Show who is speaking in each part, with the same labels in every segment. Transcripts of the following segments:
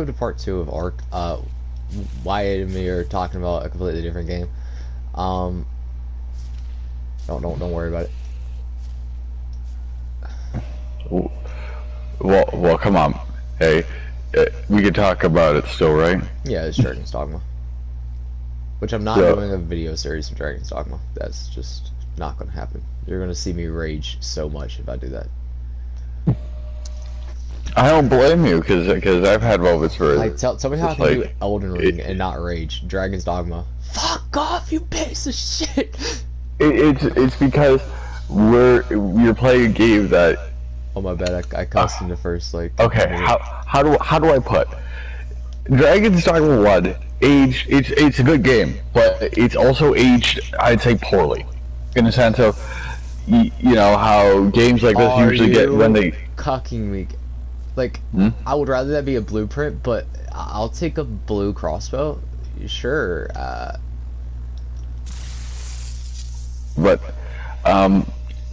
Speaker 1: to part 2 of Ark. Wyatt and me are talking about a completely different game. Don't worry about it.
Speaker 2: Well, come on. Hey, we can talk about it still, right?
Speaker 1: Yeah, it's Dragon's Dogma. Which I'm not doing a video series of Dragon's Dogma. That's just not going to happen. You're going to see me rage so much if I do that.
Speaker 2: I don't blame you, because I've had moments where...
Speaker 1: Like, tell me how I can do Elden Ring and not rage. Dragon's Dogma. Fuck off, you piece of shit!
Speaker 2: It's because you're playing a game that...
Speaker 1: Oh my bad, I cussed in the first, like...
Speaker 2: Okay, how do I put... Dragon's Dogma 1, it's a good game, but it's also aged, I'd say, poorly. In the sense of, you know, how games like this usually get when they...
Speaker 1: cucking me. Like, I would rather that be a blueprint, but I'll take a blue crossbow. Sure.
Speaker 2: But,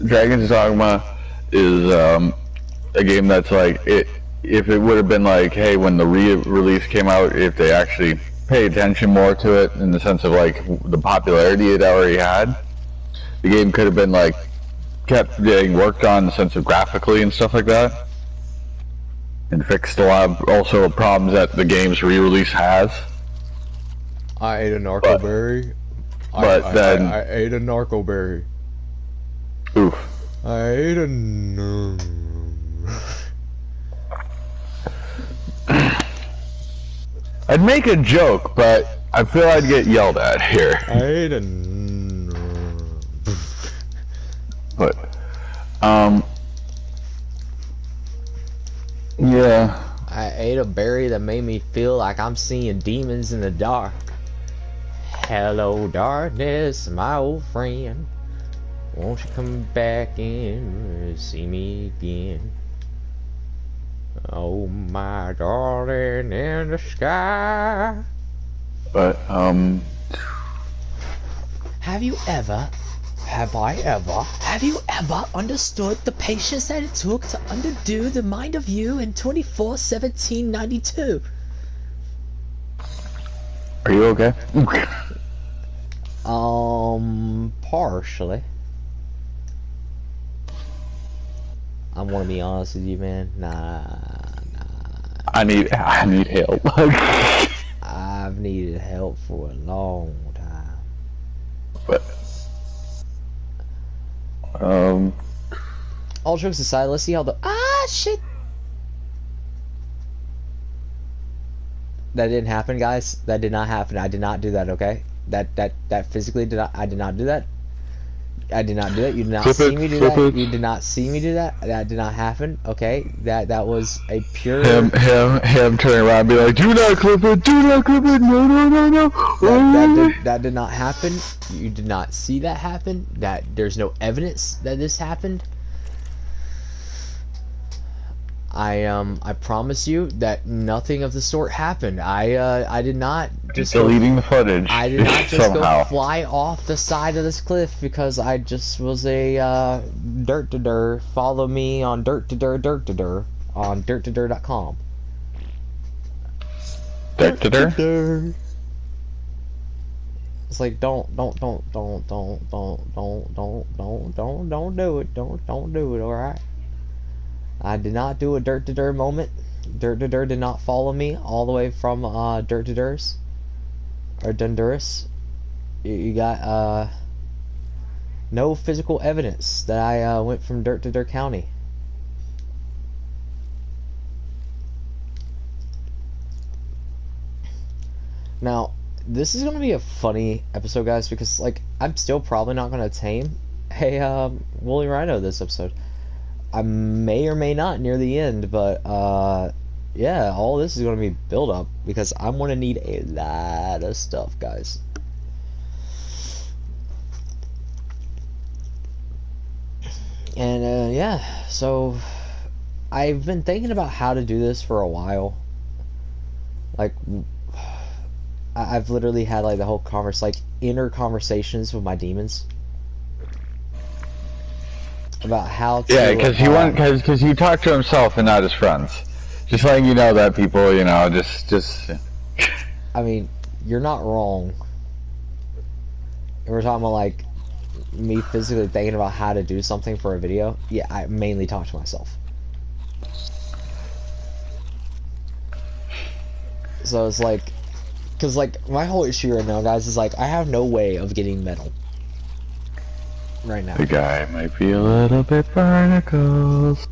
Speaker 2: Dragon's Dogma is, a game that's like, if it would have been like, hey, when the re-release came out, if they actually pay attention more to it, in the sense of, like, the popularity it already had, the game could have been, like, kept getting worked on in the sense of graphically and stuff like that. And fixed a lot of also problems that the game's re-release has.
Speaker 1: I ate a narco berry. I ate a narco berry.
Speaker 2: Oof.
Speaker 1: I ate a
Speaker 2: I'd make a joke, but I feel I'd get yelled at here.
Speaker 1: I ate a
Speaker 2: But, yeah.
Speaker 1: I ate a berry that made me feel like I'm seeing demons in the dark. Hello, darkness, my old friend. Won't you come back in and see me again? Oh, my darling in the sky.
Speaker 2: But,
Speaker 1: Have you ever understood the patience that it took to undo the mind of you in 24/17/92?
Speaker 2: Are you okay?
Speaker 1: Partially. I want to be honest with you, man. Nah.
Speaker 2: I need help.
Speaker 1: I've needed help for a long time.
Speaker 2: But,
Speaker 1: all jokes aside, let's see how the shit. That didn't happen, guys. That did not happen. I did not do that. Okay. That physically did not. I did not do that. I did not do that. You did not see me do that. You did not see me do that. That did not happen. Okay. That was a pure.
Speaker 2: Him turning around and be like, "Do not clip it. Do not clip it. No.
Speaker 1: That did not happen. You did not see that happen. There's no evidence that this happened. I promise you that nothing of the sort happened. I did not just
Speaker 2: deleting the footage.
Speaker 1: I did not just
Speaker 2: somehow
Speaker 1: go fly off the side of this cliff because I just was a dirt-to-dur. Follow me on dirt-to-dur on dirt-to-dur.com.
Speaker 2: Dirt-to-dur?
Speaker 1: It's like don't do it. Don't do it, alright? I did not do a dirt-to-dur moment. Dirt-to-dur did not follow me all the way from dirt-to-durs or Dunduras. You got no physical evidence that I went from dirt-to-dur county. Now, this is gonna be a funny episode, guys, because like I'm still probably not gonna tame a woolly rhino this episode. I may or may not near the end, but yeah, all this is going to be build up because I'm going to need a lot of stuff, guys. And yeah, so I've been thinking about how to do this for a while. Like, I've literally had like the whole inner conversations with my demons. About how to
Speaker 2: because you talk to himself and not his friends. Just letting you know that people, you know, just.
Speaker 1: I mean, you're not wrong. We're talking about like me physically thinking about how to do something for a video. Yeah, I mainly talk to myself. So it's like, cause like my whole issue right now, guys, is like I have no way of getting metal right now.
Speaker 2: The guy might be a little bit barnacles.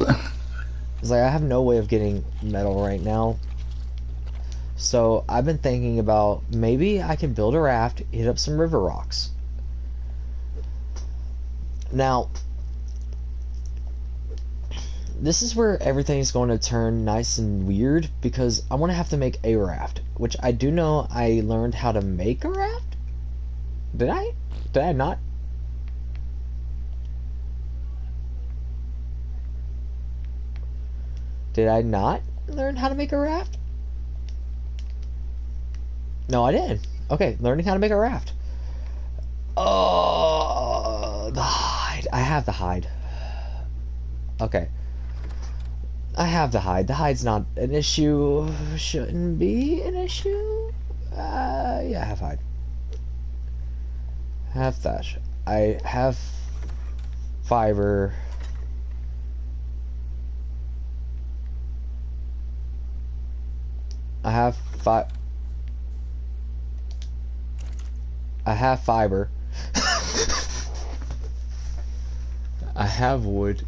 Speaker 1: It's like I have no way of getting metal right now. So I've been thinking about maybe I can build a raft, hit up some river rocks. Now, this is where everything's going to turn nice and weird because I'm going to have to make a raft, which I do know I learned how to make a raft. Did I? Did I not? Did I not learn how to make a raft? No, I did. Okay, learning how to make a raft. Oh, the hide. I have the hide. Okay. I have the hide. The hide's not an issue. Shouldn't be an issue. Yeah, I have hide. Have thatch. I have fiber. I have fiber. I have wood.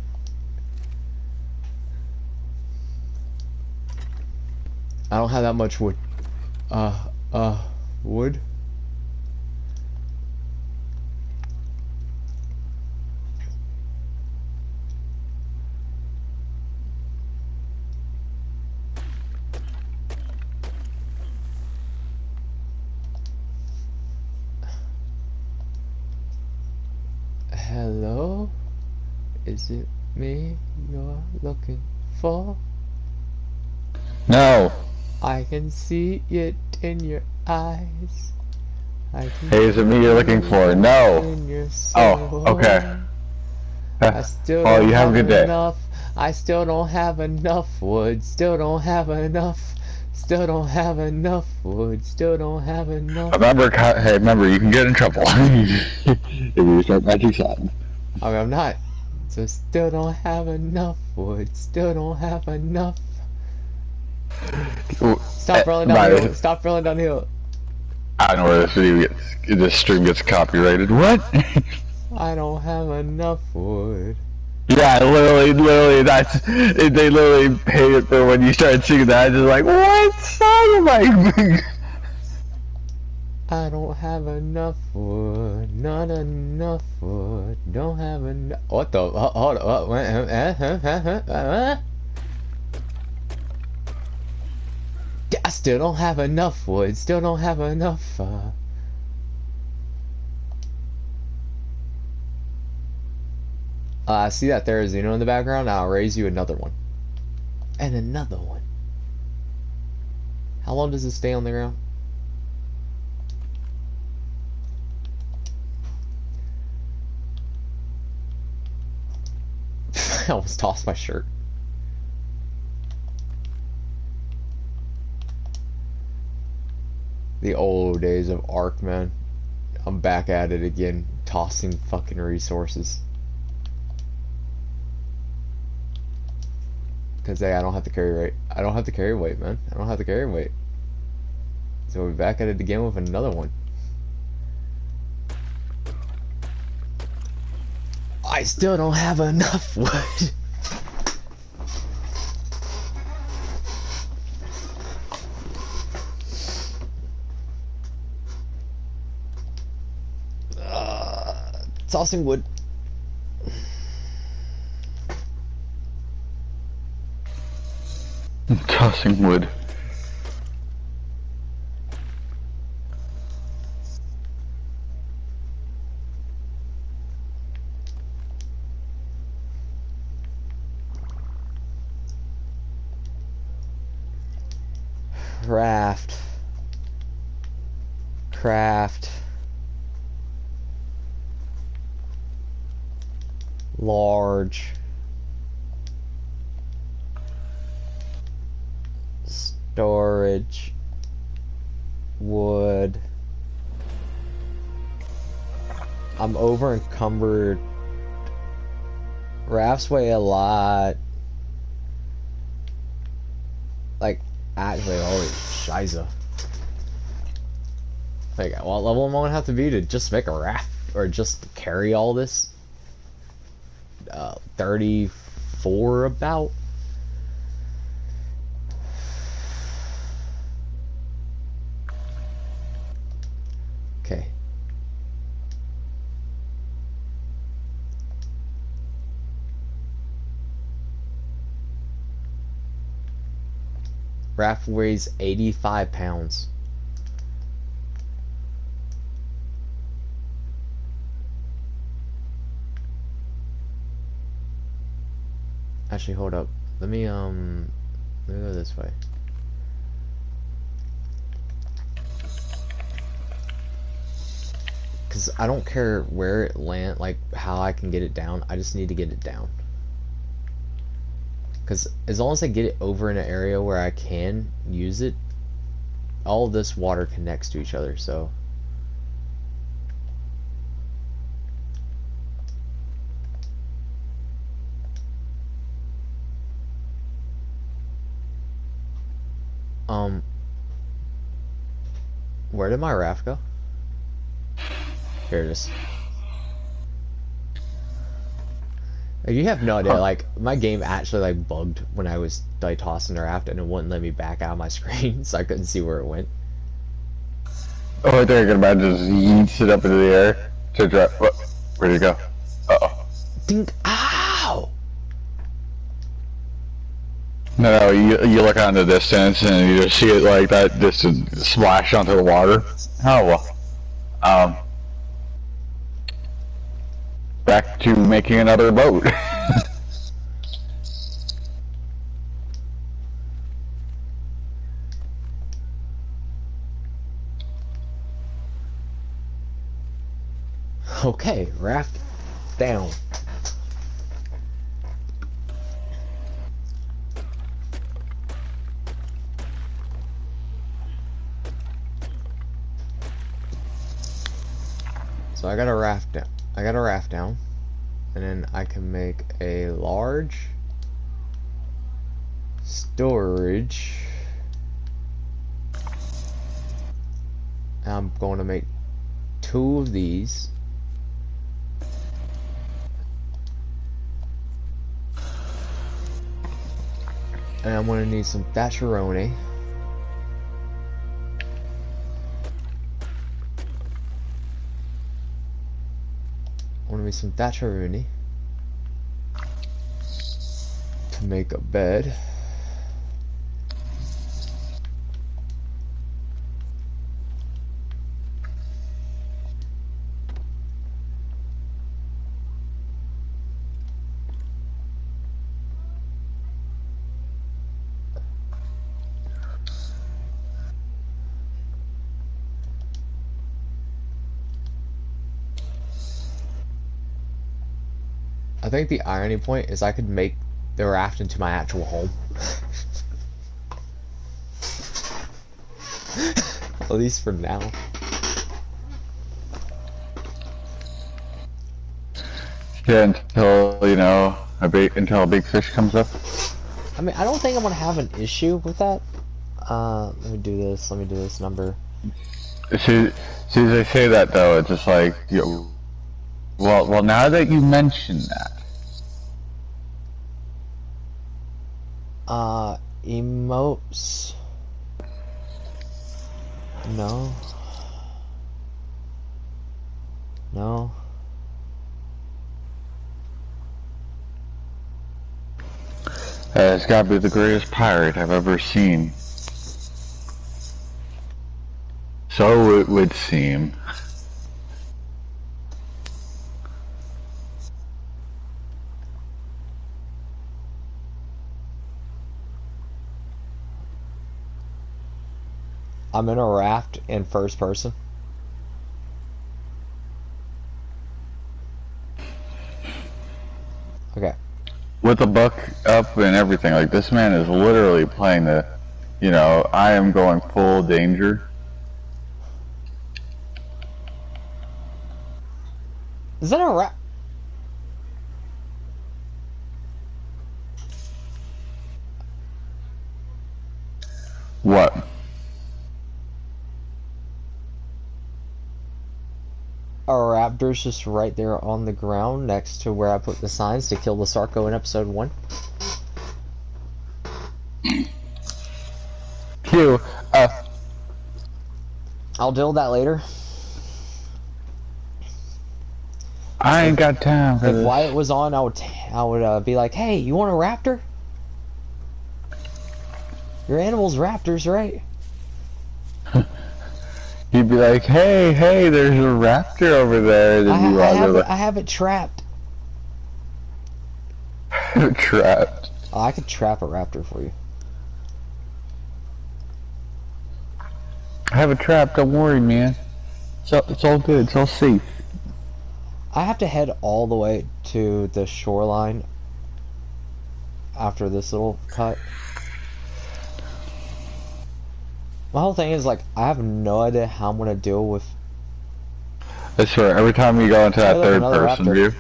Speaker 1: I don't have that much wood. Wood? Hello? Is it me you're looking for?
Speaker 2: No.
Speaker 1: I can see it in your eyes. I can
Speaker 2: Hey, is it me you're looking for? No.
Speaker 1: in your soul.
Speaker 2: Oh, okay.
Speaker 1: I still
Speaker 2: Oh,
Speaker 1: don't
Speaker 2: you have a good day.
Speaker 1: enough. I still don't have enough wood. Still don't have enough. Still don't have enough wood. Still don't have enough.
Speaker 2: Remember, you can get in trouble if you start magic sound.
Speaker 1: I mean, I'm not. So still don't have enough wood. Still don't have enough. Stop rolling downhill. Stop rolling downhill.
Speaker 2: I don't know where this stream gets copyrighted. What?
Speaker 1: I don't have enough wood.
Speaker 2: Yeah, literally, they literally pay it for when you start singing that. I'm just like, what song am I?
Speaker 1: I don't have enough wood. Not enough wood. Don't have enough. What the? Hold on. I still don't have enough wood. Still don't have enough. See that there is Zeno in the background? I'll raise you another one. And another one. How long does it stay on the ground? I almost tossed my shirt. The old days of Ark, man. I'm back at it again, tossing fucking resources. Because hey, I don't have to carry weight. I don't have to carry weight, man. I don't have to carry weight. So we're back at it again with another one. I still don't have enough wood. Tossing wood.
Speaker 2: Tossing wood.
Speaker 1: Craft. Large. Storage. Wood. I'm over encumbered. Rafts weigh a lot. Like, actually, holy shiza. Like, what level am I gonna have to be to just make a raft? Or just carry all this? 34 about? Okay. Raft weighs 85 pounds. Actually, hold up. Let me go this way. Cause I don't care where it land, like how I can get it down. I just need to get it down. Cause as long as I get it over in an area where I can use it, all of this water connects to each other. So. Where did my raft go? Here it is. You have no idea, like, my game actually, like, bugged when I was, like, tossing the raft and it wouldn't let me back out of my screen, so I couldn't see where it went.
Speaker 2: Oh, I think I can imagine just yeets it up into the air to drop. What? Where'd it go? Uh-oh.
Speaker 1: Dink! Ow!
Speaker 2: No, you look out in the distance and you just see it like that distance splash onto the water. Oh well. Back to making another boat.
Speaker 1: Okay, raft down. So I got a raft down. I got a raft down, and then I can make a large storage. I'm going to make 2 of these. And I'm going to need some thatcheroni. Some thatcheroni to make a bed. I think the irony point is I could make the raft into my actual home. At least for now.
Speaker 2: Yeah, until, you know, until a big fish comes up.
Speaker 1: I mean, I don't think I'm gonna have an issue with that. Let me do this number.
Speaker 2: See, as I say that though, it's just like, you know, well, now that you mention that.
Speaker 1: Emotes. No. No.
Speaker 2: It's gotta be the greatest pirate I've ever seen. So it would seem.
Speaker 1: I'm in a raft in first person. Okay.
Speaker 2: With the buck up and everything, like this man is literally playing the, you know, I am going full danger.
Speaker 1: Is that a rap?
Speaker 2: What?
Speaker 1: A raptor's just right there on the ground next to where I put the signs to kill the Sarco in episode 1.
Speaker 2: Q,
Speaker 1: I'll deal with that later.
Speaker 2: I ain't got time for
Speaker 1: If
Speaker 2: this.
Speaker 1: Wyatt was on, I would be like, hey, you want a raptor? Your animal's raptors, right?
Speaker 2: He'd be like, hey, there's a raptor over there. Then
Speaker 1: I have it trapped.
Speaker 2: Trapped.
Speaker 1: Oh, I could trap a raptor for you.
Speaker 2: I have a trap, don't worry, man. It's all good, it's all safe.
Speaker 1: I have to head all the way to the shoreline after this little cut. My whole thing is, like, I have no idea how I'm gonna deal with...
Speaker 2: I swear, every time you go into that
Speaker 1: like
Speaker 2: third person
Speaker 1: raptor.
Speaker 2: view...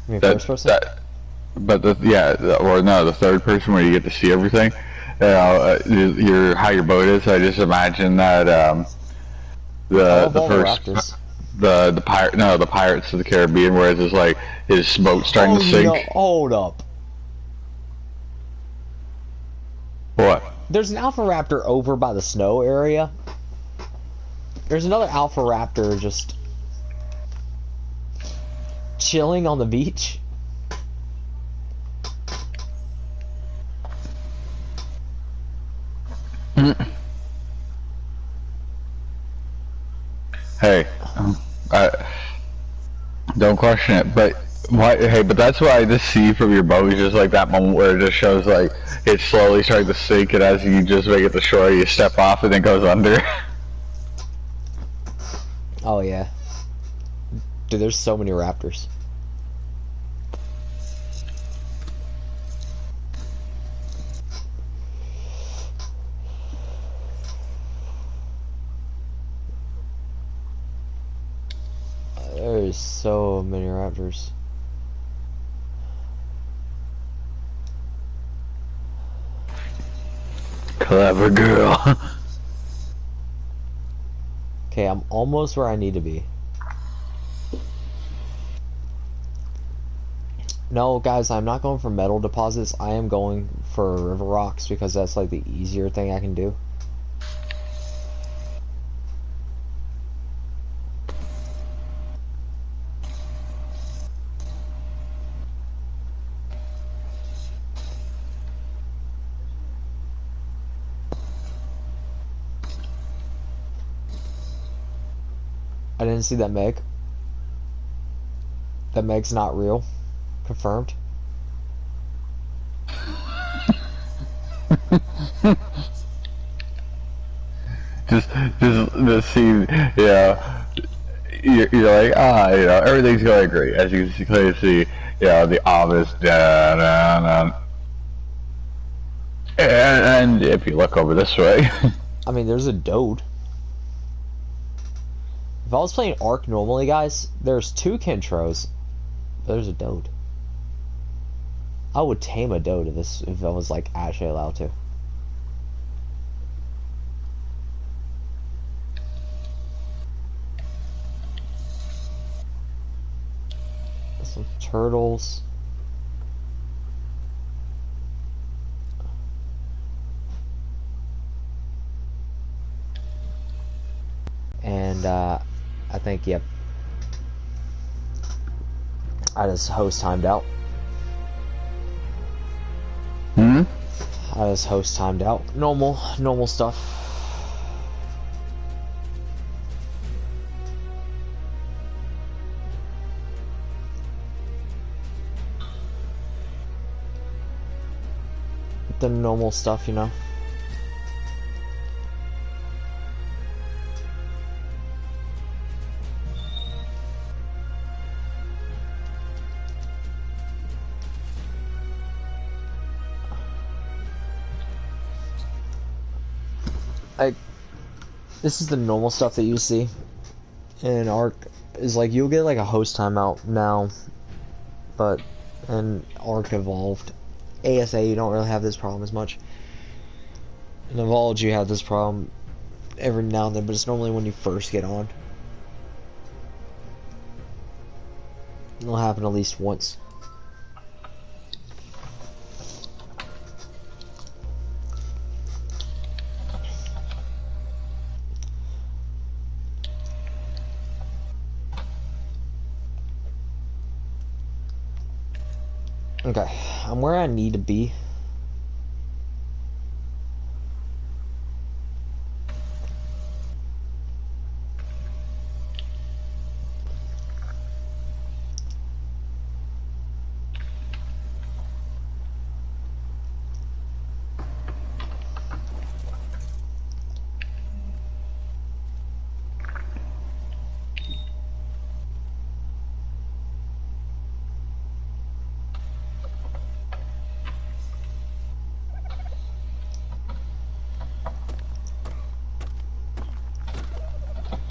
Speaker 1: You mean first person?
Speaker 2: The third person where you get to see everything. How your boat is. I just imagine that the Pirates of the Caribbean, where it's just like his boat starting to sink.
Speaker 1: No, hold up.
Speaker 2: What?
Speaker 1: There's an alpha raptor over by the snow area. There's another alpha raptor just chilling on the beach.
Speaker 2: Hey, don't question it, but why? Hey, but that's what I just see from your boat is just like that moment where it just shows like it's slowly starting to sink, and as you just make it to shore, you step off and it goes under.
Speaker 1: Oh yeah, dude, there's so many raptors. There's so many raptors.
Speaker 2: Clever girl.
Speaker 1: Okay, I'm almost where I need to be. No, guys, I'm not going for metal deposits. I am going for river rocks because that's like the easier thing I can do. I didn't see that Meg. That Meg's not real. Confirmed.
Speaker 2: just see, yeah. You're like, everything's going great. As you can clearly see, the obvious and if you look over this way.
Speaker 1: I mean, there's a Dode. If I was playing Ark normally, guys, there's 2 Kentros. There's a Dode. I would tame a Dode if I was like actually allowed to. Some turtles. And I think, yep. I just host timed out. I just host timed out. Normal stuff. The normal stuff, you know. like, this is the normal stuff that you see in Ark. Is like you'll get like a host timeout now, but in Ark Evolved, ASA you don't really have this problem as much. In Evolved you have this problem every now and then, but it's normally when you first get on. It'll happen at least once. Okay, I'm where I need to be.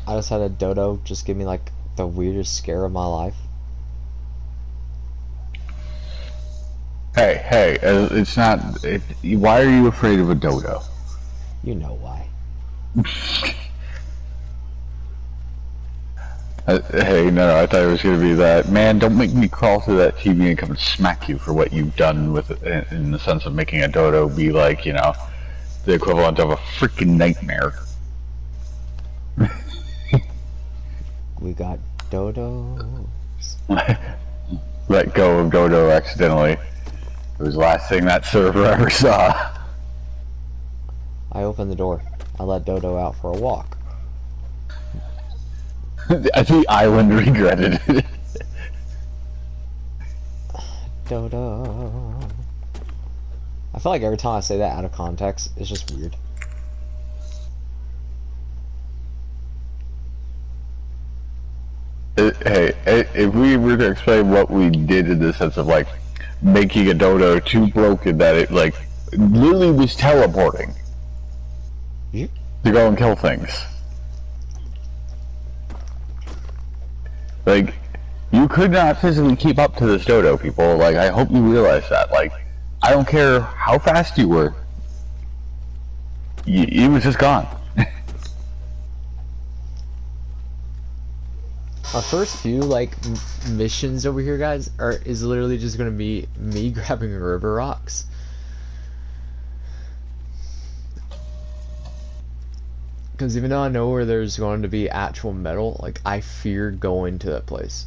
Speaker 1: I just had a dodo just give me like the weirdest scare of my life.
Speaker 2: Hey, it's not. Why are you afraid of a dodo?
Speaker 1: You know why.
Speaker 2: Hey, no, I thought it was going to be that. Man, don't make me crawl through that TV and come and smack you for what you've done with it, in the sense of making a dodo be like, you know, the equivalent of a freaking nightmare.
Speaker 1: We got dodos.
Speaker 2: Let go of dodo accidentally. It was the last thing that server ever saw.
Speaker 1: I opened the door. I let Dodo out for a walk.
Speaker 2: I think Island regretted it.
Speaker 1: Dodo. I feel like every time I say that out of context, it's just weird.
Speaker 2: Hey, if we were to explain what we did in the sense of like making a dodo too broken that it like literally was teleporting to go and kill things. Like, you could not physically keep up to this dodo, people. Like, I hope you realize that. Like, I don't care how fast you were. It was just gone.
Speaker 1: Our first few like missions over here, guys, is literally just gonna be me grabbing river rocks. Because even though I know where there's going to be actual metal, like I fear going to that place.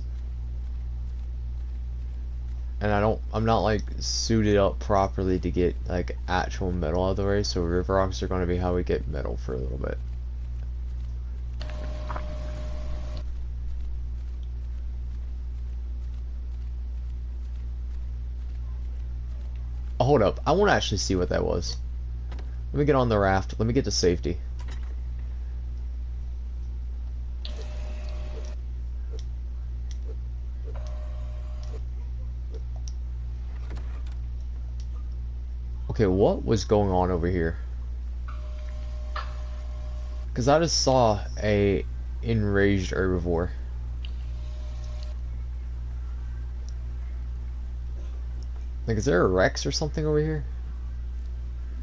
Speaker 1: And I'm not like suited up properly to get like actual metal out of the way, so river rocks are going to be how we get metal for a little bit. Oh, hold up, I want to actually see what that was. Let me get on the raft, let me get to safety. Okay, what was going on over here? Because I just saw a enraged herbivore. Like, is there a Rex or something over here?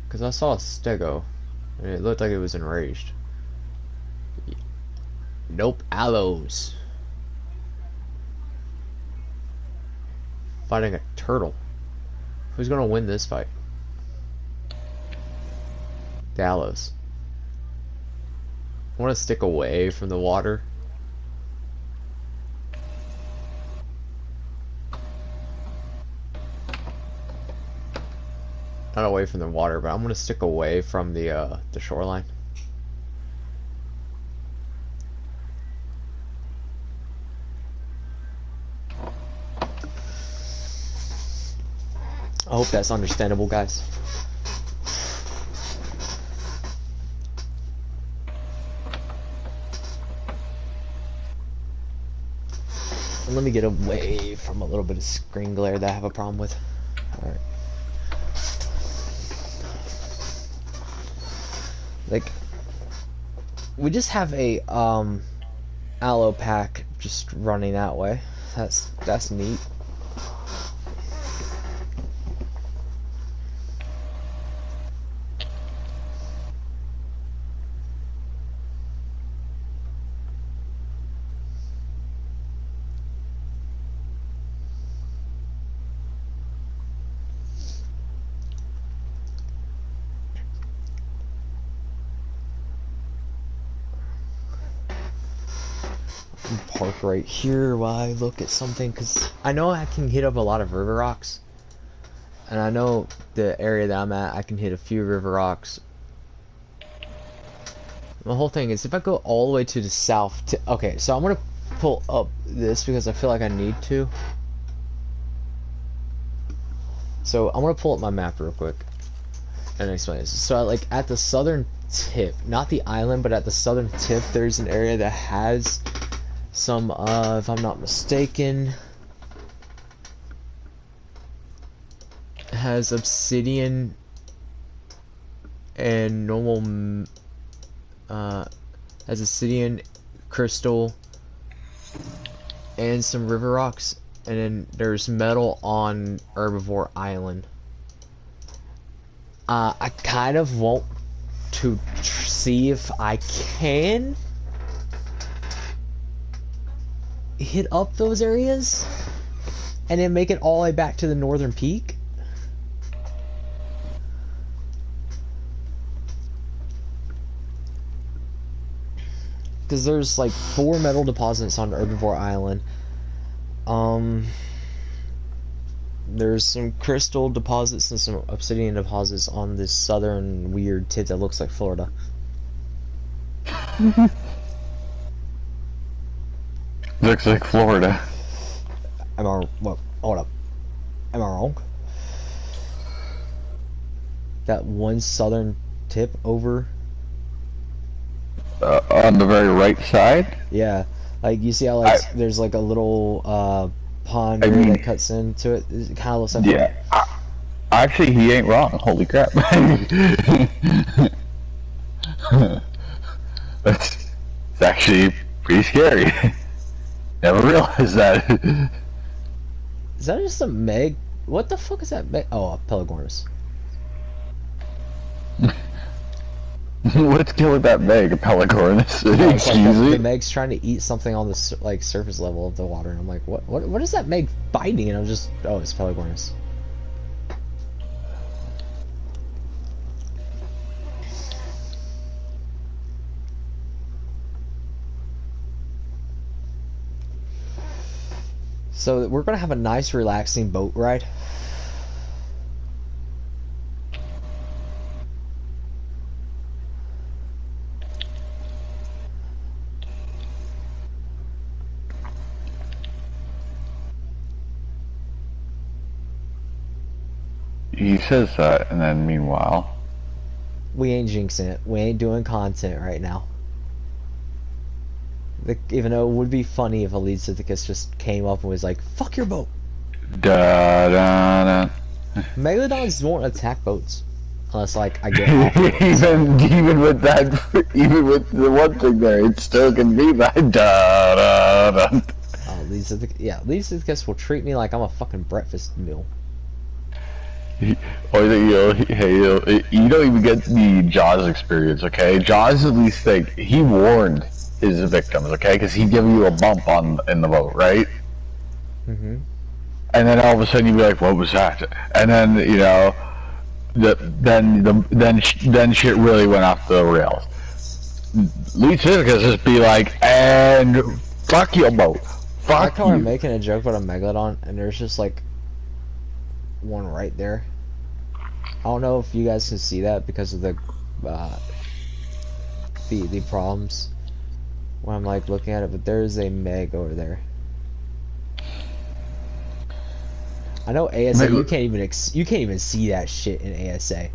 Speaker 1: Because I saw a Stego, and it looked like it was enraged. Nope, aloes. Fighting a turtle. Who's gonna win this fight? Dallas. I want to stick away from the water. Not away from the water, but I'm gonna stick away from the shoreline. I hope that's understandable, guys. And let me get away from a little bit of screen glare that I have a problem with. Alright. Like, we just have a aloe pack just running that way. That's neat. Park right here while I look at something, because I know I can hit up a lot of river rocks, and I know the area that I'm at I can hit a few river rocks. The whole thing is if I go all the way to the south okay, so I'm gonna pull up this because I feel like I need to. So I'm gonna pull up my map real quick and explain this. So like at the southern tip, not the island, but at the southern tip, there's an area that has some, if I'm not mistaken, has obsidian and normal, has obsidian, crystal, and some river rocks, and then there's metal on Herbivore Island. I kind of want to see if I can hit up those areas and then make it all the way back to the northern peak. Because there's like 4 metal deposits on Herbivore Island. There's some crystal deposits and some obsidian deposits on this southern weird tip that looks like Florida.
Speaker 2: Looks like Florida.
Speaker 1: Am I, what, hold up. Am I wrong? That one southern tip over?
Speaker 2: On the very right side?
Speaker 1: Yeah. Like, you see how, like, there's like a little, pond area that cuts into it? It kind of looks like...
Speaker 2: Yeah. Actually, he ain't wrong. Holy crap. It's actually pretty scary. Never realized that.
Speaker 1: Is that just a Meg? What the fuck is that Meg? Oh, a Pelagornis.
Speaker 2: What's killing that Meg? A Pelagornis?
Speaker 1: No, it's like the
Speaker 2: me?
Speaker 1: Meg's trying to eat something on the like surface level of the water, and I'm like, what is that Meg biting? And I'm just, oh, it's Pelagornis. So we're gonna have a nice, relaxing boat ride.
Speaker 2: He says that, and then meanwhile...
Speaker 1: We ain't jinxing it. We ain't doing content right now. Even though it would be funny if Elite Sithicus just came up and was like, fuck your boat!
Speaker 2: Da da da.
Speaker 1: Megalodons won't attack boats. Unless, like, I get off of it.
Speaker 2: even with that, even with the one thing there, it still can be that da da da.
Speaker 1: Elite Sithicus will treat me like I'm a fucking breakfast meal.
Speaker 2: Or hey, you don't even get the Jaws experience, okay? Jaws at least he warned his victims, okay? Because he'd give you a bump in the boat, right?
Speaker 1: Mm-hmm.
Speaker 2: And then all of a sudden you'd be like, "What was that?" And then then shit really went off the rails. Lead Citizens just be like, "And fuck your boat, fuck you."
Speaker 1: I'm making a joke about a Megalodon, and there's just like one right there. I don't know if you guys can see that because of the problems when I'm like looking at it, but there's a Meg over there. I know ASA. You can't even see that shit in ASA.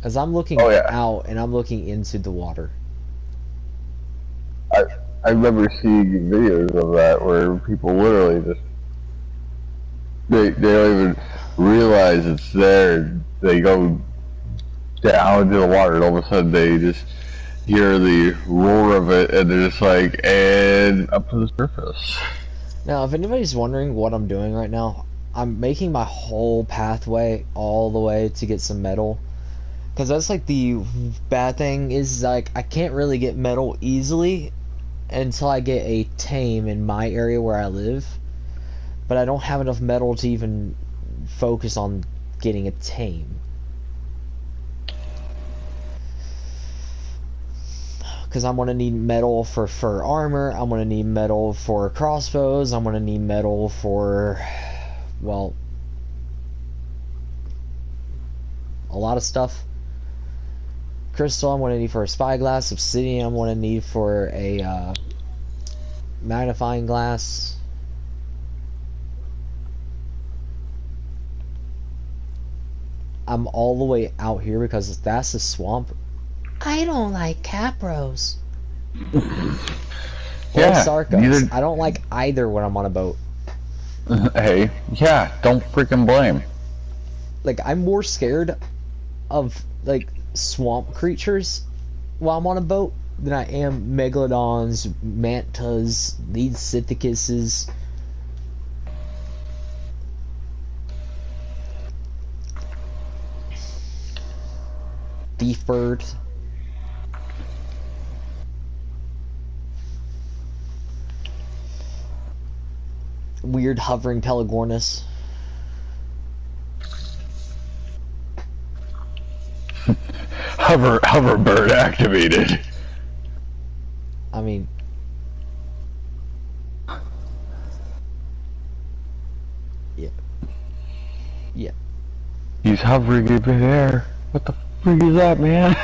Speaker 1: As I'm looking out and I'm looking into the water.
Speaker 2: I remember seeing videos of that where people literally just they don't even realize it's there. They go down into the water, and all of a sudden they just hear the roar of it, and they're just like, and up to the surface.
Speaker 1: Now, if anybody's wondering what I'm doing right now, I'm making my whole pathway all the way to get some metal. Because that's like the bad thing is like I can't really get metal easily until I get a tame in my area where I live. But I don't have enough metal to even focus on getting a tame. Because I'm going to need metal for fur armor, I'm going to need metal for crossbows, I'm going to need metal for, well, a lot of stuff. Crystal I'm going to need for a spyglass, obsidian I'm going to need for a magnifying glass. I'm all the way out here because that's a swamp. I don't like capros.
Speaker 2: Yeah,
Speaker 1: Sarcos.
Speaker 2: neither...
Speaker 1: I don't like either when I'm on a boat.
Speaker 2: Hey, yeah, don't freaking blame.
Speaker 1: Like, I'm more scared of, like, swamp creatures while I'm on a boat than I am megalodons, mantas, these Sithicuses. Thief birds. Weird hovering Pelagornis.
Speaker 2: Hoverbird activated.
Speaker 1: I mean, yeah, yeah.
Speaker 2: He's hovering in midair. What the frig is that, man?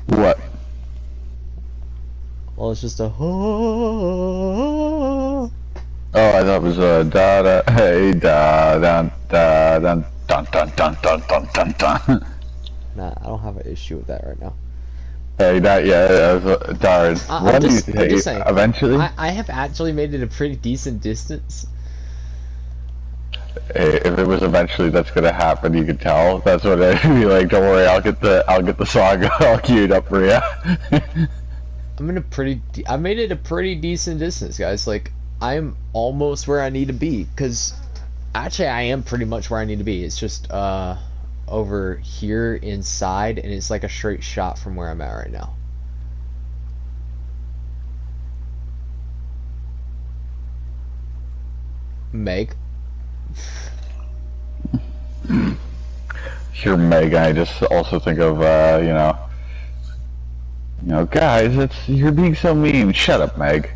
Speaker 2: What?
Speaker 1: Well, it's just a.
Speaker 2: Oh, I thought it was a da da hey da dun da dun dun dun dun dun dun dun dun.
Speaker 1: Nah, I don't have an issue with that right now.
Speaker 2: Hey, that yeah, darn. When do you
Speaker 1: I'm just saying,
Speaker 2: eventually?
Speaker 1: I have actually made it a pretty decent distance.
Speaker 2: Hey, if it was eventually that's gonna happen, you could tell. That's what I'd be like. Don't worry, I'll get the song all queued up for you.
Speaker 1: I made it a pretty decent distance, guys. Like, I'm almost where I need to be, because actually I am pretty much where I need to be. It's just over here inside, and it's like a straight shot from where I'm at right now. Meg.
Speaker 2: Sure, Meg. I just also think of guys, you're being so mean. Shut up, Meg.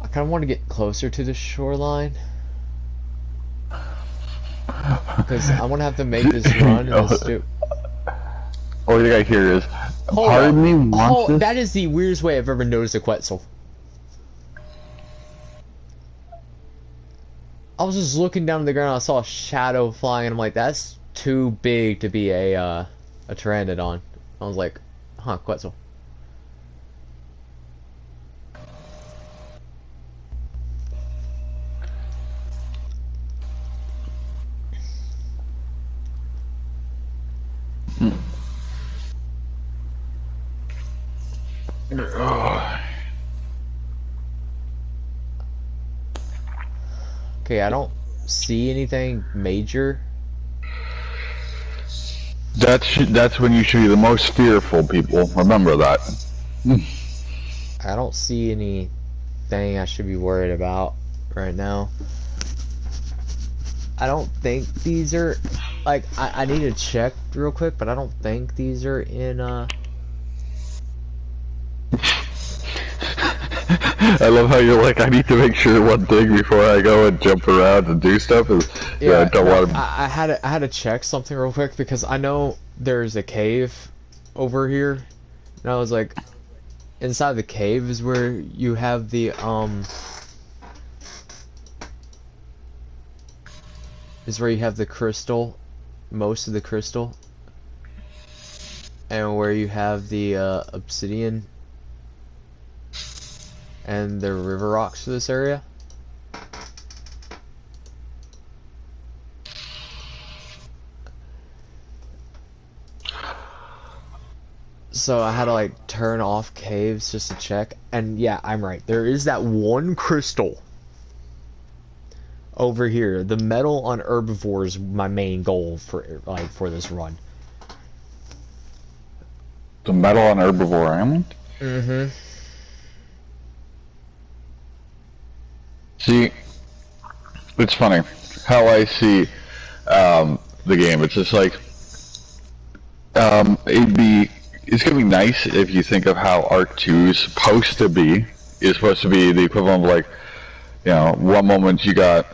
Speaker 1: I kind of want to get closer to the shoreline, because I'm gonna have to make this run in this too.
Speaker 2: All you gotta hear is, pardon me, wants this?
Speaker 1: That is the weirdest way I've ever noticed a Quetzal. I was just looking down to the ground, I saw a shadow flying, and I'm like, that's too big to be a pteranodon. I was like, huh, Quetzal. Okay, I don't see anything major.
Speaker 2: That's when you should be the most fearful, people. Remember that.
Speaker 1: I don't see anything I should be worried about right now. I don't think these are, like, I need to check real quick, but I don't think these are in,
Speaker 2: I love how you're like, I need to make sure one thing before I go and jump around and do stuff is, I don't want to...
Speaker 1: I had to check something real quick, because I know there's a cave over here, and I was like, inside the cave is where you have the, is where you have the crystal, most of the crystal, and where you have the, obsidian. and the river rocks for this area. So I had to like turn off caves just to check, and yeah, I'm right. There is that one crystal over here. The metal on Herbivore is my main goal for this run.
Speaker 2: The metal on Herbivore Island?
Speaker 1: Mm-hmm.
Speaker 2: See, it's funny how I see the game. It's just like it's gonna be nice if you think of how Ark 2 is supposed to be. It's supposed to be the equivalent of, like, you know, one moment you got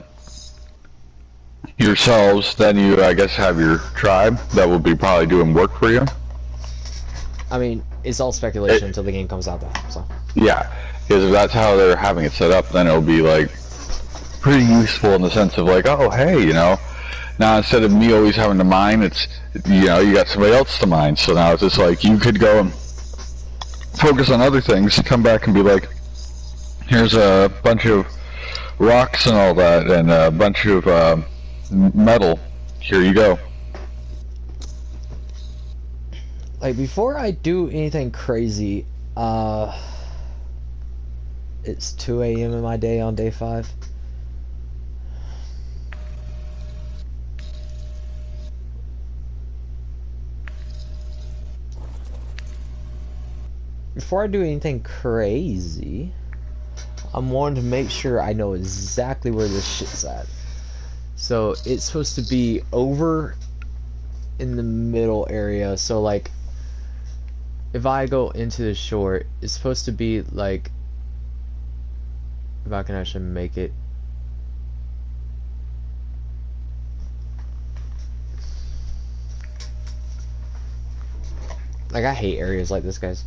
Speaker 2: yourselves, then you, I guess, have your tribe that will be probably doing work for you.
Speaker 1: I mean, it's all speculation until the game comes out, though. So.
Speaker 2: Yeah, because if that's how they're having it set up, then it'll be like pretty useful in the sense of like, oh, hey, you know, now instead of me always having to mine, it's, you know, you got somebody else to mine. So now it's just like you could go and focus on other things, come back and be like, here's a bunch of rocks and all that, and a bunch of metal. Here you go.
Speaker 1: Like, before I do anything crazy, it's 2 a.m. in my day on day 5. Before I do anything crazy, I'm wanting to make sure I know exactly where this shit's at. So, it's supposed to be over in the middle area, so like, if I go into the shore, it's supposed to be like, if I can actually make it. Like, I hate areas like this, guys.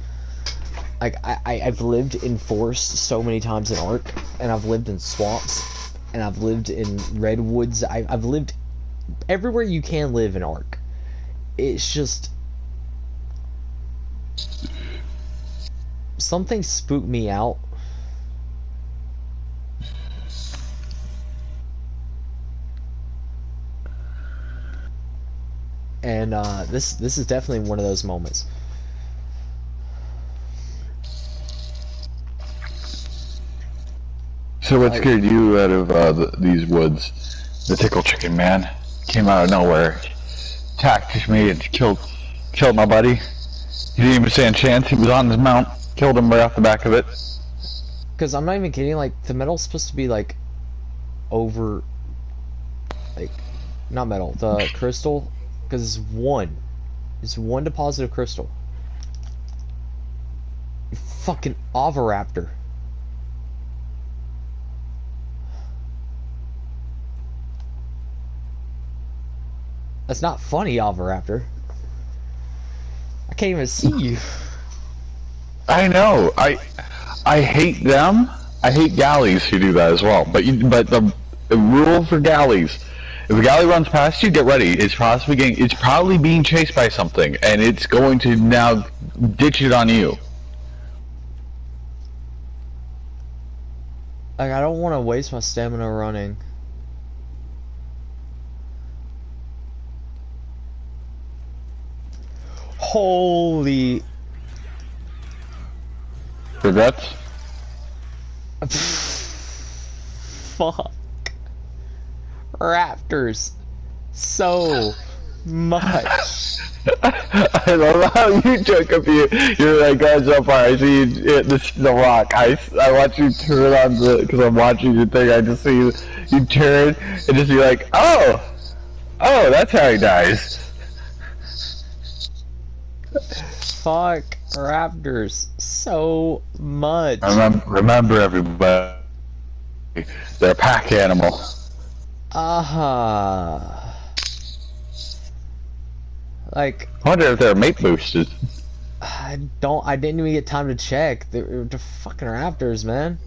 Speaker 1: Like, I've lived in forests so many times in Ark, and I've lived in swamps, and I've lived in redwoods. I've lived everywhere you can live in Ark. It's just, something spooked me out. And this is definitely one of those moments.
Speaker 2: So what scared you out of these woods? The tickle chicken man came out of nowhere, attacked me and killed my buddy. He didn't even stand a chance. He was on his mount, killed him right off the back of it.
Speaker 1: Because I'm not even kidding. Like, the metal's supposed to be like over, like, not metal, the crystal, because it's one deposit of crystal. You fucking Oviraptor. That's not funny, Oviraptor. I can't even see you.
Speaker 2: I know. I hate them. I hate galleys who do that as well. But the rule for galleys: if a galley runs past you, get ready. It's probably being chased by something, and it's going to now ditch it on you.
Speaker 1: Like, I don't want to waste my stamina running. Holy
Speaker 2: Regrets?
Speaker 1: fuck. Raptors. So much.
Speaker 2: I love how you took a few. You're like, guys, so far. I see you hit the rock. I watch you turn on because I'm watching your thing. I just see you turn and just be like, oh, that's how he dies.
Speaker 1: Fuck raptors so much.
Speaker 2: Remember, everybody, they're a pack animal.
Speaker 1: Like,
Speaker 2: I wonder if they're mate boosted.
Speaker 1: I didn't even get time to check. They're fucking raptors, man.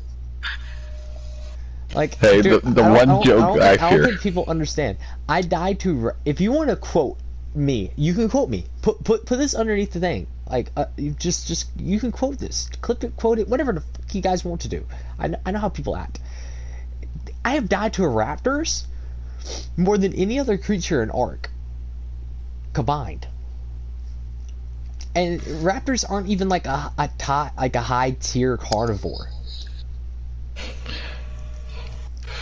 Speaker 1: Like,
Speaker 2: hey,
Speaker 1: dude,
Speaker 2: the one joke I
Speaker 1: don't
Speaker 2: hear.
Speaker 1: think people understand. I died to. If you want to quote me, you can quote me. Put this underneath the thing. Like, you can quote this. Clip it, quote it, whatever the fuck you guys want to do. I know how people act. I have died to raptors more than any other creature in Ark combined. And raptors aren't even like a high tier carnivore.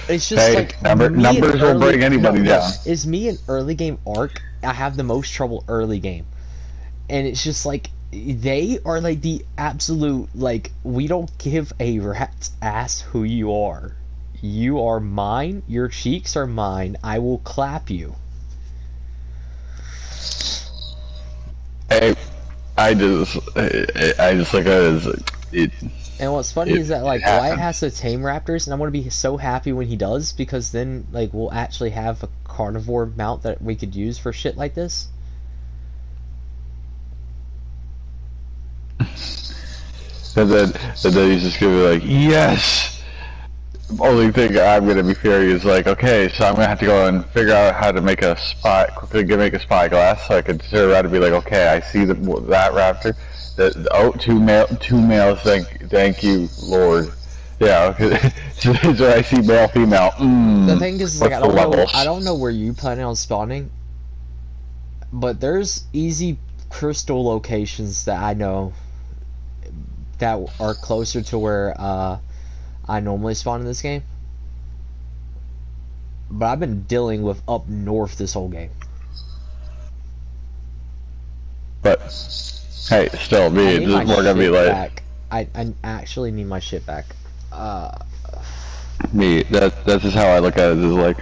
Speaker 1: It's just
Speaker 2: hey,
Speaker 1: like
Speaker 2: numbers will bring anybody down.
Speaker 1: It's me in early game Ark. I have the most trouble early game, and it's just like they are like the absolute like we don't give a rat's ass who you are. You are mine. Your cheeks are mine. I will clap you.
Speaker 2: Hey, I just look at it as it.
Speaker 1: And what's funny is that like Wyatt has to tame raptors, and I'm gonna be so happy when he does, because then like we'll actually have a carnivore mount that we could use for shit like this.
Speaker 2: And then he's just gonna be like, yes. Only thing I'm gonna be fearing is like, okay, so I'm gonna have to go and figure out how to make a make a spyglass, so I can turn around and be like, okay, I see that raptor. Two males. Thank you, Lord. Yeah, so I see male, female.
Speaker 1: The thing is, like, I don't know where you plan on spawning, but there's easy crystal locations that I know that are closer to where I normally spawn in this game. But I've been dealing with up north this whole game.
Speaker 2: But hey, still, it's more gonna be like
Speaker 1: back. I actually need my shit back.
Speaker 2: That's just how I look at it. Is like,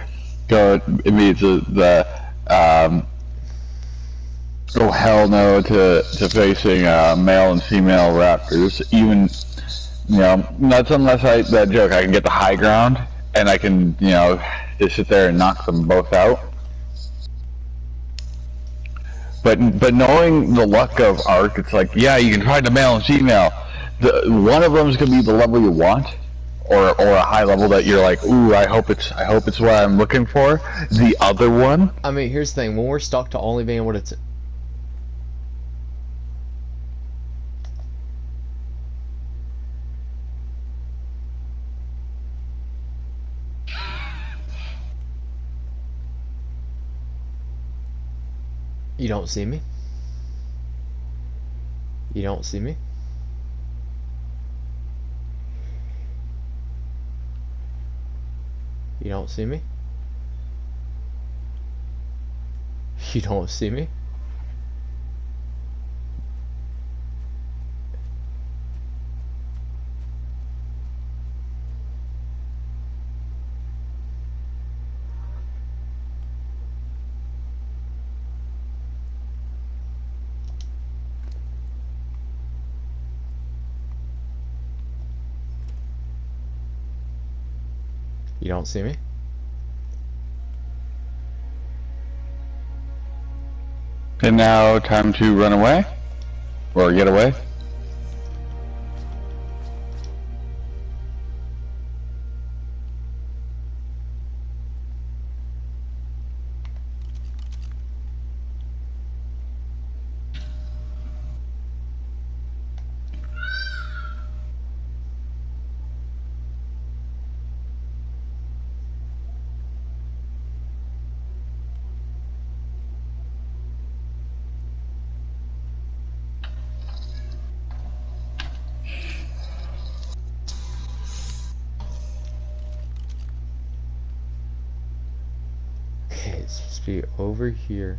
Speaker 2: oh hell no to facing male and female raptors. Even that's unless that joke I can get the high ground and I can just sit there and knock them both out. But knowing the luck of Ark, it's like, yeah, you can try the male and female. One of them is gonna be the level you want, or a high level that you're like, ooh, I hope it's what I'm looking for. The other one.
Speaker 1: I mean, here's the thing: when we're stuck to only being able to. You don't see me? You don't see me? You don't see me? You don't see me? You don't see me?
Speaker 2: And now, time to run away? Or get away?
Speaker 1: Okay, it's supposed to be over here.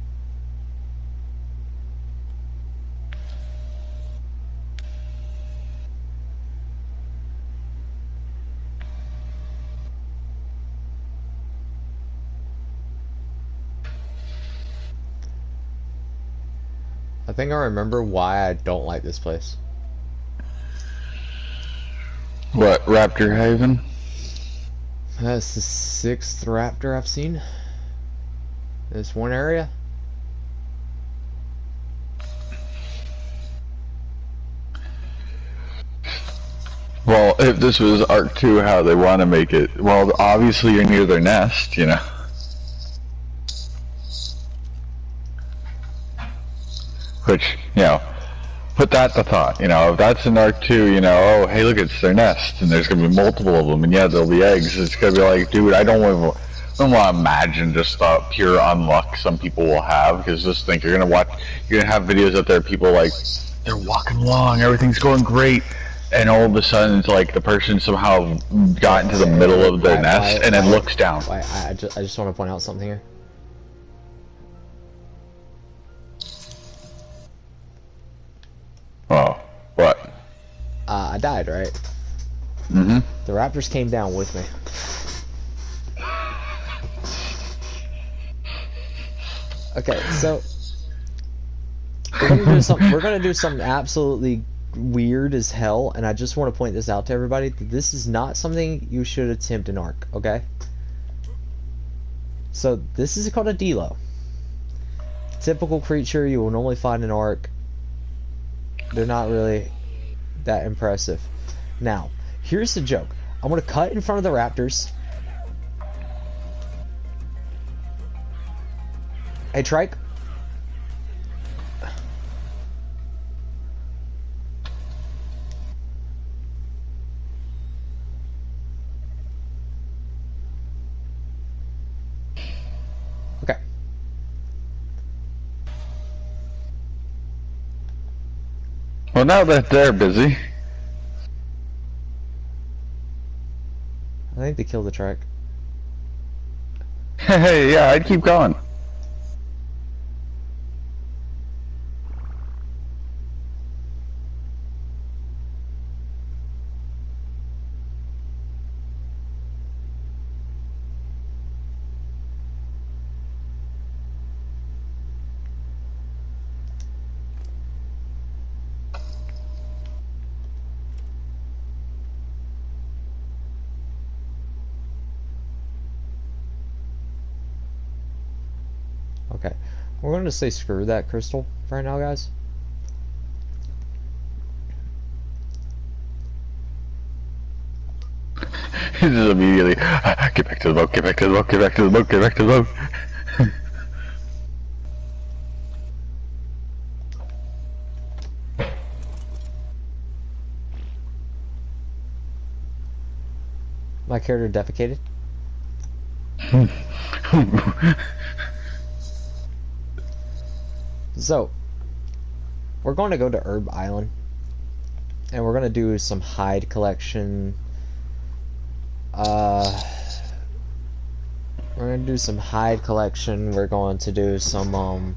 Speaker 1: I think I remember why I don't like this place.
Speaker 2: What, Raptor Haven?
Speaker 1: That's the 6th raptor I've seen. This one area.
Speaker 2: Well, if this was Ark 2, how they want to make it, well, obviously you're near their nest, Which, put that to thought. You know, if that's in Ark 2, you know, oh, hey, look, it's their nest, and there's going to be multiple of them, and yeah, there'll be eggs. It's going to be like, dude, I don't want to imagine just the pure unluck some people will have, because just think, you're going to have videos out there, people like, they're walking along, everything's going great, and all of a sudden, it's like the person somehow got into the middle of their nest, and then looks down.
Speaker 1: I just want to point out something here.
Speaker 2: Oh, what?
Speaker 1: I died, right?
Speaker 2: Mm-hmm.
Speaker 1: The raptors came down with me. Okay, so we're gonna do something absolutely weird as hell, and I just want to point this out to everybody. This is not something you should attempt in Ark, okay? So this is called a Delo. Typical creature you will normally find in Ark. They're not really that impressive. Now, here's the joke. I'm gonna cut in front of the raptors. Hey, Trike. Okay.
Speaker 2: Well, now that they're busy.
Speaker 1: I think they killed the Trike.
Speaker 2: Hey, yeah, I'd keep going.
Speaker 1: Okay. We're going to say screw that crystal right now, guys.
Speaker 2: Just immediately, get back to the boat, get back to the boat, get back to the boat, get back to the boat.
Speaker 1: My character defecated. So, we're going to go to Herb Island, and we're going to do some hide collection. We're going to do some hide collection. We're going to do some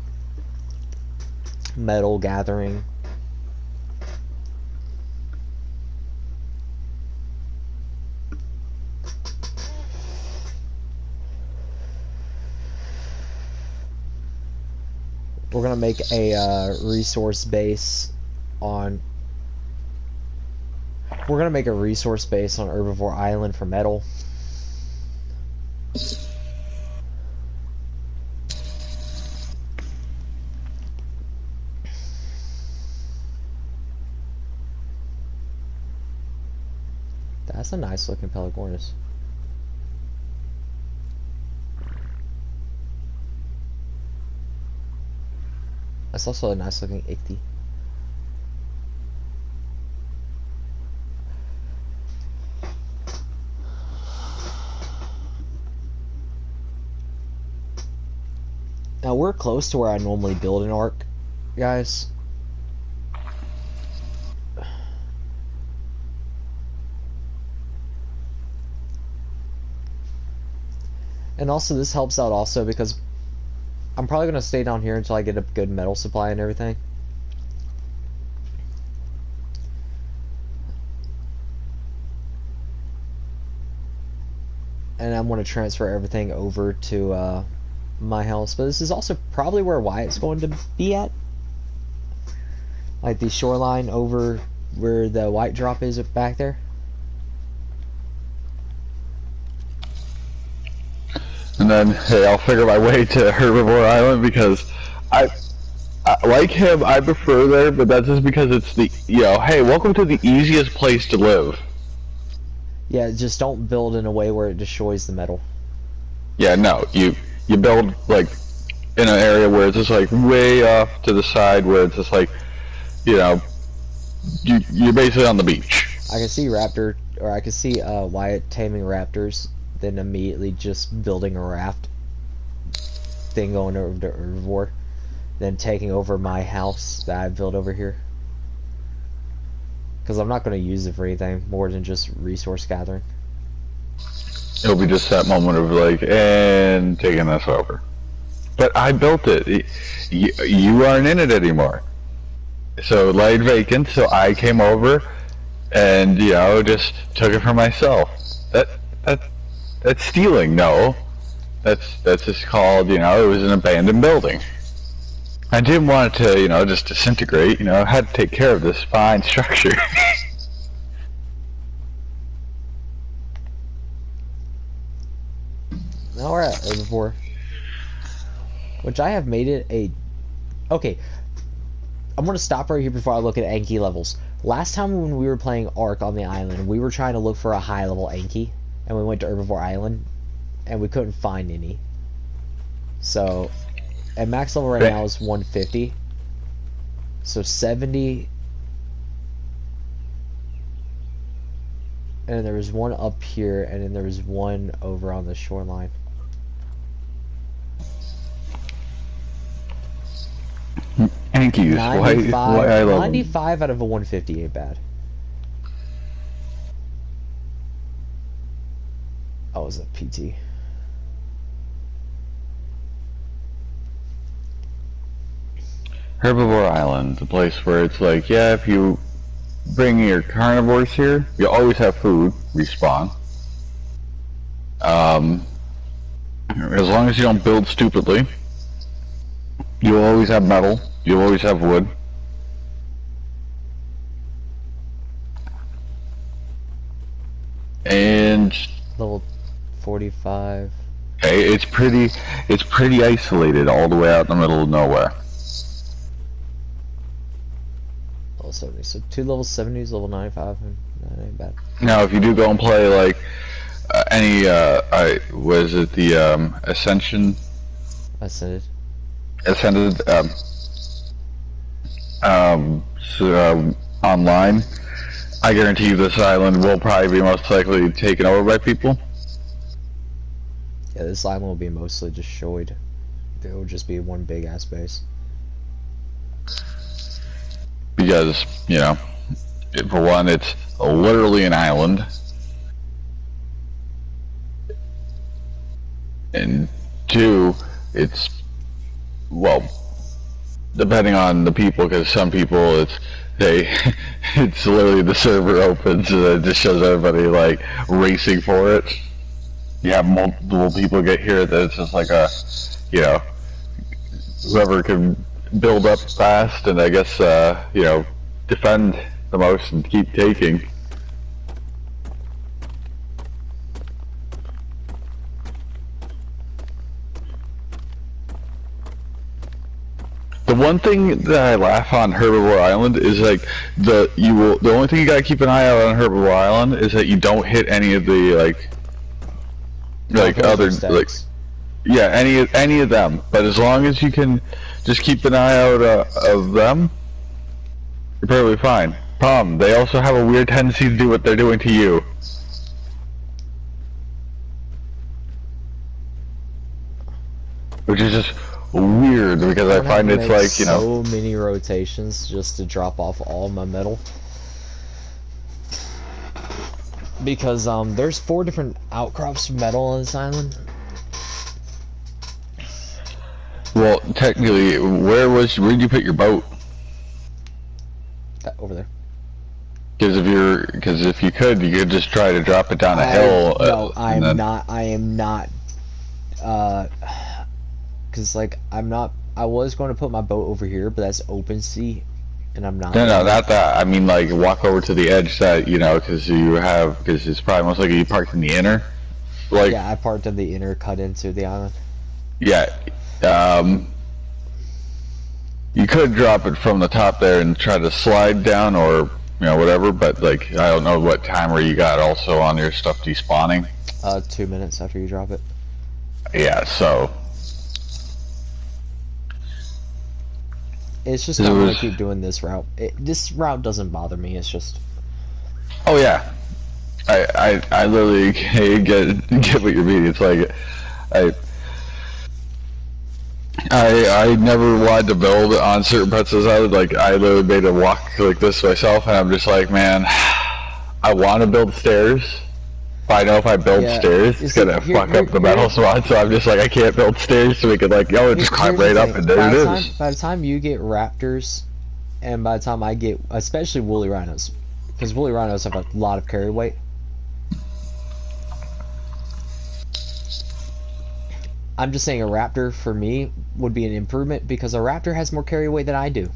Speaker 1: metal gathering. We're gonna make a resource base on. We're gonna make a resource base on Herbivore Island for metal. That's a nice looking Pelagornis. That's also a nice looking Ichthys. Now we're close to where I normally build an Ark, guys. And also this helps out also because I'm probably going to stay down here until I get a good metal supply and everything. And I'm going to transfer everything over to my house. But this is also probably where Wyatt's going to be at. Like the shoreline over where the white drop is back there.
Speaker 2: And then, hey, I'll figure my way to Herbivore Island because I like him, I prefer there, but that's just because it's the, you know, hey, welcome to the easiest place to live.
Speaker 1: Yeah, just don't build in a way where it destroys the metal.
Speaker 2: Yeah, no, you build, like, in an area where it's just, like, way off to the side where it's just, like, you know, you're basically on the beach.
Speaker 1: I can see raptor, or I can see Wyatt taming raptors, then immediately just building a raft, then going over to Herbivore, then taking over my house that I built over here. Because I'm not going to use it for anything more than just resource gathering.
Speaker 2: It'll be just that moment of like, and taking this over. But I built it. You aren't in it anymore. So it laid vacant, so I came over and, you know, just took it for myself. That's stealing, no. That's just called, you know, it was an abandoned building. I didn't want it to, you know, just disintegrate, you know, I had to take care of this fine structure.
Speaker 1: Now we're at Herbivore. Which I have made it a... Okay. I'm going to stop right here before I look at Anki levels. Last time when we were playing Ark on the island, we were trying to look for a high level Anki. And we went to Herbivore Island. And we couldn't find any. So... And max level right now is 150. So 70. And there was one up here, and then there was one over on the shoreline.
Speaker 2: Ankies,
Speaker 1: 95,
Speaker 2: why I love
Speaker 1: 95 out of a 150 ain't bad. Oh, is it PT?
Speaker 2: Herbivore Island, the place where it's like, yeah, if you bring your carnivores here, you always have food, respawn. As long as you don't build stupidly, you'll always have metal, you'll always have wood. And
Speaker 1: Level 45.
Speaker 2: okay, it's pretty isolated all the way out in the middle of nowhere.
Speaker 1: Level 70. So 2 level 70s, level 95, and that ain't bad.
Speaker 2: Now, if you do go and play like was it the Ascension?
Speaker 1: Ascended.
Speaker 2: Online, I guarantee you this island will probably be most likely taken over by people.
Speaker 1: Yeah, this island will be mostly destroyed. There will just be one big ass base.
Speaker 2: Because, you know, for one, it's literally an island. And two, it's, well, depending on the people, because some people, it's literally the server opens and it just shows everybody, like, racing for it. You have multiple people get here that it's just like a, you know, whoever can build up fast and I guess, you know, defend the most and keep taking. The one thing that I laugh on Herbivore Island is like the only thing you gotta keep an eye out on Herbivore Island is that you don't hit any of the like other like yeah any of them. But as long as you can just keep an eye out of them, you're perfectly fine. Problem, they also have a weird tendency to do what they're doing to you. Which is just weird because I find it's like, you know,
Speaker 1: so many rotations just to drop off all my metal. Because there's 4 different outcrops of metal on this island.
Speaker 2: Well, technically, where'd you put your boat?
Speaker 1: That over there.
Speaker 2: Because if you could just try to drop it down a hill.
Speaker 1: No, I am not. Because like I was going to put my boat over here, but that's open sea, and I'm not.
Speaker 2: No, not that. I mean, like walk over to the edge that because it's probably most likely you parked in the inner. Like
Speaker 1: yeah, I parked in the inner, cut into the island.
Speaker 2: Yeah, you could drop it from the top there and try to slide down or whatever, but like I don't know what timer you got also on your stuff despawning.
Speaker 1: 2 minutes after you drop it.
Speaker 2: Yeah, so
Speaker 1: It's just I'm gonna keep doing this route. This route doesn't bother me. It's just.
Speaker 2: Oh yeah, I literally get what you mean. It's like I never wanted to build on certain parts of this island. Like I literally made a walk like this myself, and I'm just like, man, I want to build stairs. But I know if I build stairs, it's gonna fuck up the metal spot. So I'm just like, I can't build stairs, so we could like, just climb right up, and there it is.
Speaker 1: By the time you get raptors, and by the time I get, especially woolly rhinos, because woolly rhinos have a lot of carry weight. I'm just saying a raptor for me would be an improvement because a raptor has more carry weight than I do.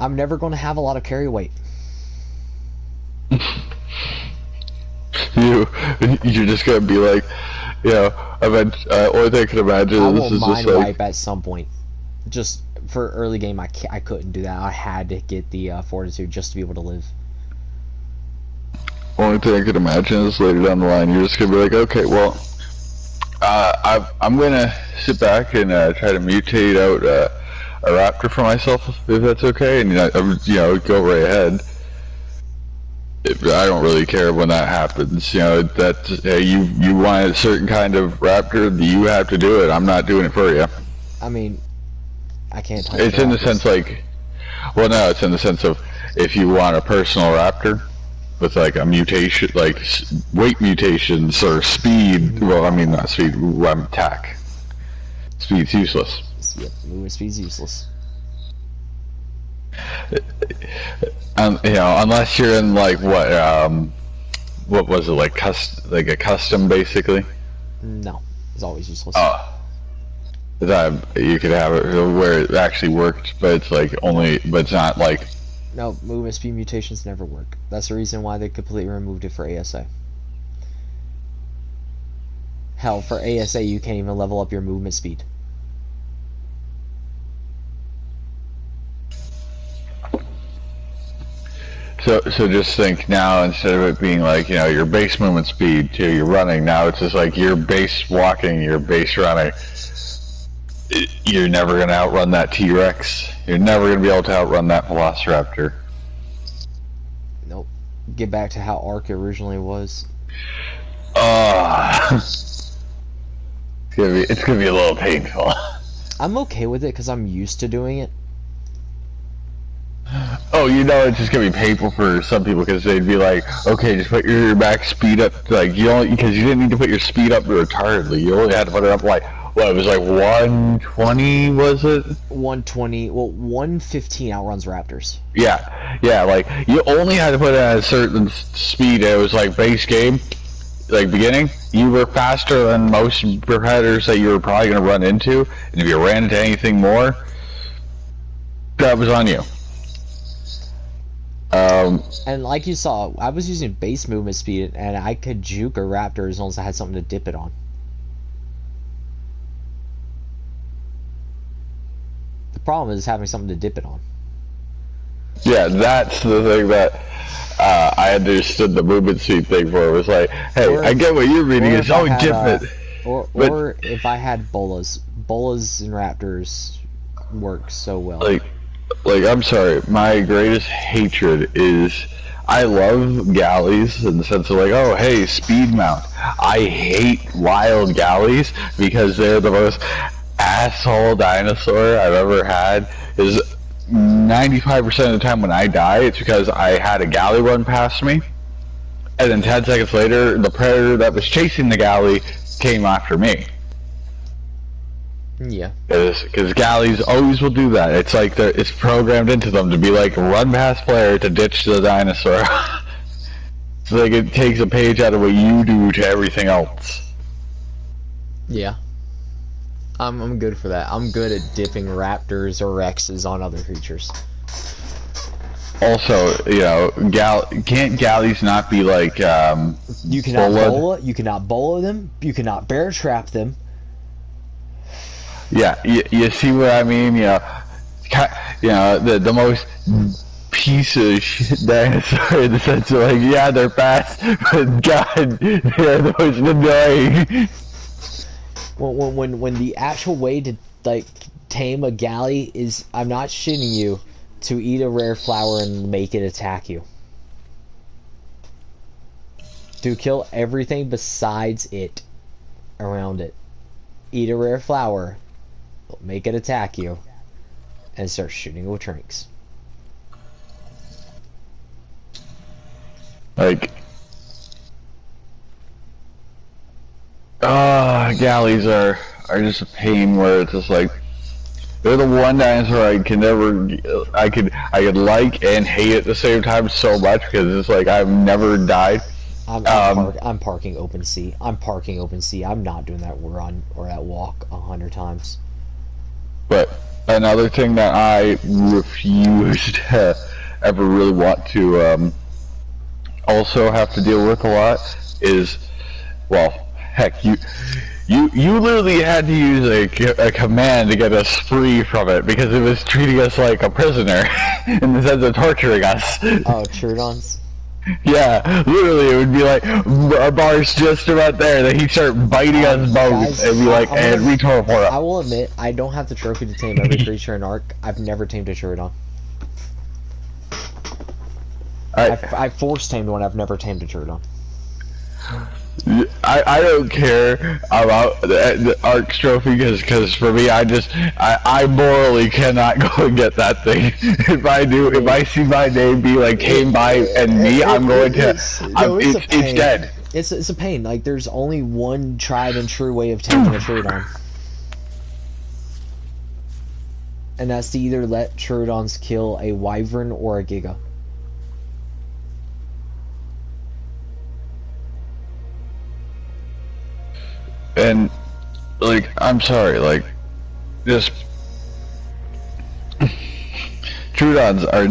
Speaker 1: I'm never going to have a lot of carry weight.
Speaker 2: You're just going to be like, only thing I can imagine
Speaker 1: I
Speaker 2: is
Speaker 1: will
Speaker 2: this is
Speaker 1: mind
Speaker 2: just like...
Speaker 1: wipe at some point. Just for early game, I couldn't do that. I had to get the fortitude just to be able to live.
Speaker 2: Only thing I could imagine is later down the line, you're just going to be like, okay, well, I'm going to sit back and try to mutate out a raptor for myself, if that's okay, and go right ahead. I don't really care when that happens. That you want a certain kind of raptor, you have to do it. I'm not doing it for you.
Speaker 1: I mean, I can't.
Speaker 2: It's in the sense like, well, no, it's in the sense of if you want a personal raptor with like a mutation, like weight mutations or speed. Well, I mean not speed. Attack. Speed's useless.
Speaker 1: Yep, movement speed's useless.
Speaker 2: Unless you're in like what was it, like a custom basically?
Speaker 1: No, it's always useless.
Speaker 2: Oh, that you could have it where it actually worked, but it's like but it's not like.
Speaker 1: No, movement speed mutations never work. That's the reason why they completely removed it for ASA. Hell, for ASA you can't even level up your movement speed.
Speaker 2: So just think now, instead of it being like, your base movement speed to your running, now it's just like your base walking, your base running. You're never going to outrun that T-Rex. You're never going to be able to outrun that Velociraptor.
Speaker 1: Nope. Get back to how Ark originally was.
Speaker 2: It's gonna be a little painful.
Speaker 1: I'm okay with it because I'm used to doing it.
Speaker 2: Oh, it's just gonna be painful for some people because they'd be like, okay, just put your max speed up, like because you didn't need to put your speed up retardedly. You only had to put it up like, what, it was like 120, was it?
Speaker 1: 120, well, 115 outruns Raptors.
Speaker 2: Yeah, like you only had to put it at a certain speed. It was like base game, like beginning. You were faster than most competitors that you were probably gonna run into, and if you ran into anything more, that was on you.
Speaker 1: And like you saw, I was using base movement speed, and I could juke a raptor as long as I had something to dip it on. The problem is having something to dip it on.
Speaker 2: Yeah, that's the thing that I understood the movement speed thing for. It was like, hey, I get what you're reading. It's oh, dip it.
Speaker 1: Or if I had bolas and raptors work so well.
Speaker 2: Like, I'm sorry, my greatest hatred is, I love galleys in the sense of like, oh, hey, speed mount. I hate wild galleys because they're the most asshole dinosaur I've ever had. Is 95% of the time when I die, it's because I had a galley run past me, and then 10 seconds later, the predator that was chasing the galley came after me.
Speaker 1: Yeah.
Speaker 2: Because galleys always will do that. It's like it's programmed into them to be like a run past player to ditch the dinosaur. So like it takes a page out of what you do to everything else.
Speaker 1: Yeah. I'm good for that. I'm good at dipping raptors or Rexes on other creatures.
Speaker 2: Also, can't galleys not be like
Speaker 1: you cannot bola, you cannot bola them, you cannot bear trap them.
Speaker 2: Yeah, you see what I mean? The most piece of shit dinosaur in the sense of like, yeah, they're fast, but God, they're the most annoying.
Speaker 1: When the actual way to like tame a galley is, I'm not shitting you, to eat a rare flower and make it attack you. To kill everything besides it around it. Eat a rare flower, make it attack you, and start shooting with trinks.
Speaker 2: Like, galleys are just a pain where it's just like, they're the one dinosaur I could like and hate at the same time so much because it's like I've never died.
Speaker 1: I'm parking open sea. I'm parking open sea. I'm not doing that run or that walk 100 times.
Speaker 2: But another thing that I refuse to ever really want to also have to deal with a lot is, well, heck, you literally had to use a command to get us free from it because it was treating us like a prisoner in the sense of torturing us.
Speaker 1: Oh, Troodons?
Speaker 2: Yeah, literally it would be like, our bar's just about there, then he'd start biting us both and be like, and re-teleport up.
Speaker 1: I will admit, I don't have the trophy to tame every creature in Ark. I've never tamed a Troodon. I force tamed one, I've never tamed a Troodon.
Speaker 2: I don't care about the Ark's trophy because for me I morally cannot go and get that thing. If I see my name be like came by and me, I'm going to. It's dead.
Speaker 1: It's a pain. Like there's only one tried and true way of taming a Troodon, and that's to either let Troodons kill a Wyvern or a Giga.
Speaker 2: And like, I'm sorry, like, just Troodons are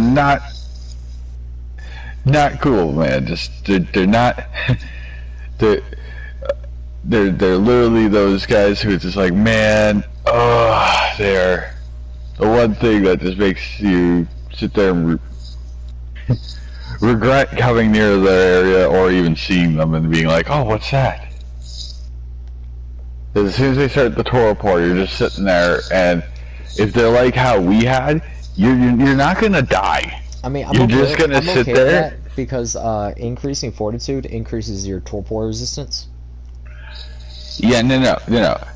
Speaker 2: not cool, man. Just they're not. they're literally those guys who it's just like, man, oh, they're the one thing that just makes you sit there and regret coming near their area or even seeing them and being like, oh, what's that? As soon as they start the teleport, you're just sitting there, and if they're like how we had, you're not gonna die.
Speaker 1: I mean,
Speaker 2: you're just gonna sit there
Speaker 1: because increasing fortitude increases your torpor resistance.
Speaker 2: Yeah, no.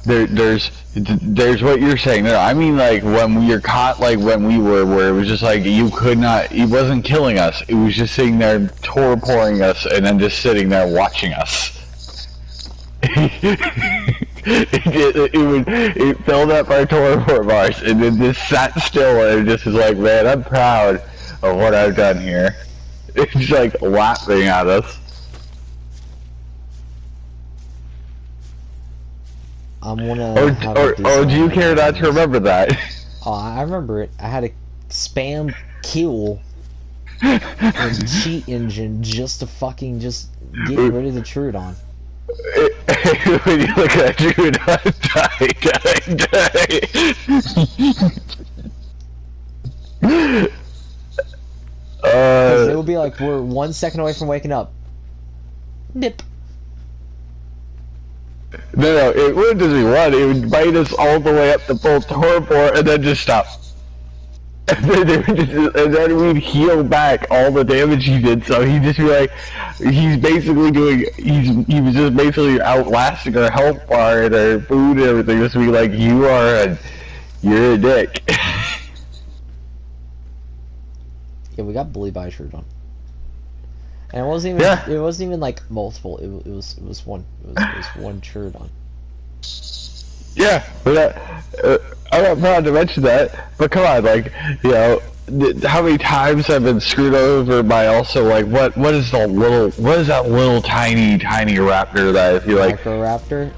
Speaker 2: There's what you're saying. No, I mean like when we were caught, like when we were, where it was just like you could not. It wasn't killing us. It was just sitting there torporing us, and then just sitting there watching us. It filled up our teleport bars and then just sat still and it just was like, man, I'm proud of what I've done here. It's just like laughing at us.
Speaker 1: I'm gonna
Speaker 2: or do you care not to remember that?
Speaker 1: Oh, I remember it. I had a spam kill and cheat engine just to fucking just get rid of the Troodon.
Speaker 2: When you look at you, die.
Speaker 1: It will be like, we're 1 second away from waking up. Nip.
Speaker 2: No, it wouldn't just be one. It would bite us all the way up the full teleport and then just stop. And then we'd heal back all the damage he did, so he'd just be like, he was just basically outlasting our health bar and our food and everything, just be like, you're a dick.
Speaker 1: Yeah, we got bullied by a Troodon. And it wasn't even like multiple, it was one Troodon.
Speaker 2: Yeah, but I'm not proud to mention that, but come on, like, you know, how many times I've been screwed over by also, like, what is that little tiny raptor that I feel like...
Speaker 1: Microraptor?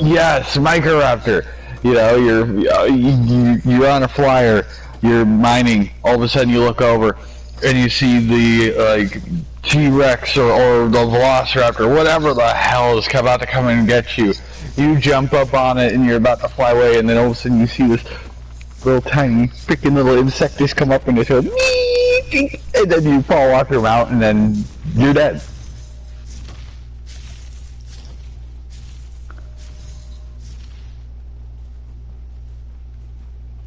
Speaker 2: Yes, Microraptor. You know, you're on a flyer, you're mining, all of a sudden you look over, and you see the, like, T-Rex or the Velociraptor, whatever the hell is about to come in and get you. You jump up on it and you're about to fly away, and then all of a sudden you see this little tiny freaking little insect just come up and just go, and then you fall off your mount, and then you're dead.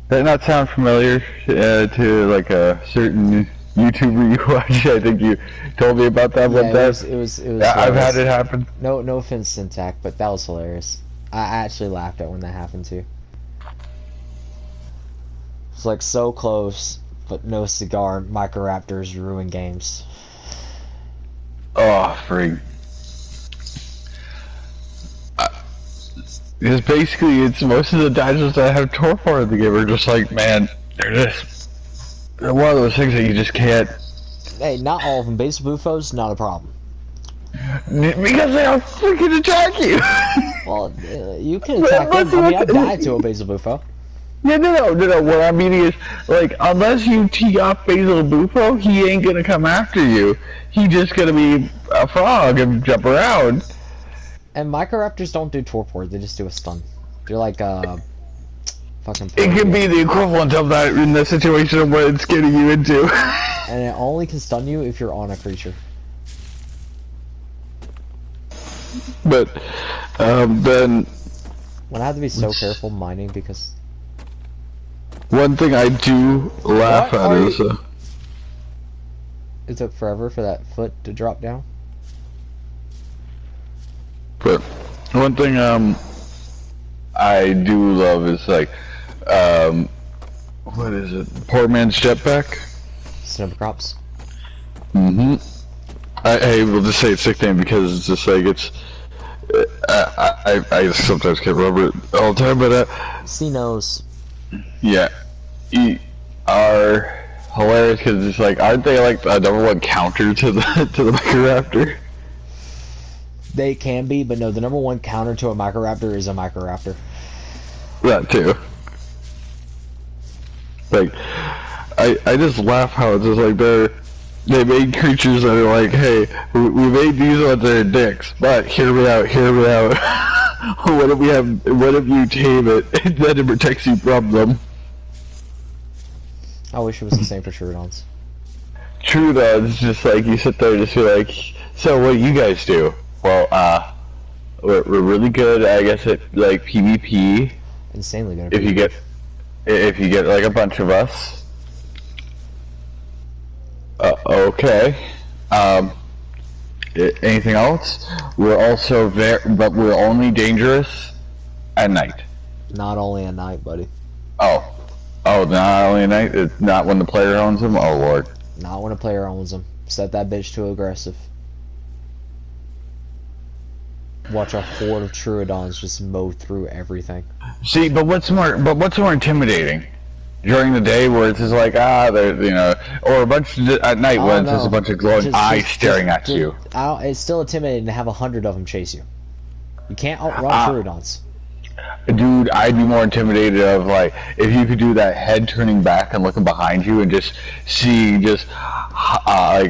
Speaker 2: Does that not sound familiar to like a certain YouTuber you watch? I think you told me about that one time.
Speaker 1: It was
Speaker 2: I've had it happen.
Speaker 1: No offense, Syntac, but that was hilarious. I actually laughed at when that happened too. It's like so close, but no cigar. Microraptors ruin games.
Speaker 2: Oh, frig. Because basically, it's most of the dinosaurs that have torpor in the game are just like, man, they're one of those things that you just can't.
Speaker 1: Hey, not all of them. Base bufos, not a problem.
Speaker 2: Because they don't freaking attack you!
Speaker 1: Well, you can attack them. I mean, I died to a Basil Bufo.
Speaker 2: Yeah, no. What I mean is, like, unless you tee off Basil Bufo, he ain't gonna come after you. He's just gonna be a frog and jump around.
Speaker 1: And Microraptors don't do torpor, they just do a stun. They're like, fucking...
Speaker 2: It can be the equivalent of that in the situation of what it's getting you into.
Speaker 1: And it only can stun you if you're on a creature.
Speaker 2: But, then...
Speaker 1: When I have to be so careful mining because...
Speaker 2: One thing I do laugh at is...
Speaker 1: It took forever for that foot to drop down.
Speaker 2: But one thing I do love is like what is it? Poor man's jetpack.
Speaker 1: Snowball crops.
Speaker 2: I will just say its sick name because it's just like it's. I sometimes can't remember it all the time, but
Speaker 1: C-Nose.
Speaker 2: Yeah, are hilarious because it's like, aren't they like the #1 counter to the Microraptor?
Speaker 1: They can be, but no, the #1 counter to a Microraptor is a Microraptor.
Speaker 2: That too. Like, I just laugh how it's just like they made creatures that are like, hey, we made these ones that are dicks, but hear me out. What if you tame it and then it protects you from them?
Speaker 1: I wish it was the same for Troodons.
Speaker 2: Troodons, just like, you sit there and just be like, so what do you guys do? Well, we're really good, I guess, at like PvP.
Speaker 1: Insanely good.
Speaker 2: If you get like a bunch of us. Okay. Anything else? We're also but we're only dangerous at night.
Speaker 1: Not only at night, buddy.
Speaker 2: Oh, not only at night. It's not when the player owns them. Oh lord.
Speaker 1: Not when a player owns them. Set that bitch too aggressive. Watch a horde of Troodons just mow through everything.
Speaker 2: See, but what's more intimidating? During the day, where it's just like, or a bunch at night when it's just a bunch of glowing eyes staring at you.
Speaker 1: It's still intimidating to have 100 of them chase you. You can't outrun Troodons.
Speaker 2: Dude, I'd be more intimidated of like if you could do that head turning back and looking behind you and just see like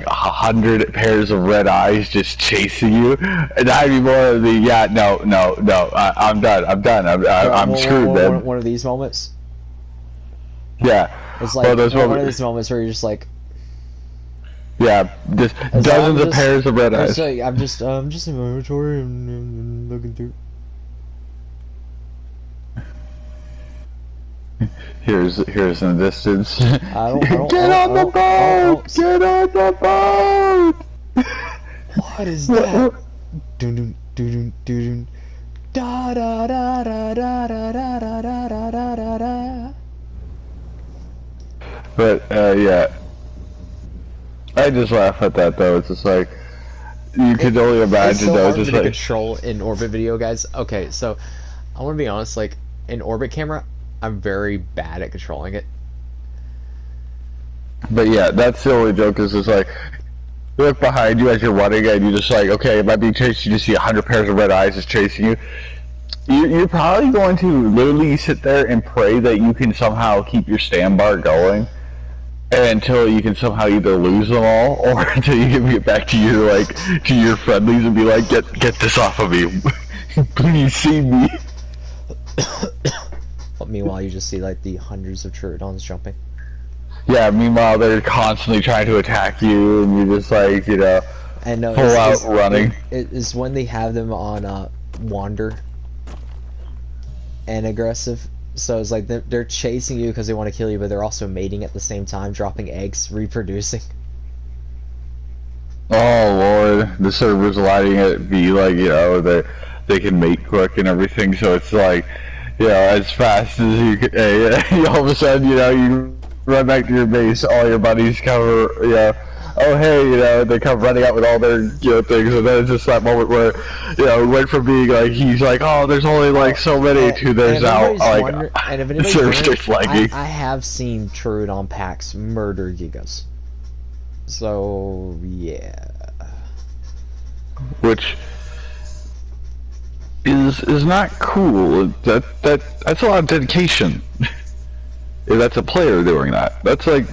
Speaker 2: 100 pairs of red eyes just chasing you. And I'd be more of the I'm done. I'm screwed, man.
Speaker 1: One of these moments.
Speaker 2: Yeah.
Speaker 1: It's like one of these moments where you're just like.
Speaker 2: Yeah, just dozens of pairs of red eyes.
Speaker 1: I'm just in my inventory and looking through.
Speaker 2: Here's in the distance.
Speaker 1: Get
Speaker 2: on the boat! Get on the boat!
Speaker 1: What is that? Dun dun dun dun da da da da da da da da da da da da.
Speaker 2: But yeah, I just laugh at that though. It's just like you could only imagine
Speaker 1: so
Speaker 2: though. Just like
Speaker 1: control in orbit video, guys. Okay, so I want to be honest. Like in orbit camera, I'm very bad at controlling it.
Speaker 2: But yeah, that's the only joke. Is just like you look behind you as you're running, and you just like, okay, it might be chasing. You just see 100 pairs of red eyes just chasing you. You're probably going to literally sit there and pray that you can somehow keep your stand bar going until you can somehow either lose them all or until you can get back to your friendlies and be like, get this off of me. Please see me.
Speaker 1: But meanwhile, you just see like the hundreds of Troodons jumping.
Speaker 2: Yeah, meanwhile they're constantly trying to attack you, and you're just like, you know,
Speaker 1: And no,
Speaker 2: full out running.
Speaker 1: it's when they have them on wander and aggressive. So it's like they're chasing you because they want to kill you, but they're also mating at the same time, dropping eggs, reproducing.
Speaker 2: Oh lord, the server's letting it be like, you know, they can mate quick and everything, so it's like, you know, as fast as you can, all of a sudden, you know, you run back to your base, all your buddies cover, you know, oh hey, you know, they come running out with all their, you know, things, and then it's just that moment where, you know, it went from being like, he's like, oh, there's only like so many, to there's now, like,
Speaker 1: and if anybody's
Speaker 2: server flagging.
Speaker 1: I have seen Trudon packs murder Gigas. So, yeah.
Speaker 2: Which is not cool. That's a lot of dedication. If that's a player doing that, that's like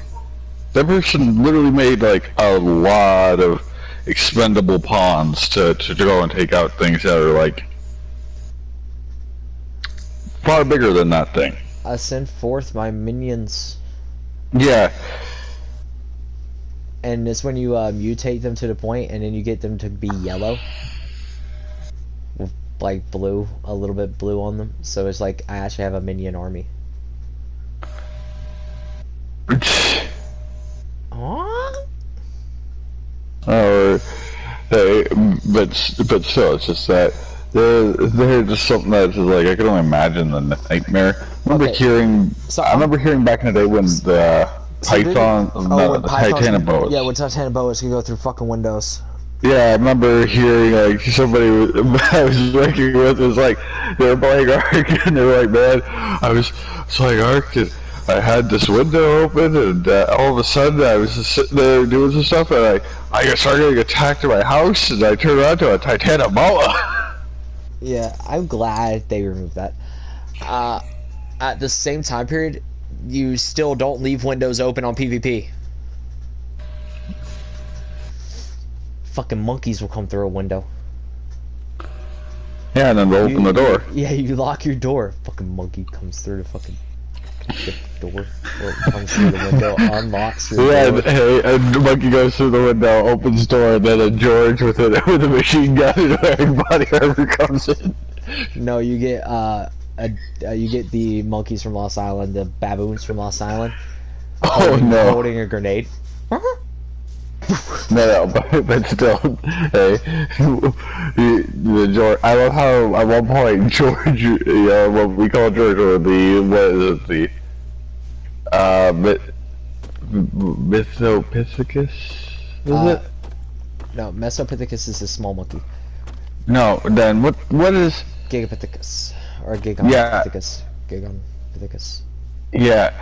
Speaker 2: that person literally made like a lot of expendable pawns to go and take out things that are like far bigger than that thing.
Speaker 1: I send forth my minions.
Speaker 2: Yeah.
Speaker 1: And it's when you mutate them to the point, and then you get them to be yellow, with like blue, a little bit blue on them. So it's like I actually have a minion army. Aww.
Speaker 2: Or but still, it's just that they're just something that's just like I can only imagine the nightmare. I remember hearing back in the day when the Python,
Speaker 1: when
Speaker 2: Titanic boats.
Speaker 1: Yeah, when Titanic boats can go through fucking windows.
Speaker 2: Yeah, I remember hearing like somebody I was working with was like they were playing Ark and they were like, man, I was playing Ark and I had this window open and all of a sudden I was just sitting there doing some stuff and I started getting attacked in my house and I turned around to a Titanic boat.
Speaker 1: Yeah, I'm glad they removed that. At the same time period, you still don't leave windows open on PvP. Fucking monkeys will come through a window.
Speaker 2: Yeah, and then they'll open the door.
Speaker 1: Yeah, you lock your door. Fucking monkey comes through the fucking door. Or comes through the window, unlocks your door.
Speaker 2: Yeah, and the monkey goes through the window, opens the door, and then a George with a machine gun and everybody ever comes in.
Speaker 1: No, you get you get the monkeys from Lost Island, the baboons from Lost Island.
Speaker 2: No.
Speaker 1: Holding a grenade.
Speaker 2: No, but still, hey, the George. I love how at one point George, you know, what we call George, or what is it, Methopithecus? Is it?
Speaker 1: No, Mesopithecus is a small monkey.
Speaker 2: No, then what is
Speaker 1: Gigapithecus or Gigonpithecus? Gigonpithecus.
Speaker 2: Yeah,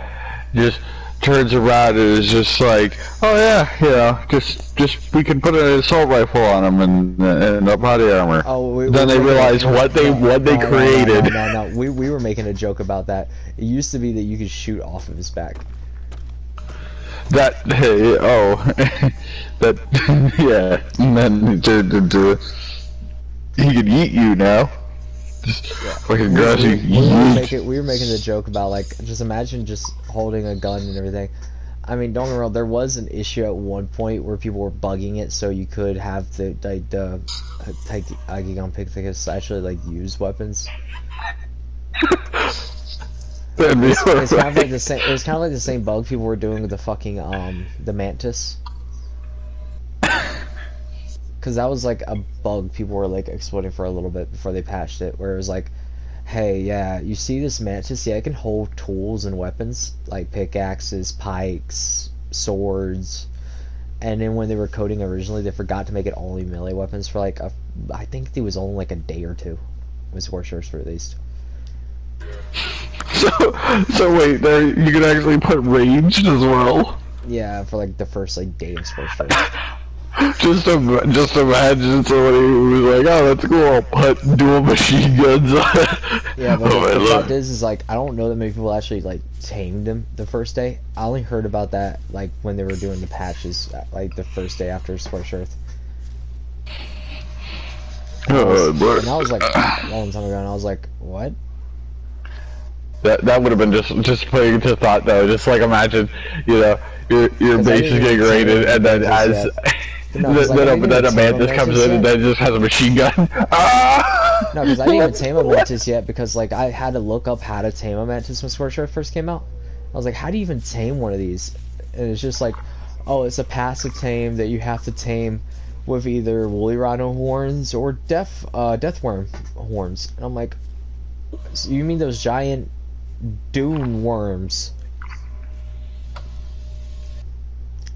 Speaker 2: just turns around and is just like, oh yeah, you know, just we can put an assault rifle on them and a body armor.
Speaker 1: Oh,
Speaker 2: then they realize what they created.
Speaker 1: No. We were making a joke about that. It used to be that you could shoot off of his back.
Speaker 2: That that yeah, and then he turned into he could eat you now. Just like a grassy.
Speaker 1: We were making the joke about like just imagine just holding a gun and everything. I mean, don't get me wrong. There was an issue at one point where people were bugging it, so you could have the Gigapithecus actually like use weapons. It's kind of like the same. It was kind of like the same bug people were doing with the fucking the mantis. Because that was like a bug people were like exploiting for a little bit before they patched it, where it was like, hey, yeah, you see this mantis? Yeah, it can hold tools and weapons like pickaxes, pikes, swords. And then when they were coding originally, they forgot to make it only melee weapons for like I think it was only like a day or two. It was Warshirts for at least.
Speaker 2: So wait, there you can actually put ranged as well.
Speaker 1: Yeah, for like the first like day of Warshirts.
Speaker 2: Just imagine somebody who was like, oh, that's cool, I'll put dual machine guns on it.
Speaker 1: Yeah, but the fact is like, I don't know that many people actually, like, tamed them the first day. I only heard about that, like, when they were doing the patches, like, the first day after Scorched Earth. And that was, like, a long time ago, and I was like, what?
Speaker 2: That would have been just putting into thought though. Just like imagine, you know, your
Speaker 1: 'Cause I
Speaker 2: base
Speaker 1: didn't
Speaker 2: is
Speaker 1: even
Speaker 2: getting
Speaker 1: tame
Speaker 2: raided,
Speaker 1: any
Speaker 2: and then
Speaker 1: mantis
Speaker 2: as
Speaker 1: yet. No, because like I didn't even
Speaker 2: then a
Speaker 1: tame a
Speaker 2: mantis comes
Speaker 1: mantis
Speaker 2: in and
Speaker 1: yet.
Speaker 2: then just has a machine gun. Ah!
Speaker 1: No, because I didn't even tame a mantis yet because like I had to look up how to tame a mantis when Scorched Earth first came out. I was like, how do you even tame one of these? And it's just like, oh, it's a passive tame that you have to tame with either woolly rhino horns or deathworm horns. And I'm like, so you mean those giant dune worms?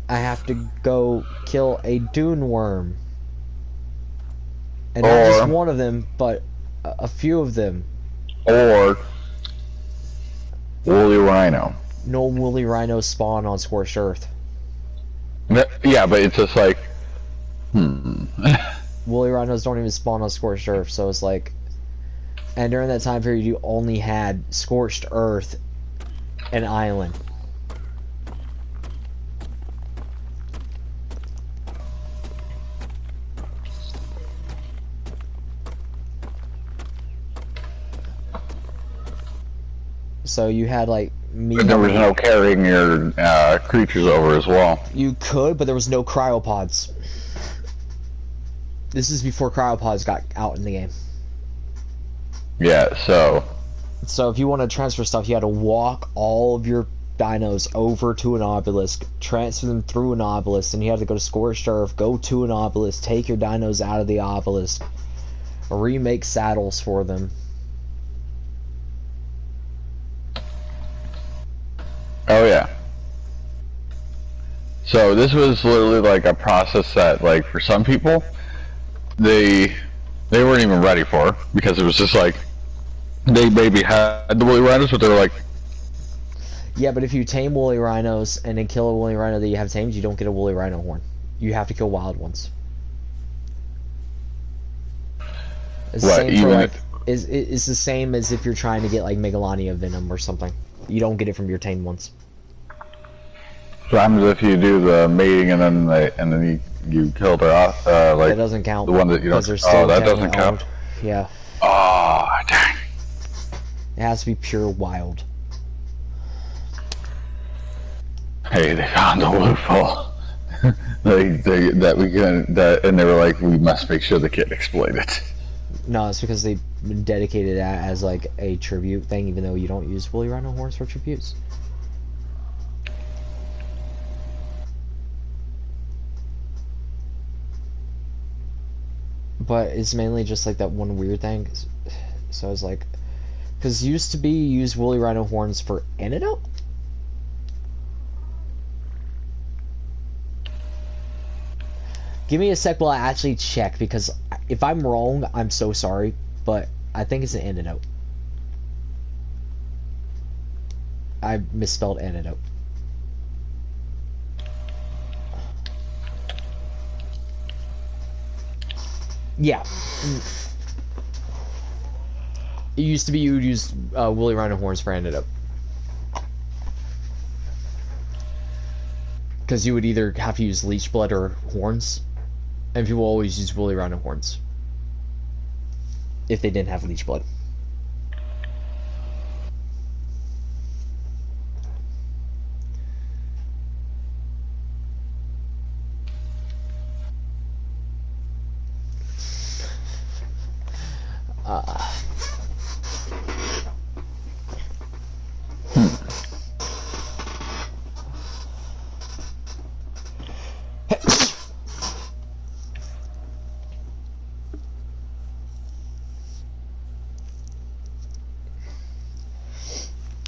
Speaker 1: I have to go kill a dune worm. And not just
Speaker 2: Or
Speaker 1: one of them, but a few of them.
Speaker 2: or woolly rhino.
Speaker 1: No woolly rhinos spawn on Scorched Earth.
Speaker 2: Yeah, but it's just like,
Speaker 1: Woolly rhinos don't even spawn on Scorched Earth, so it's like... And during that time period, you only had Scorched Earth and Island. So you had like me.
Speaker 2: But there was no carrying your creatures over as well.
Speaker 1: You could, but there was no cryopods. This is before cryopods got out in the game.
Speaker 2: Yeah, so
Speaker 1: So if you want to transfer stuff, you had to walk all of your dinos over to an obelisk, transfer them through an obelisk, and you had to go to Scorched Earth, go to an obelisk, take your dinos out of the obelisk, remake saddles for them.
Speaker 2: oh yeah. So this was literally like a process that, like, for some people, they weren't even ready for, because it was just like they maybe had the woolly rhinos, but they were like,
Speaker 1: Yeah, but if you tame woolly rhinos and then kill a woolly rhino that you have tamed, you don't get a woolly rhino horn. You have to kill wild ones. It's the
Speaker 2: what,
Speaker 1: same for
Speaker 2: even
Speaker 1: like it's the same as if you're trying to get like Megalania venom or something. You don't get it from your tamed ones.
Speaker 2: what happens if you do the mating and then you kill their like
Speaker 1: That doesn't count.
Speaker 2: the one that you don't.
Speaker 1: Because they're still
Speaker 2: Oh, that
Speaker 1: technically
Speaker 2: doesn't count.
Speaker 1: owned. Yeah,
Speaker 2: Oh, dang.
Speaker 1: it has to be pure wild.
Speaker 2: Hey, they found a loophole. And they were like, we must make sure the kid exploited.
Speaker 1: No, it's because they dedicated that as like a tribute thing, even though you don't use woolly rhino horns for tributes. But it's mainly just like that one weird thing. So I was like, because used to be you use woolly rhino horns for antidote. Give me a sec while I actually check, because if I'm wrong, I'm so sorry, but I think it's an antidote. I misspelled antidote. Yeah. It used to be you would use woolly rhino horns for antidote. Because you would either have to use leech blood or horns. And people always use woolly rhino horns. If they didn't have leech blood.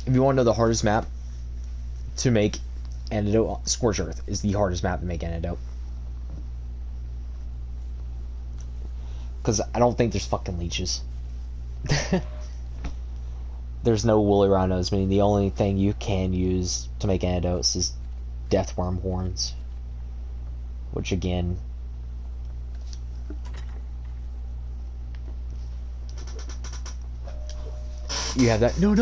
Speaker 1: If you want to know the hardest map to make antidote, Scorched Earth is the hardest map to make antidote. Because I don't think there's fucking leeches. There's no woolly rhinos, meaning the only thing you can use to make antidotes is deathworm horns. Which again... You have that. No.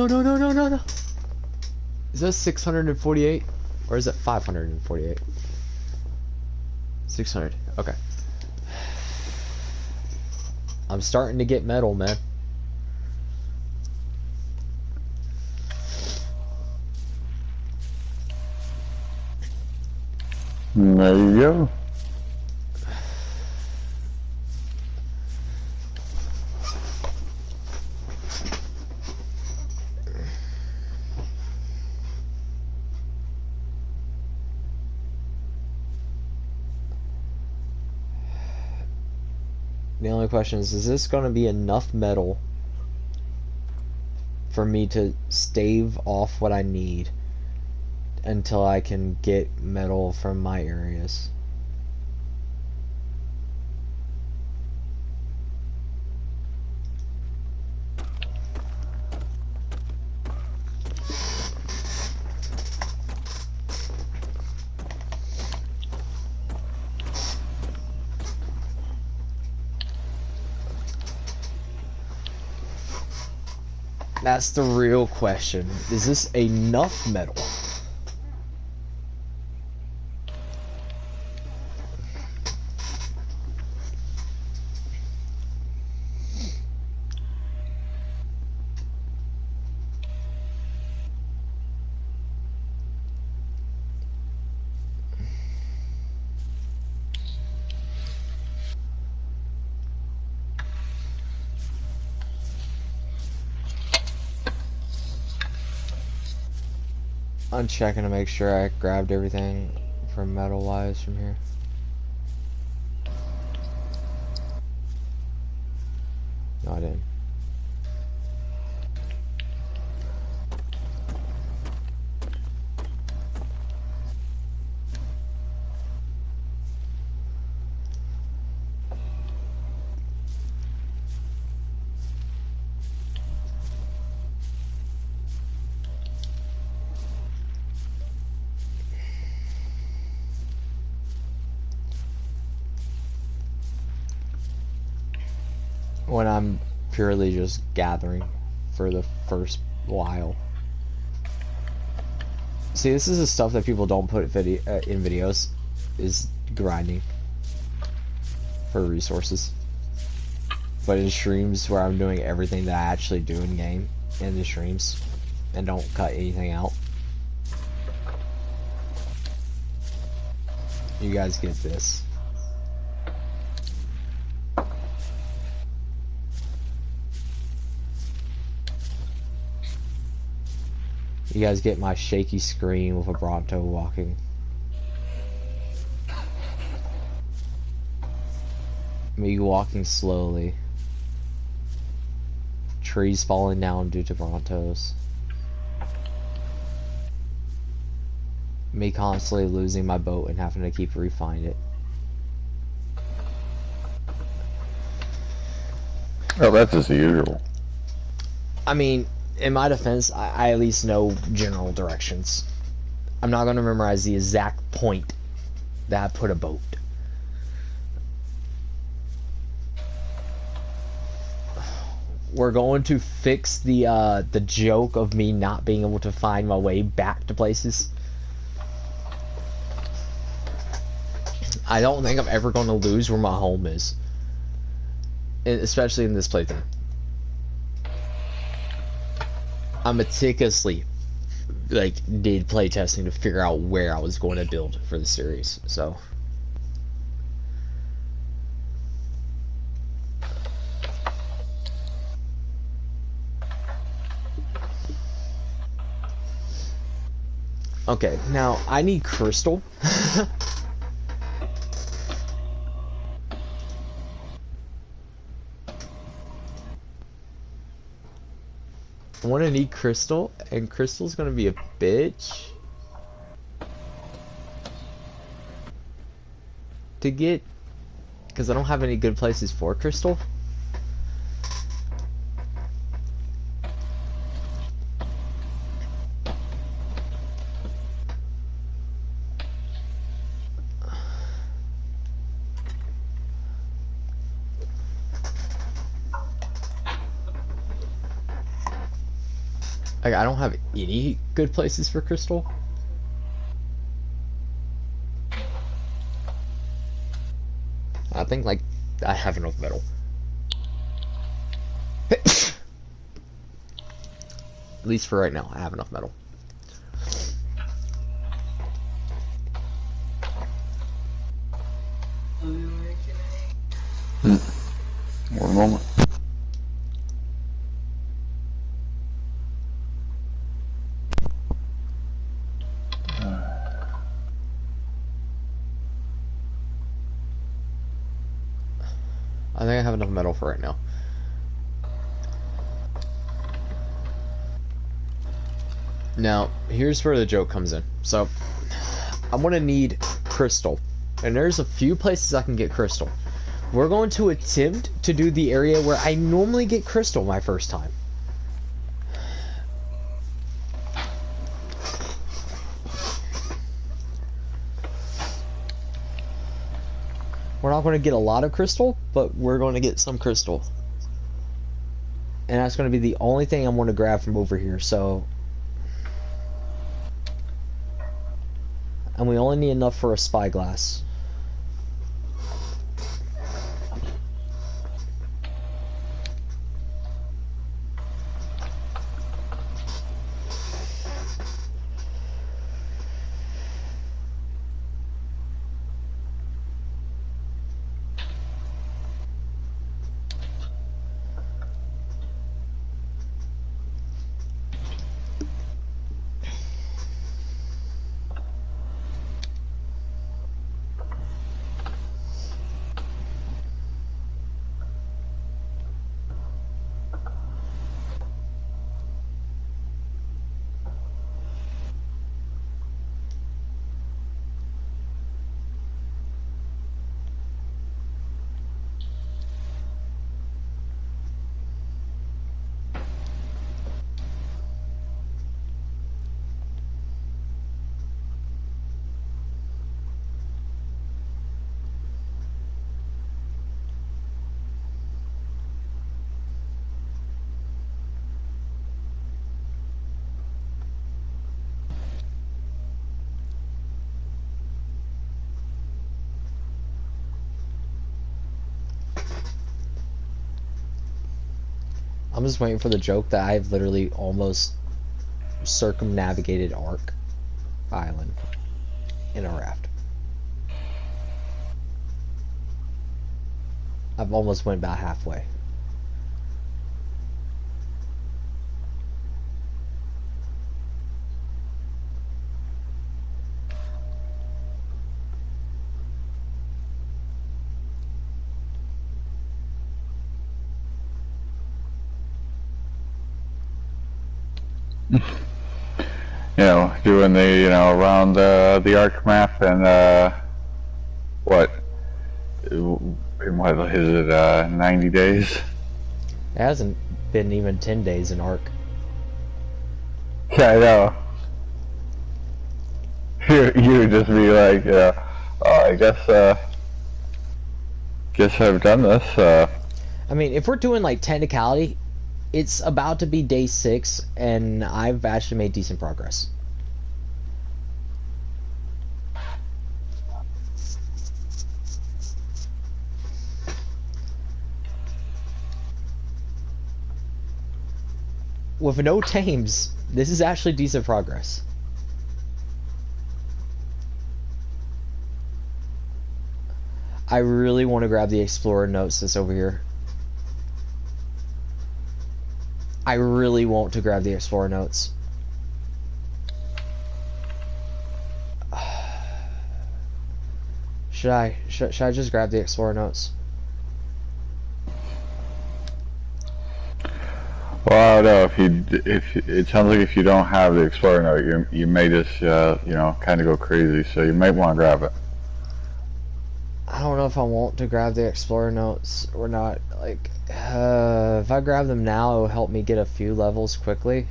Speaker 1: Is that 648? Or is it 548? 600. Okay. I'm starting to get metal, man.
Speaker 2: There you go.
Speaker 1: The only question is this going to be enough metal for me to stave off what I need until I can get metal from my areas? That's the real question. Is this enough metal? I'm checking to make sure I grabbed everything from metal wise from here. No, I didn't. When I'm purely just gathering for the first while. See, this is the stuff that people don't put in videos, is grinding for resources. But in streams where I'm doing everything that I actually do in game, in the streams, and don't cut anything out, you guys get this. You guys get my shaky screen with a Bronto walking. Me walking slowly. Trees falling down due to Brontos. Me constantly losing my boat and having to keep refind it.
Speaker 2: Oh, that's as usual.
Speaker 1: I mean, in my defense, I at least know general directions. I'm not going to memorize the exact point that I put a boat. We're going to fix the joke of me not being able to find my way back to places. I don't think I'm ever going to lose where my home is, especially in this playthrough. I meticulously did play testing to figure out where I was going to build for the series. So okay, now I need crystal. I want to need crystal, and crystal's gonna be a bitch to get, because I don't have any good places for crystal. Like, I don't have any good places for crystal. I think, like, I have enough metal. At least for right now, I have enough metal.
Speaker 2: One moment.
Speaker 1: I think I have enough metal for right now. Now, here's where the joke comes in. So, I'm gonna need crystal. And there's a few places I can get crystal. We're going to attempt to do the area where I normally get crystal my first time. We're not going to get a lot of crystal, but we're going to get some crystal. And that's going to be the only thing I'm going to grab from over here, so... And we only need enough for a spyglass. I'm just waiting for the joke that I've literally almost circumnavigated Ark Island in a raft. I've almost went about halfway.
Speaker 2: Doing the, around the Ark map and, what is it, 90 days?
Speaker 1: It hasn't been even 10 days in Ark.
Speaker 2: Yeah, I know. You would just be like, oh, I guess I've done this.
Speaker 1: I mean, if we're doing like technicality, it's about to be day 6, and I've actually made decent progress. With no tames, this is actually decent progress. I really want to grab the Explorer notes that's over here. I really want to grab the Explorer notes. Should I just grab the Explorer notes?
Speaker 2: Well, I don't know, if it sounds like if you don't have the Explorer note, you may just kind of go crazy. So you might want to grab it.
Speaker 1: I don't know if I want to grab the Explorer notes or not. Like, if I grab them now, it will help me get a few levels quickly.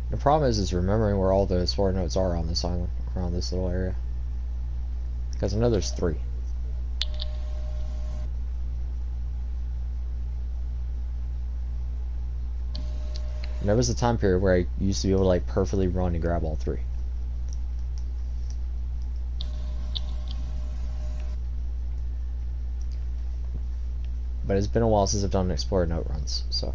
Speaker 1: The problem is remembering where all the explorer notes are on this island, around this little area. Because I know there's 3. And there was a time period where I used to be able to like perfectly run and grab all 3. But it's been a while since I've done explorer note runs, so.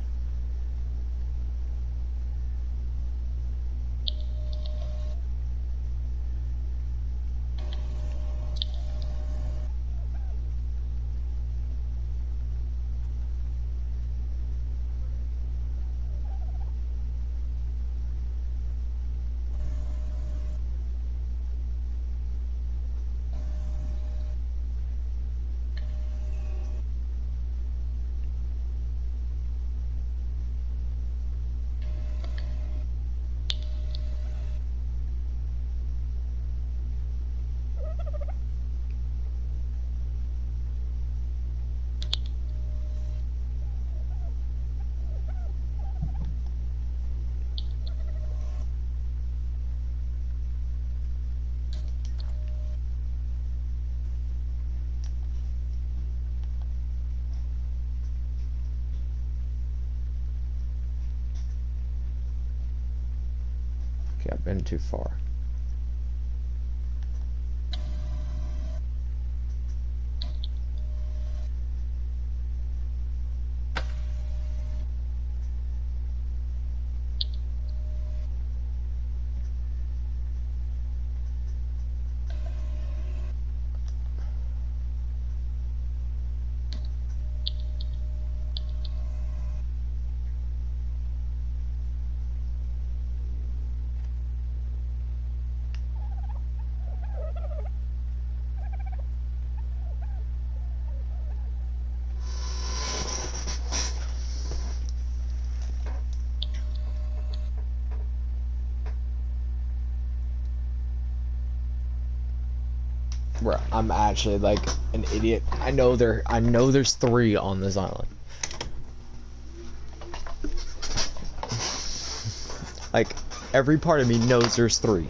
Speaker 1: Okay, I've been too far. Bro, I'm actually like an idiot. I know there's 3 on this island. Like every part of me knows there's 3.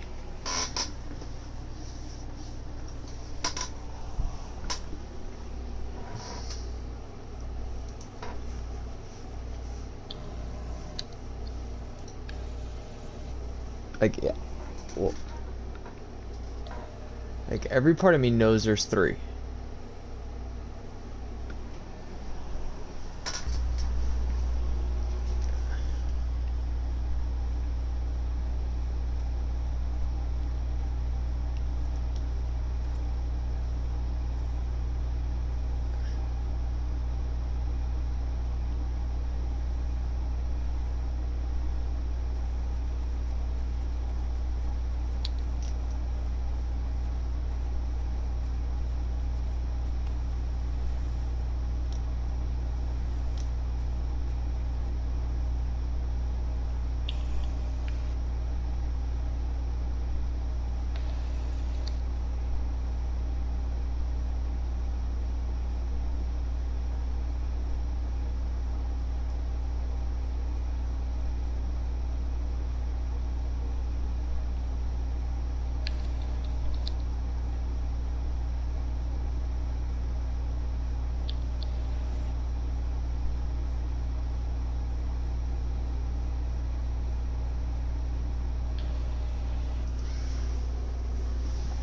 Speaker 1: Like yeah. Well, like every part of me knows there's 3.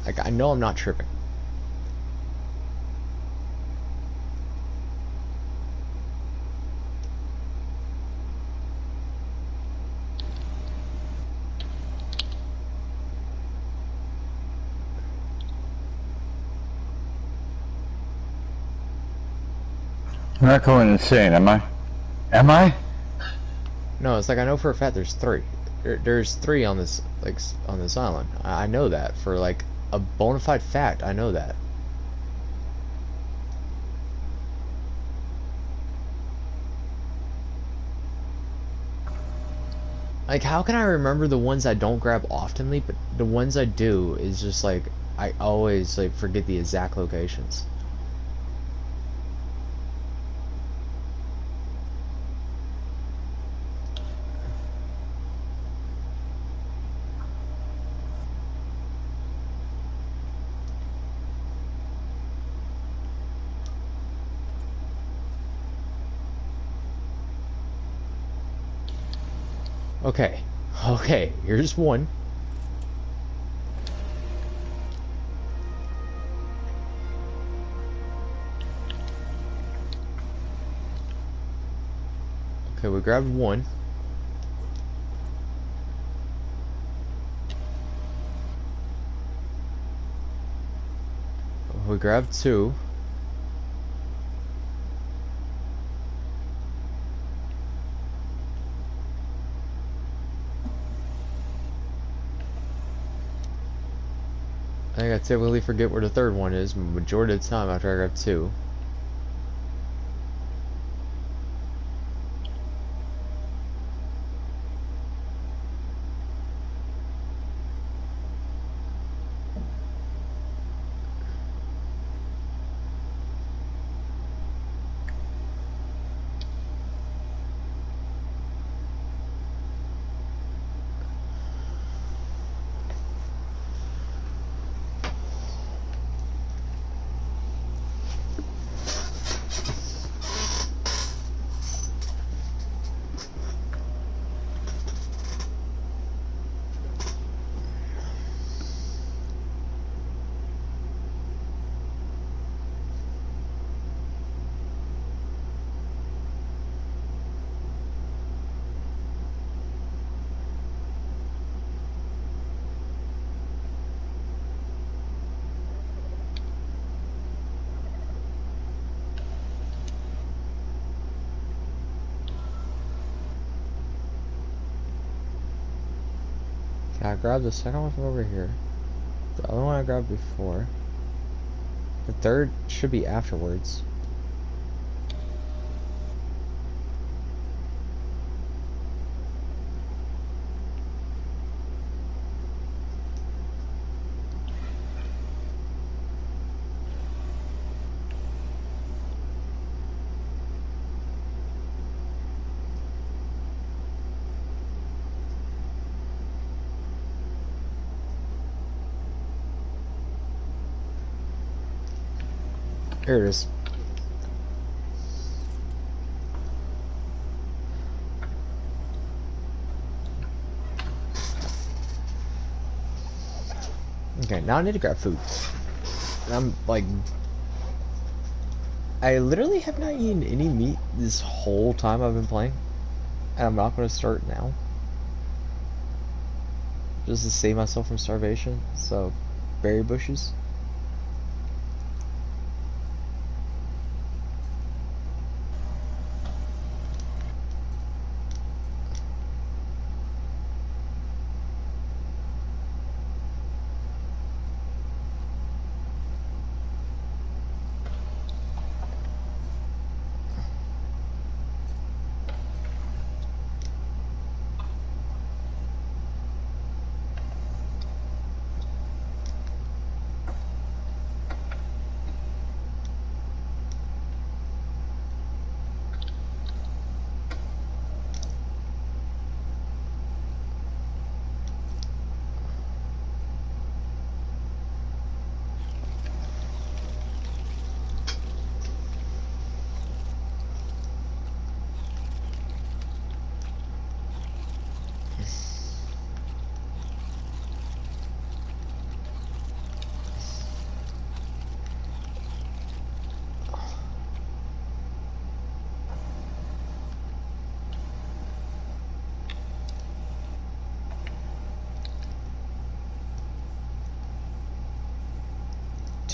Speaker 1: Like I know I'm not tripping.
Speaker 2: I'm not going insane, am I? Am I?
Speaker 1: No, it's like I know for a fact there's 3. There's 3 on this on this island. I know that for like a bona fide fact. I know that. Like how can I remember the ones I don't grab oftenly, but the ones I do is just like I always like forget the exact locations. Okay. Okay, here's one. Okay, we grabbed one. We grabbed two. I think I typically forget where the third one is majority of the time after I grab two. Okay, I grabbed the second one from over here. The other one I grabbed before. The third should be afterwards. Here it is. Okay, now I need to grab food. And I'm like, I literally have not eaten any meat this whole time I've been playing. And I'm not going to start now. Just to save myself from starvation. So, berry bushes.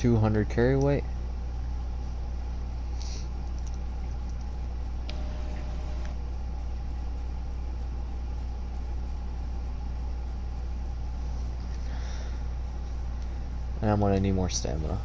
Speaker 1: $200 carry weight. And I'm gonna need more stamina.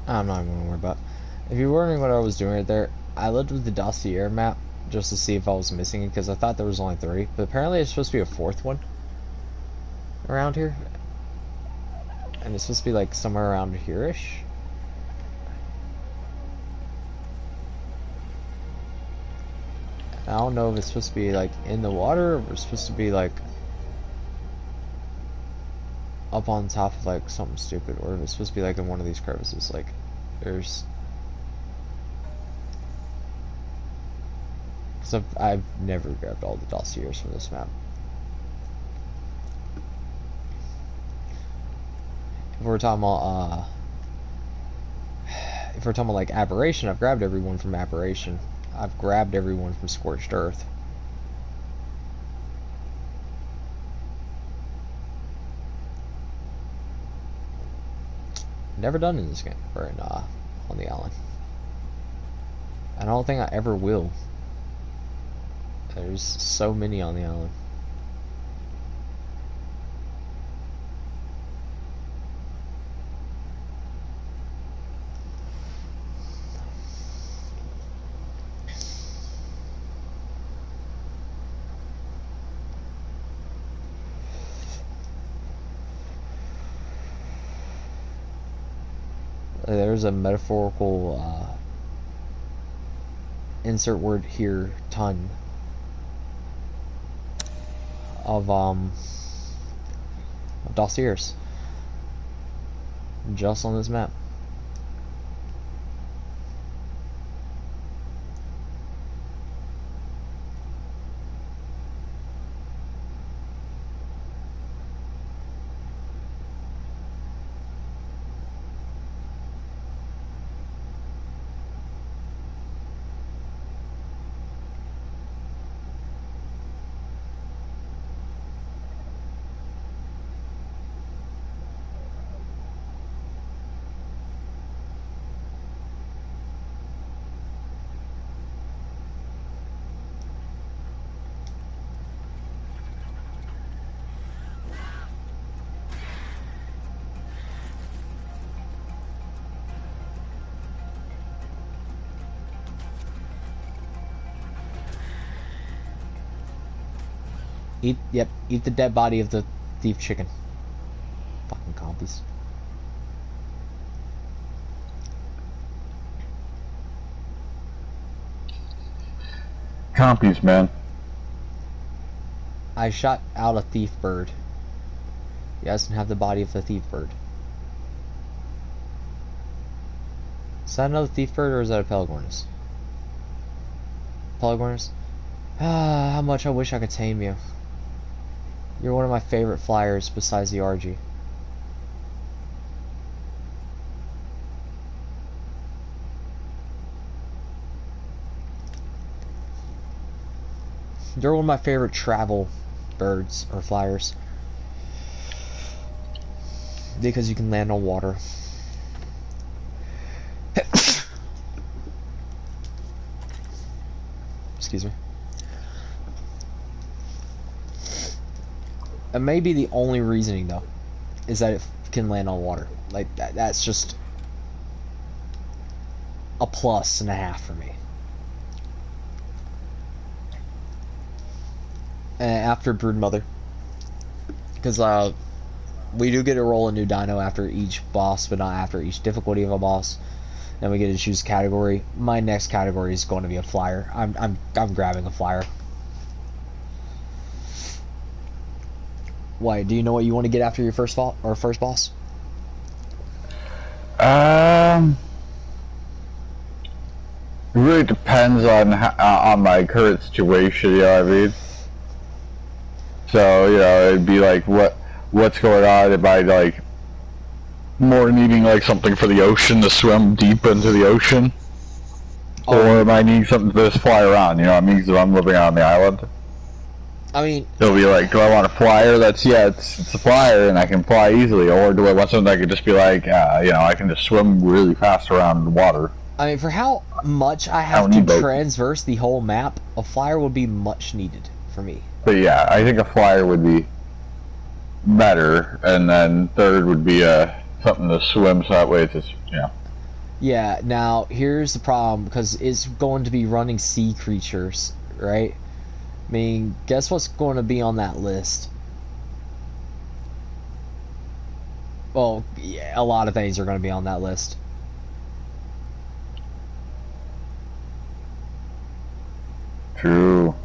Speaker 1: I'm not even gonna worry about it. If you're wondering what I was doing right there, I looked with the dossier map just to see if I was missing it, because I thought there was only 3, but apparently it's supposed to be a 4th one around here. And it's supposed to be like somewhere around here-ish. I don't know if it's supposed to be like in the water, or it's supposed to be like up on top of like something stupid, or if it's supposed to be like in one of these crevices. Like there's, because I've never grabbed all the dossiers from this map. If we're talking about like Aberration, I've grabbed everyone from Aberration. I've grabbed everyone from Scorched Earth. Never done in this game, or in, on the island. I don't think I ever will. There's so many on the island. There's a metaphorical insert word here, ton of dossiers just on this map. Eat the dead body of the thief chicken. Fucking compies.
Speaker 2: Compies, man.
Speaker 1: I shot out a thief bird. Yes, and have the body of the thief bird. Is that another thief bird, or is that a Pelagornis? Pelagornis? Ah, how much I wish I could tame you. You're one of my favorite flyers besides the RG. They're one of my favorite travel birds or flyers, because you can land on water. Excuse me. It may be the only reasoning, though, is that it can land on water. Like, that's just a plus and a half for me. After Broodmother, because we do get to roll a new dino after each boss, but not after each difficulty of a boss. Then we get to choose a category. My next category is going to be a flyer. I'm grabbing a flyer. Why? Do you know what you want to get after your first boss?
Speaker 2: It really depends on my current situation. You know what I mean? So, you know, it'd be like what's going on. If I like more needing like something for the ocean to swim deep into the ocean, or am I needing something to just fly around? You know what I mean? Because I'm living on the island.
Speaker 1: I mean,
Speaker 2: it'll be like, do I want a flyer that's, it's a flyer and I can fly easily, or do I want something that could just be like, you know, I can just swim really fast around the water?
Speaker 1: I mean, for how much I have to transverse the whole map, a flyer would be much needed for me.
Speaker 2: But yeah, I think a flyer would be better, and then third would be something to swim, so that way it's just, you know.
Speaker 1: Yeah, now here's the problem because it's going to be running sea creatures, right? I mean, guess what's going to be on that list? Well, yeah, a lot of things are going to be on that list.
Speaker 2: True.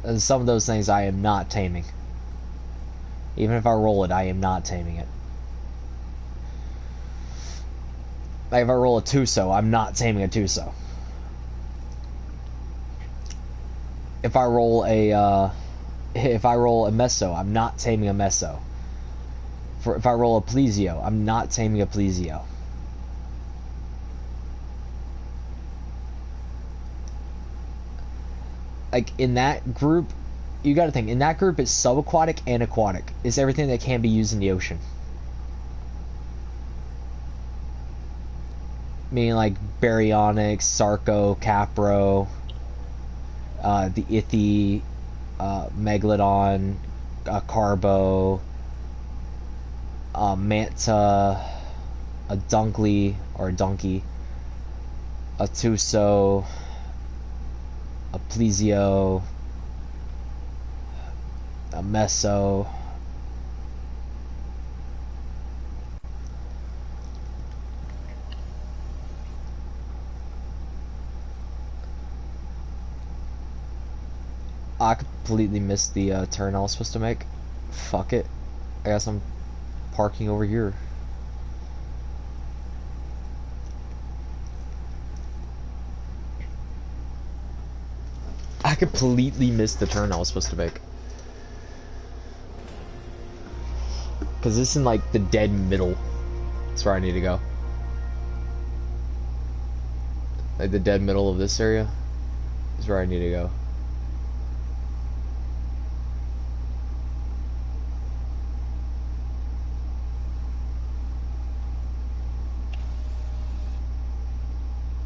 Speaker 1: And some of those things I am not taming. Even if I roll it, I am not taming it. Like if I roll a Tuso, I'm not taming a Tuso. If I roll a Meso, I'm not taming a Meso. If I roll a Plesio, I'm not taming a Plesio. Like in that group, you got to think in that group it's subaquatic and aquatic. It's everything that can be used in the ocean. Meaning like baryonyx, sarco, capro, the ithy, megalodon, carbo, manta, a dunkly or a donkey, a tuso, a plesio, a meso. I completely missed the turn I was supposed to make. Fuck it. I guess I'm parking over here. I completely missed the turn I was supposed to make. Because this is in like the dead middle. That's where I need to go. Like the dead middle of this area is where I need to go.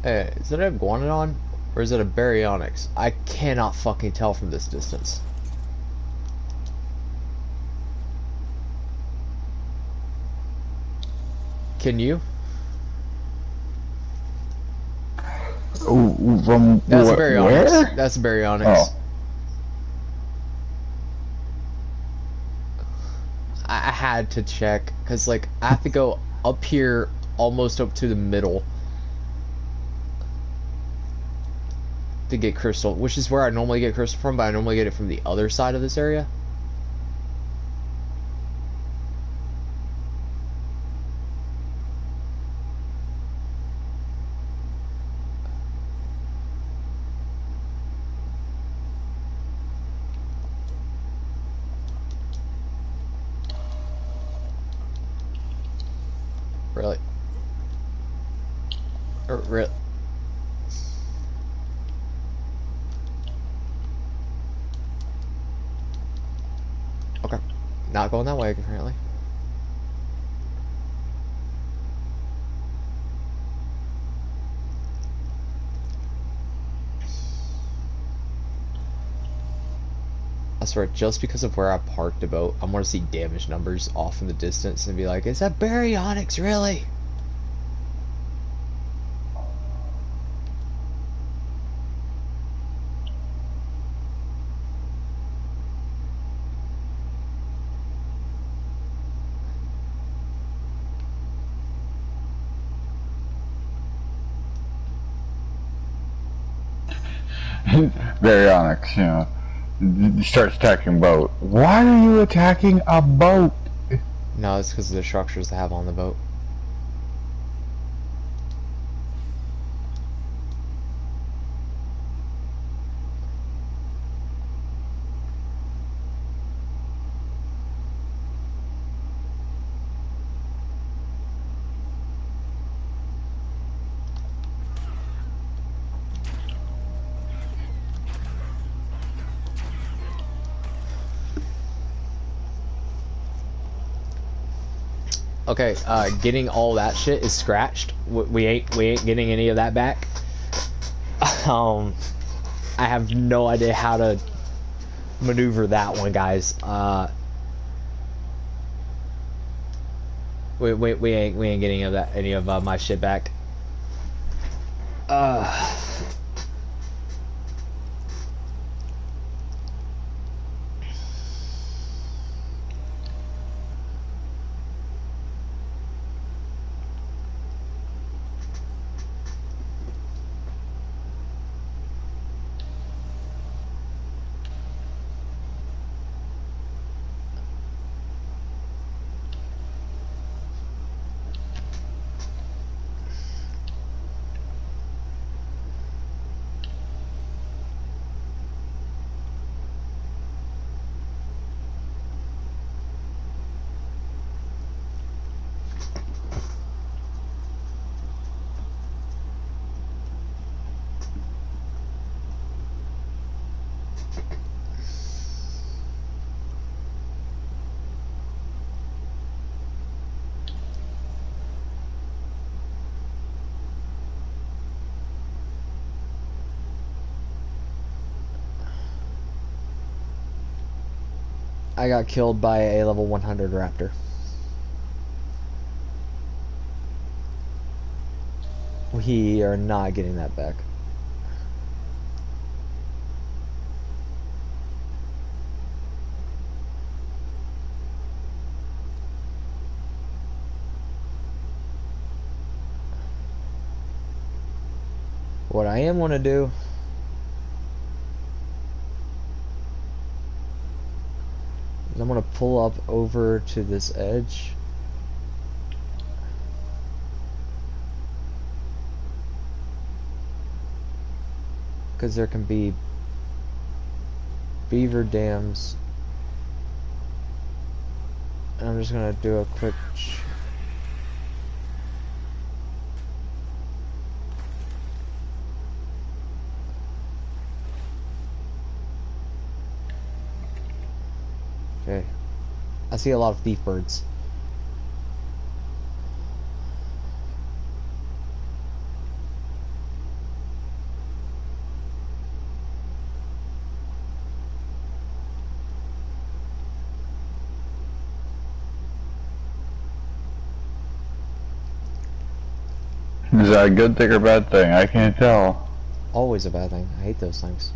Speaker 1: Hey, is it a iguanodon or is it a baryonyx? I cannot fucking tell from this distance. Can you?
Speaker 2: Ooh, from
Speaker 1: That's a
Speaker 2: where?
Speaker 1: baryonyx. That's a baryonyx.
Speaker 2: Oh.
Speaker 1: I had to check because like I have to go up here almost up to the middle to get crystal, which is where I normally get crystal from, but I normally get it from the other side of this area. Really? Really? Okay. Not going that way, apparently. I swear, just because of where I parked the boat, I'm gonna see damage numbers off in the distance and be like, is that baryonyx really?
Speaker 2: Baryonyx, you know, starts attacking boat. Why are you attacking a boat?
Speaker 1: No, it's because of the structures they have on the boat. Okay, getting all that shit is scratched. We ain't getting any of that back. I have no idea how to maneuver that one, guys. we ain't getting any of my shit back. I got killed by a level 100 raptor. We are not getting that back. What I am want to do is I'm going to pull up over to this edge. Because there can be beaver dams. And I'm just going to do a quick... Okay. I see a lot of thief birds.
Speaker 2: Is that a good thing or bad thing? I can't tell.
Speaker 1: Always a bad thing. I hate those things.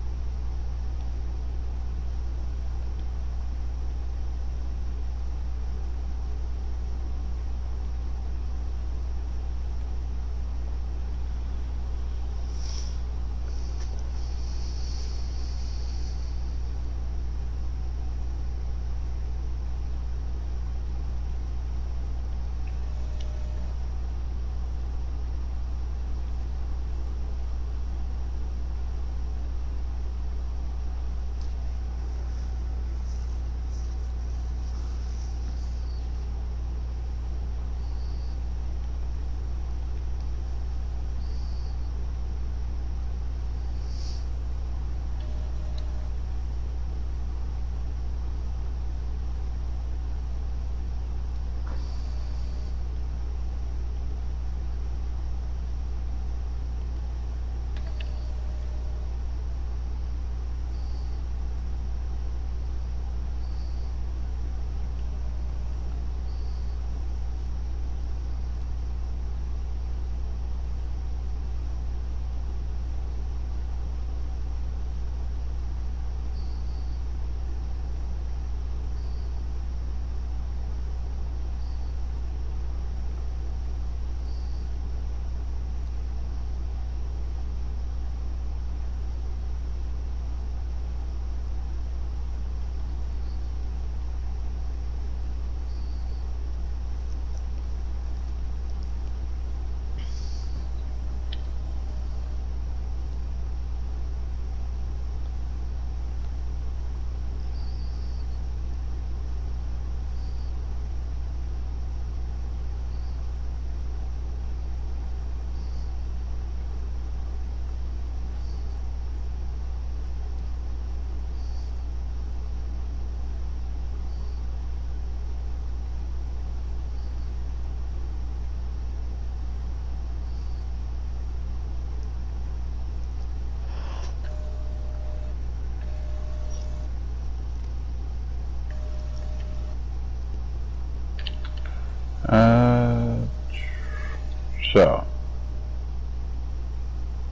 Speaker 2: So,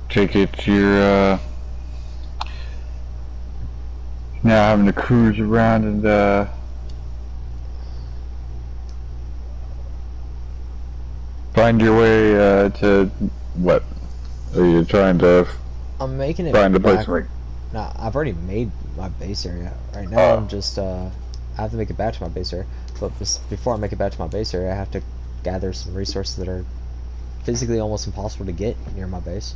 Speaker 2: take it you're now having to cruise around and find your way to what? Are you trying to
Speaker 1: I'm making it
Speaker 2: find a place
Speaker 1: back.
Speaker 2: like?
Speaker 1: Nah, I've already made my base area. Right now, I'm just I have to make it back to my base area. But before I make it back to my base area, I have to gather some resources that are physically almost impossible to get near my base.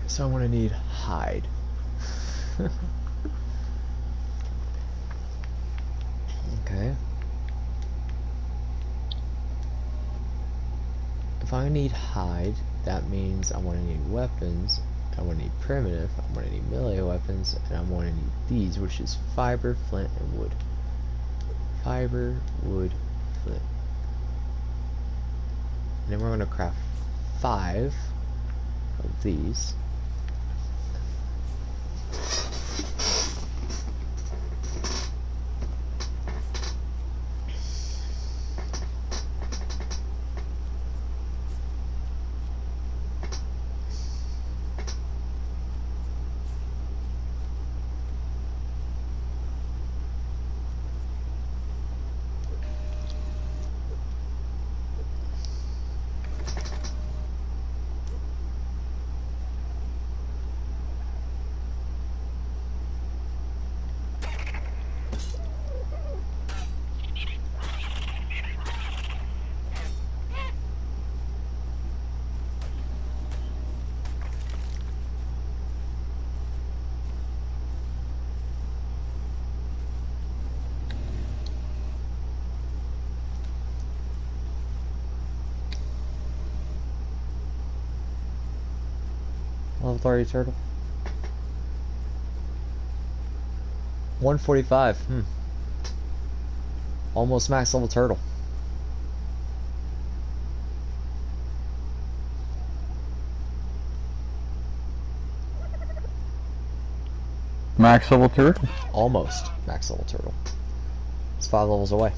Speaker 1: So I'm gonna need hide. Okay. If I need hide, that means I'm gonna need weapons. I'm gonna need primitive. I'm gonna need melee weapons, and I'm gonna need these, which is fiber, flint, and wood. Fiber, wood, flint. And then we're gonna craft 5 of these. Level 30 turtle. 145. Almost max level turtle.
Speaker 2: Max level turtle?
Speaker 1: Almost max level turtle. It's 5 levels away.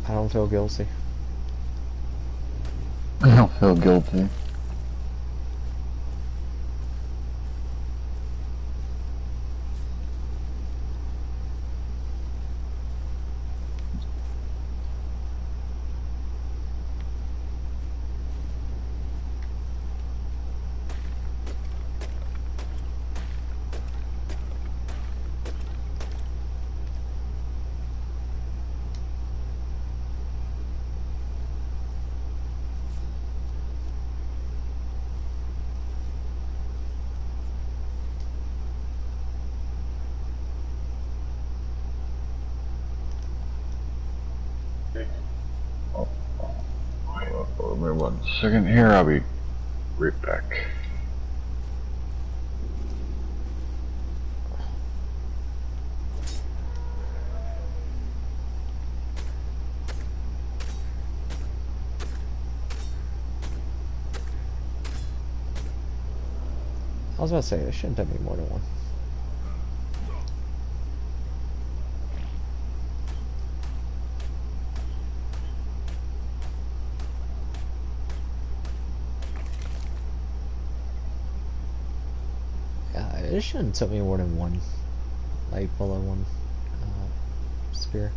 Speaker 1: I don't feel guilty.
Speaker 2: I don't feel guilty. Give me 1 second here, I'll be right back.
Speaker 1: I was about to say, it shouldn't take me more than one. Yeah, it shouldn't take me more than one, like below one spear.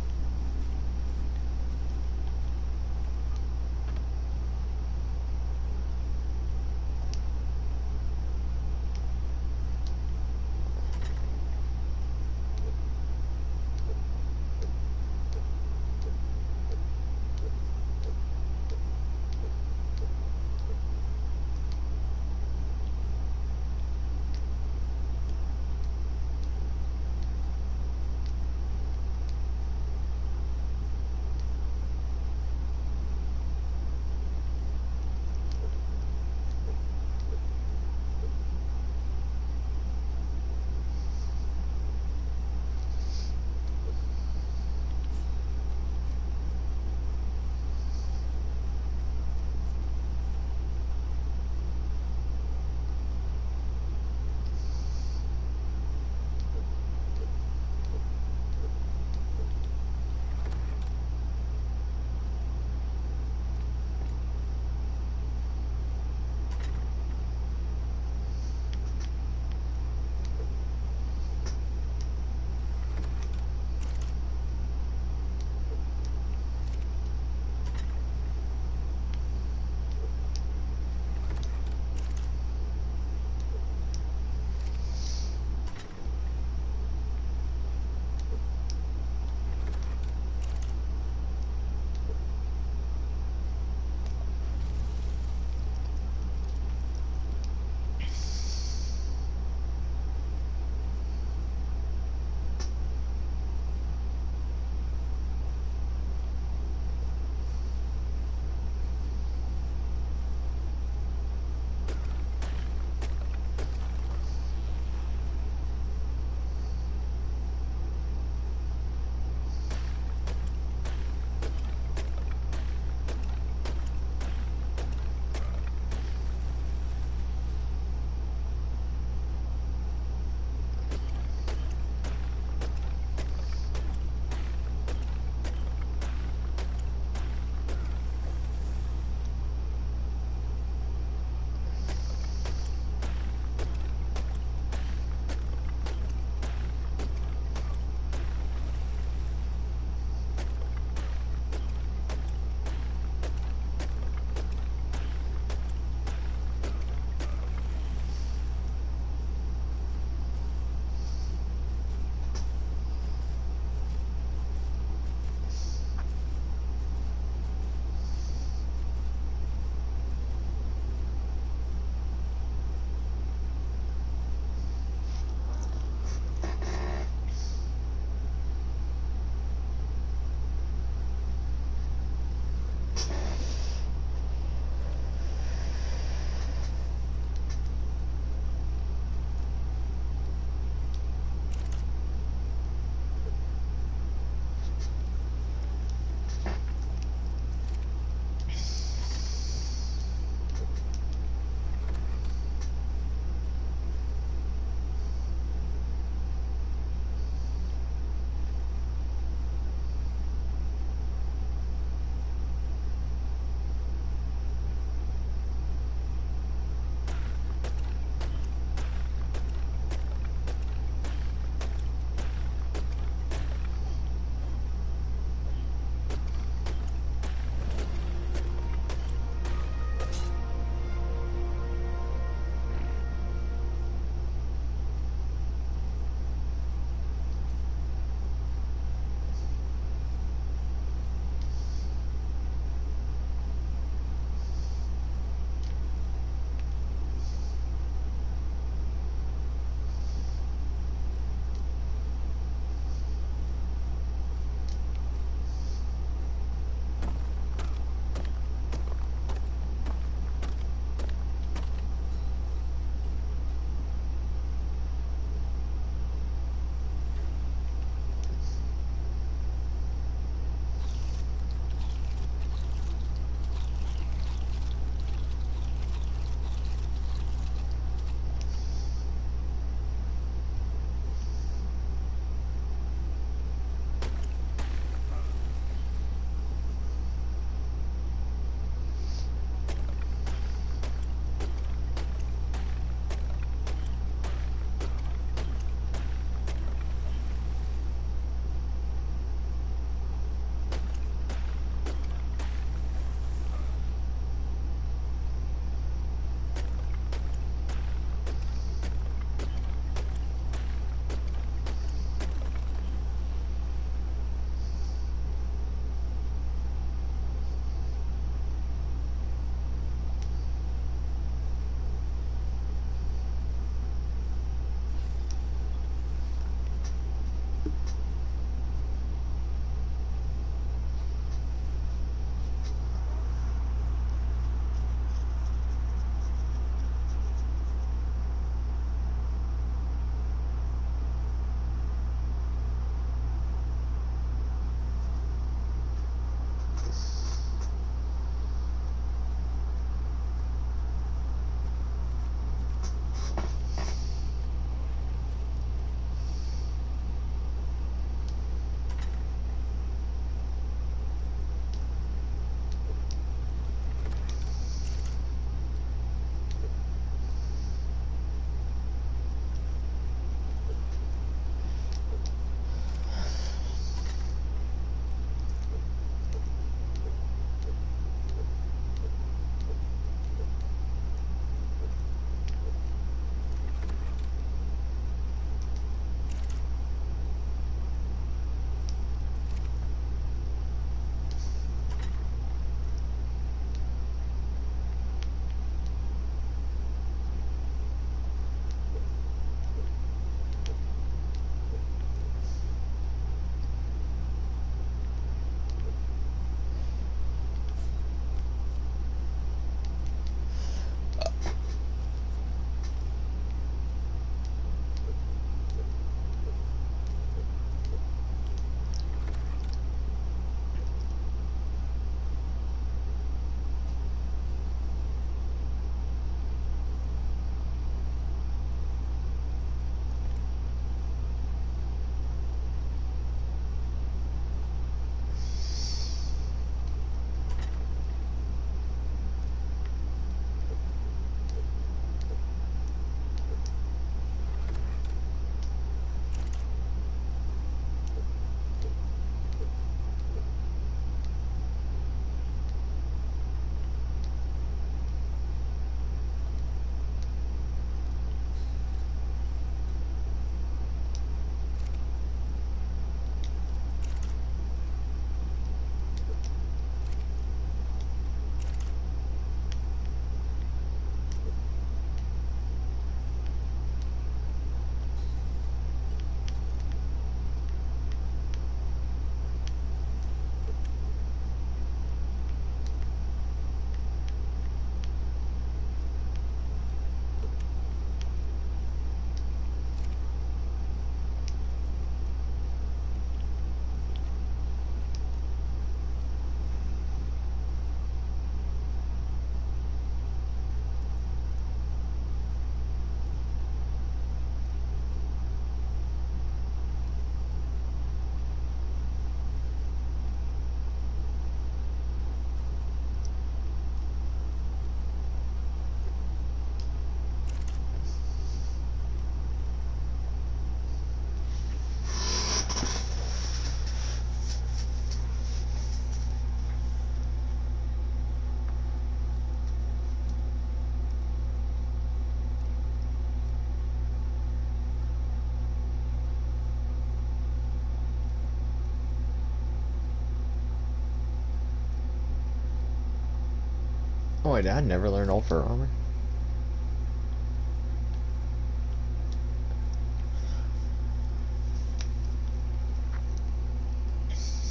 Speaker 1: Oh wait, I never learned all fur armor.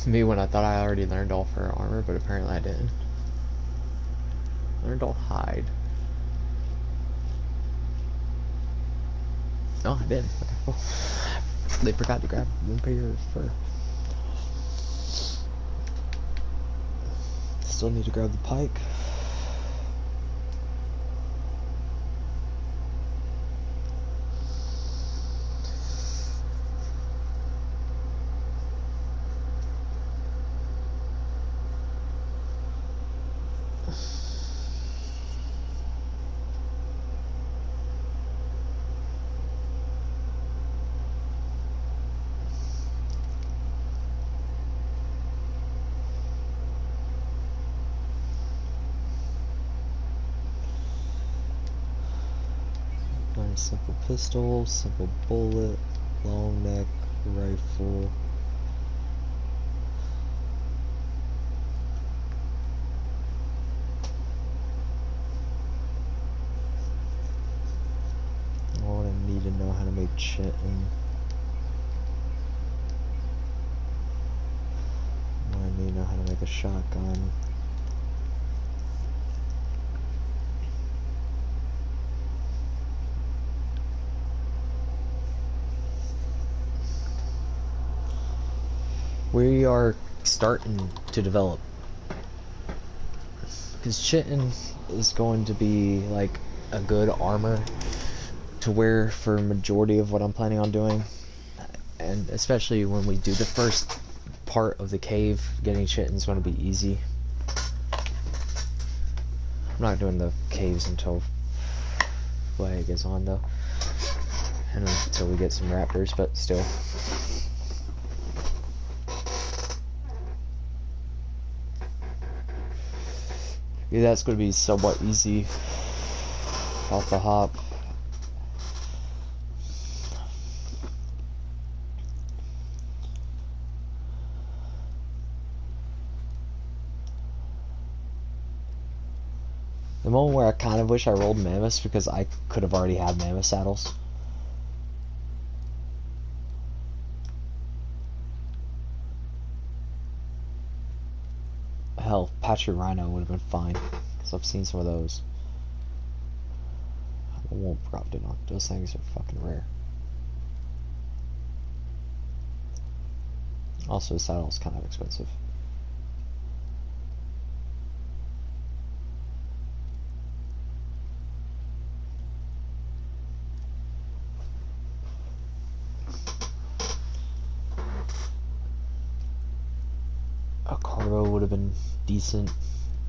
Speaker 1: Me when I thought I already learned all fur armor, but apparently I didn't. Learned all hide. Oh, I did. Okay, cool. They forgot to grab one pair of fur. Still need to grab the pike. Simple pistol, simple bullet, long neck, rifle. Oh, I need to know how to make chitin. I need to know how to make a shotgun. We are starting to develop, because chitin is going to be like a good armor to wear for majority of what I'm planning on doing, and especially when we do the first part of the cave, getting chitin is going to be easy. I'm not doing the caves until way it gets on though, and until we get some raptors, but still. Yeah, that's going to be somewhat easy off the hop. The moment where I kind of wish I rolled mammoths, because I could have already had mammoth saddles. Hell, Patchy Rhino would have been fine, because I've seen some of those. I won't drop it on. Those things are fucking rare. Also, the saddle's kind of expensive. A cargo would have been decent.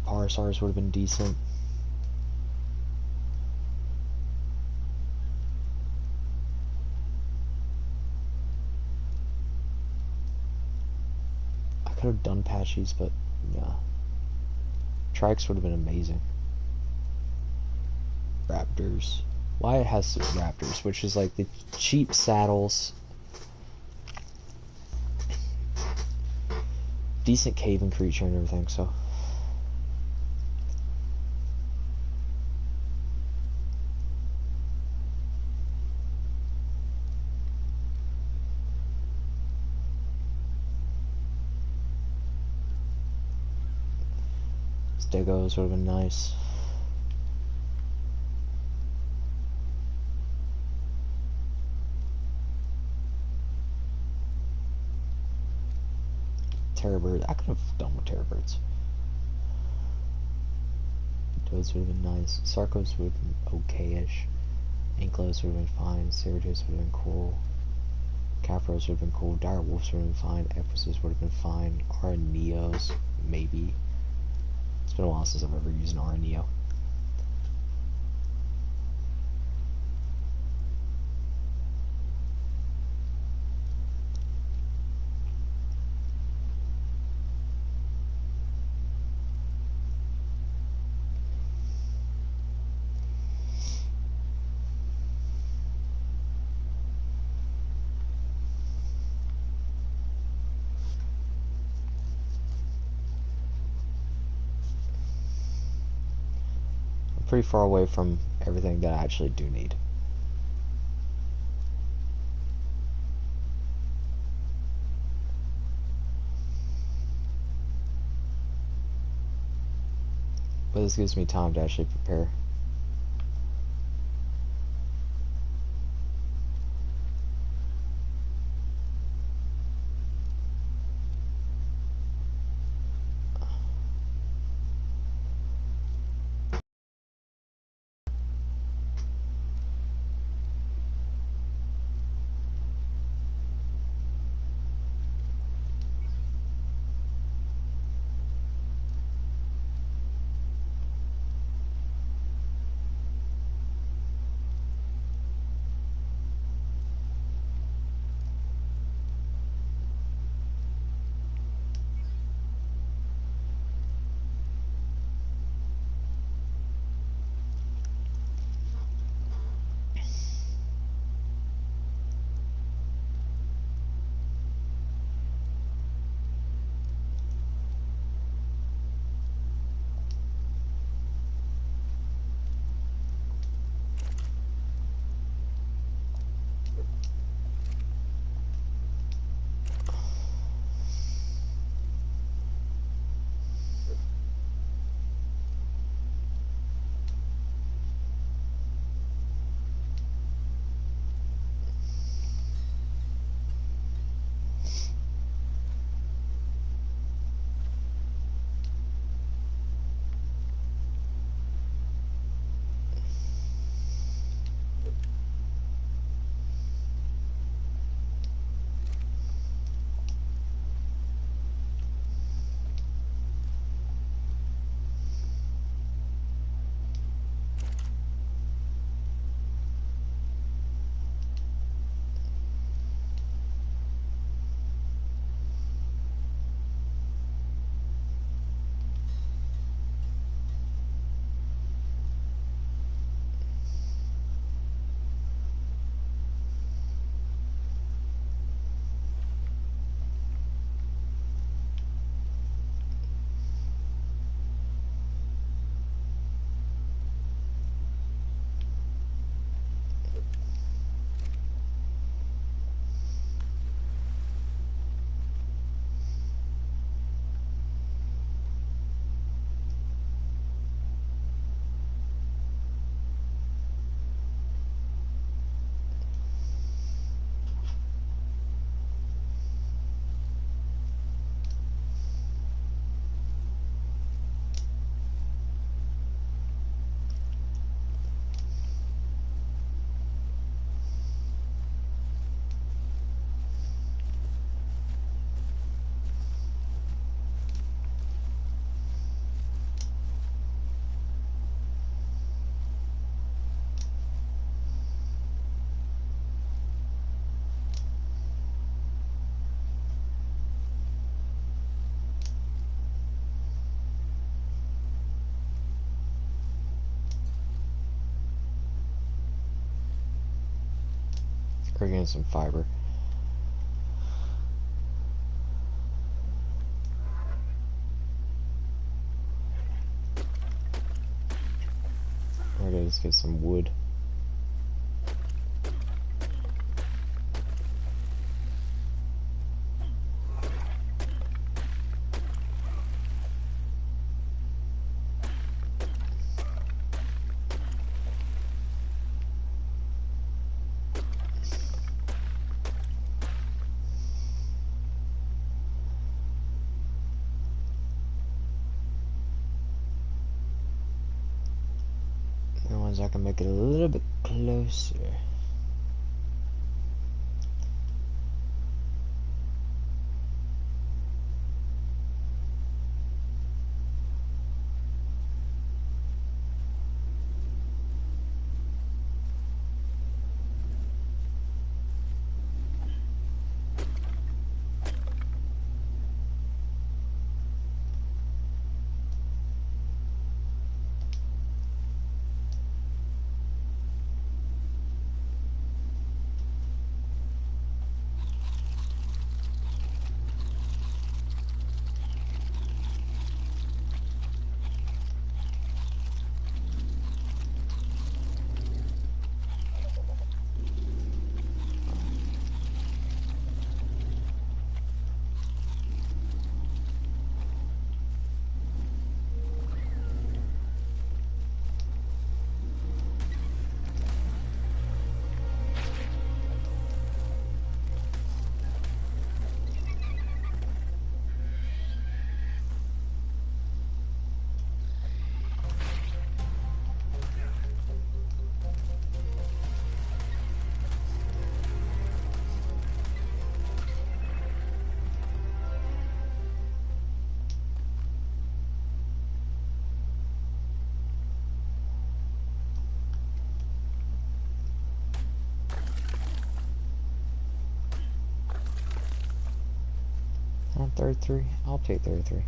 Speaker 1: Parasars would have been decent. I could have done Patchies, but yeah. Trikes would have been amazing. Raptors. Wyatt has some Raptors, which is like the cheap saddles. Decent cave-in creature and everything, so. Stegos would have been nice. Terrorbird. I could have done with Terrorbirds. Toads would have been nice. Sarcos would have been okay-ish. Anklos would have been fine. Ceratops would have been cool. Capros would have been cool. Dire Wolves would have been fine. Equises would have been fine. Araneos, maybe. It's been a while since I've ever used an Araneo. pretty far away from everything that I actually do need. But this gives me time to actually prepare. We're getting some fiber. Okay, let's get some wood. The ones I can make it a little bit closer. 33. I'll take 33.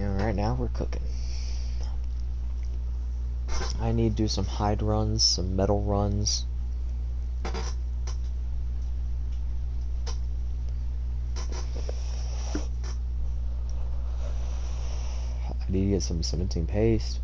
Speaker 1: Yeah, right now we're cooking. I need to do some hide runs, some metal runs. I need to get some cementing paste.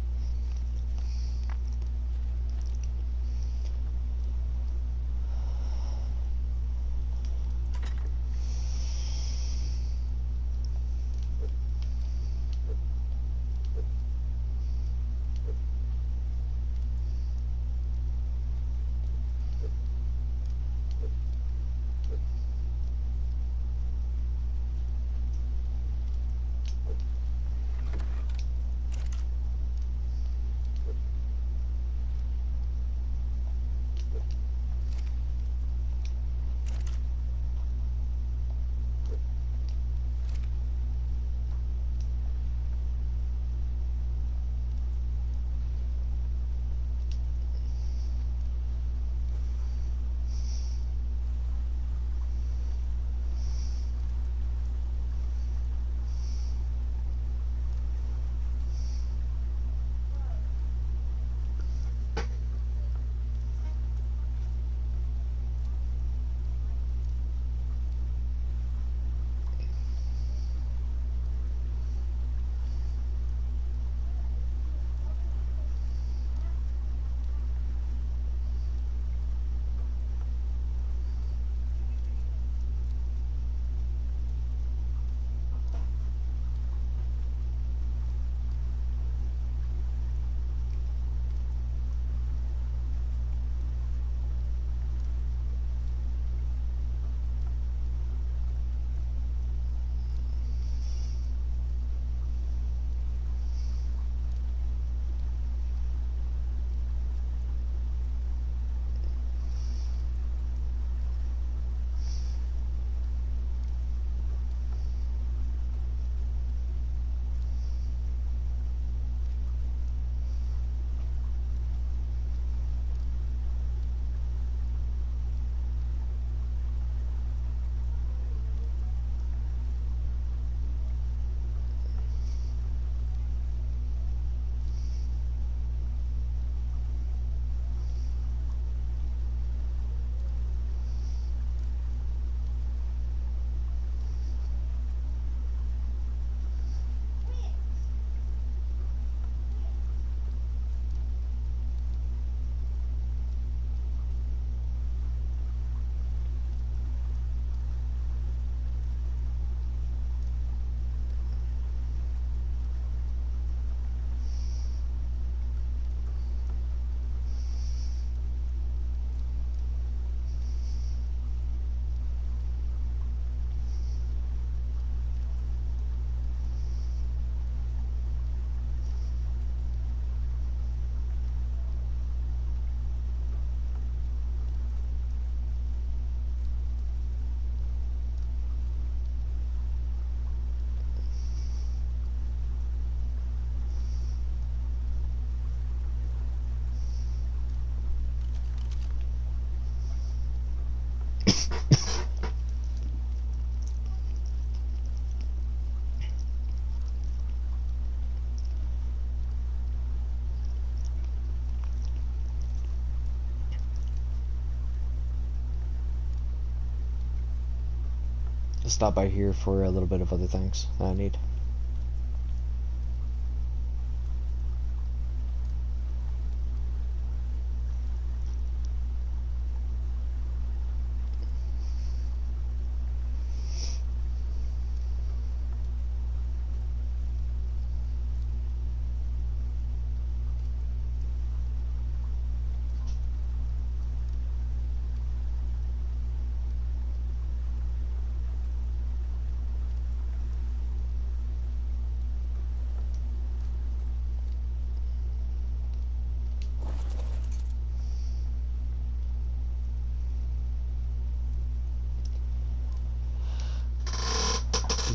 Speaker 1: stop by here for a little bit of other things that I need.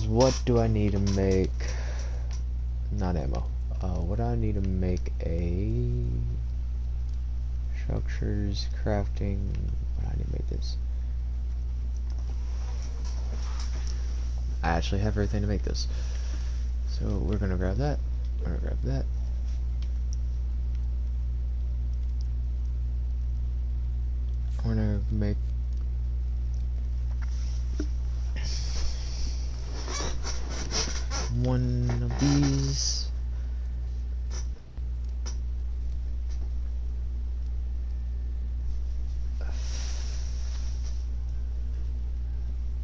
Speaker 1: What do I need to make? Not ammo. What do I need to make a structures crafting? What do I need to make this? I actually have everything to make this. So we're gonna grab that. We're gonna grab that. We're gonna make one of these.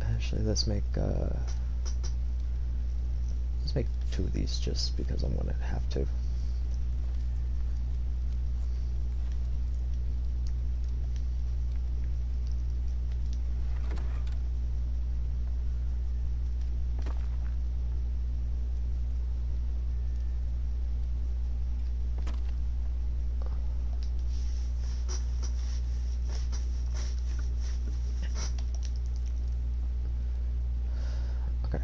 Speaker 1: Actually, let's make two of these just because I'm gonna have to. Okay.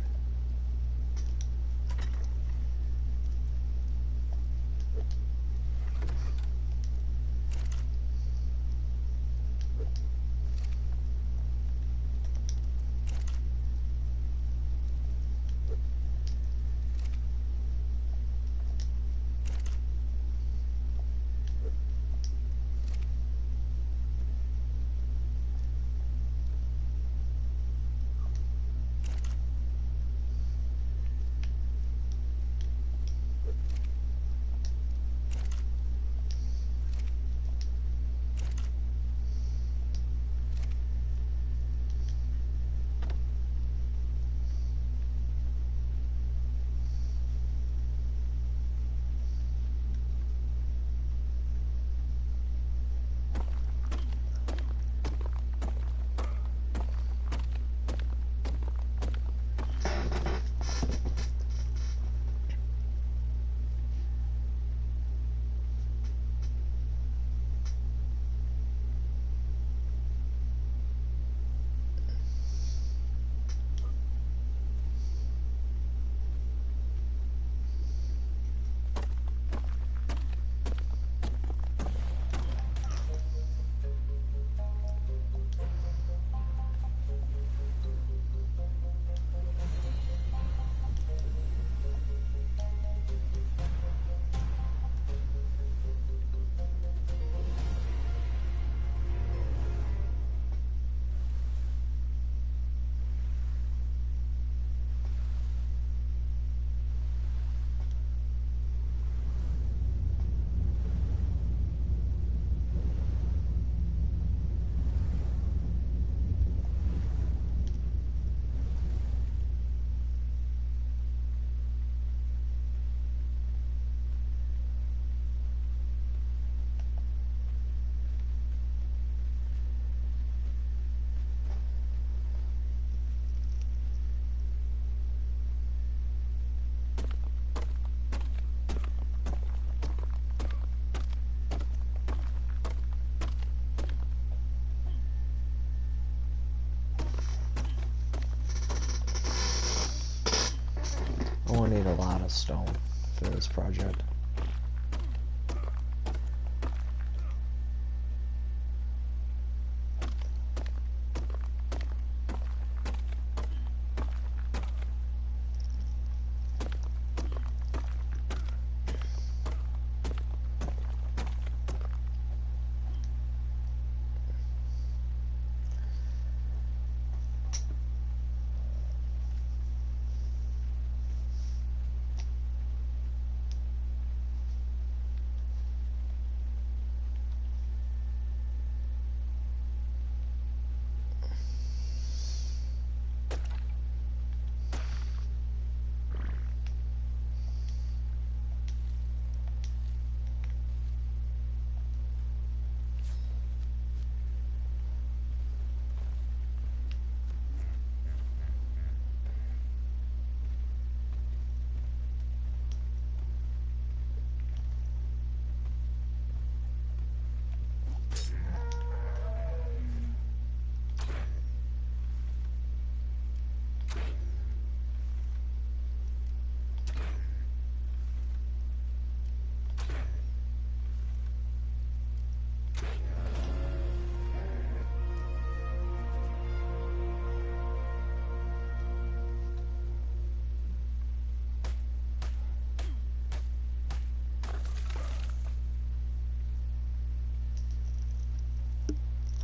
Speaker 1: I'm gonna need a lot of stone for this project.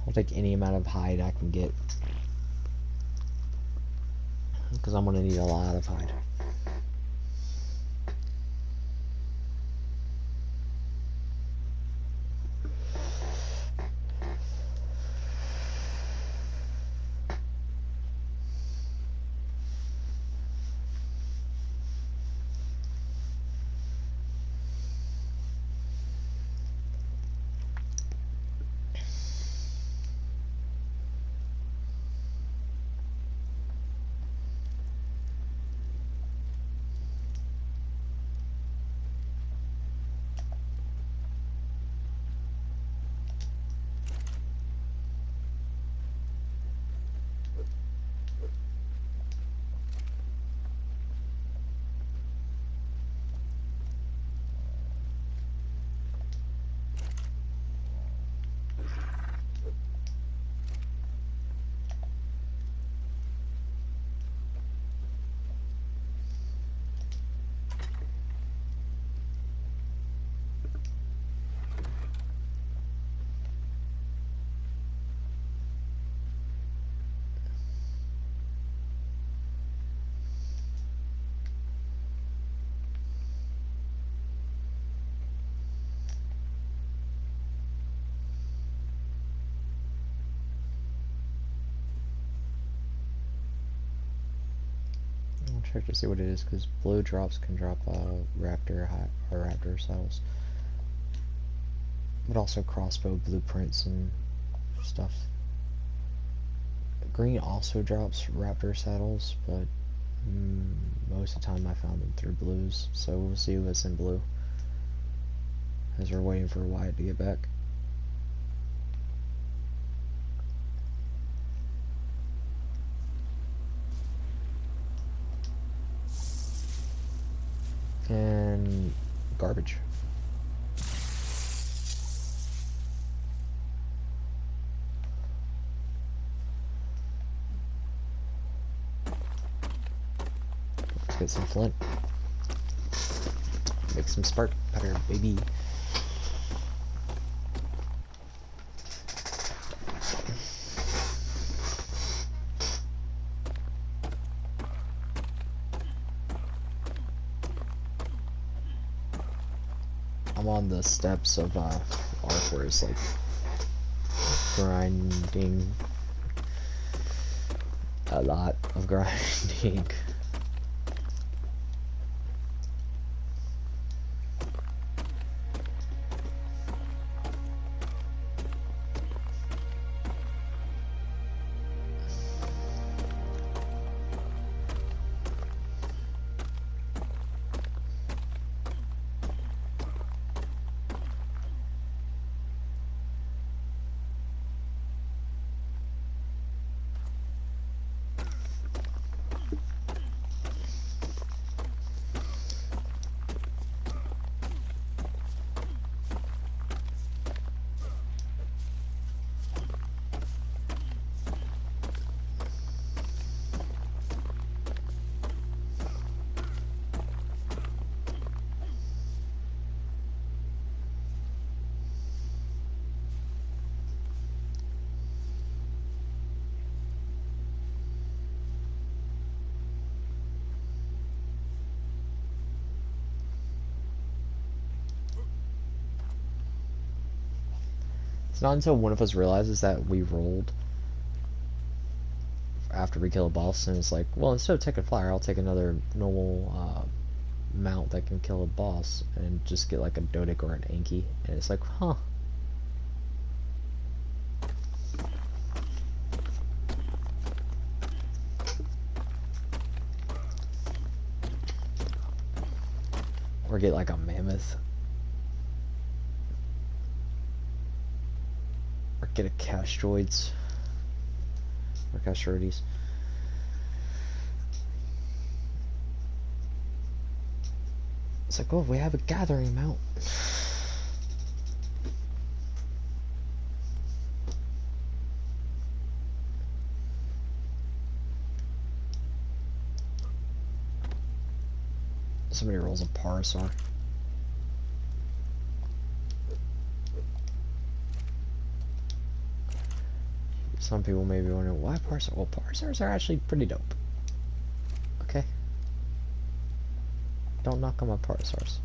Speaker 1: I'll take any amount of hide I can get. Because I'm gonna need a lot of hide. I'll check to see what it is, because blue drops can drop raptor cells, but also crossbow blueprints and stuff. Green also drops raptor saddles, but most of the time I found them through blues, so we'll see what's in blue as we're waiting for Wyatt to get back. And garbage. Let's get some flint. Make some spark powder, baby. I'm on the steps of Ark where it's like grinding. A lot of grinding. It's not until one of us realizes that we rolled after we kill a boss, and it's like, well, instead of taking flyer, I'll take another normal mount that can kill a boss, and just get like a Dodic or an Anki, and it's like, huh. Or get like a mammoth. Or get a Castroids. Or Castroides. It's like, oh, we have a gathering mount. Somebody rolls a Parasaur. Some people may be wondering why parsers. Well, parsers are actually pretty dope. Okay. Don't knock on my parsers.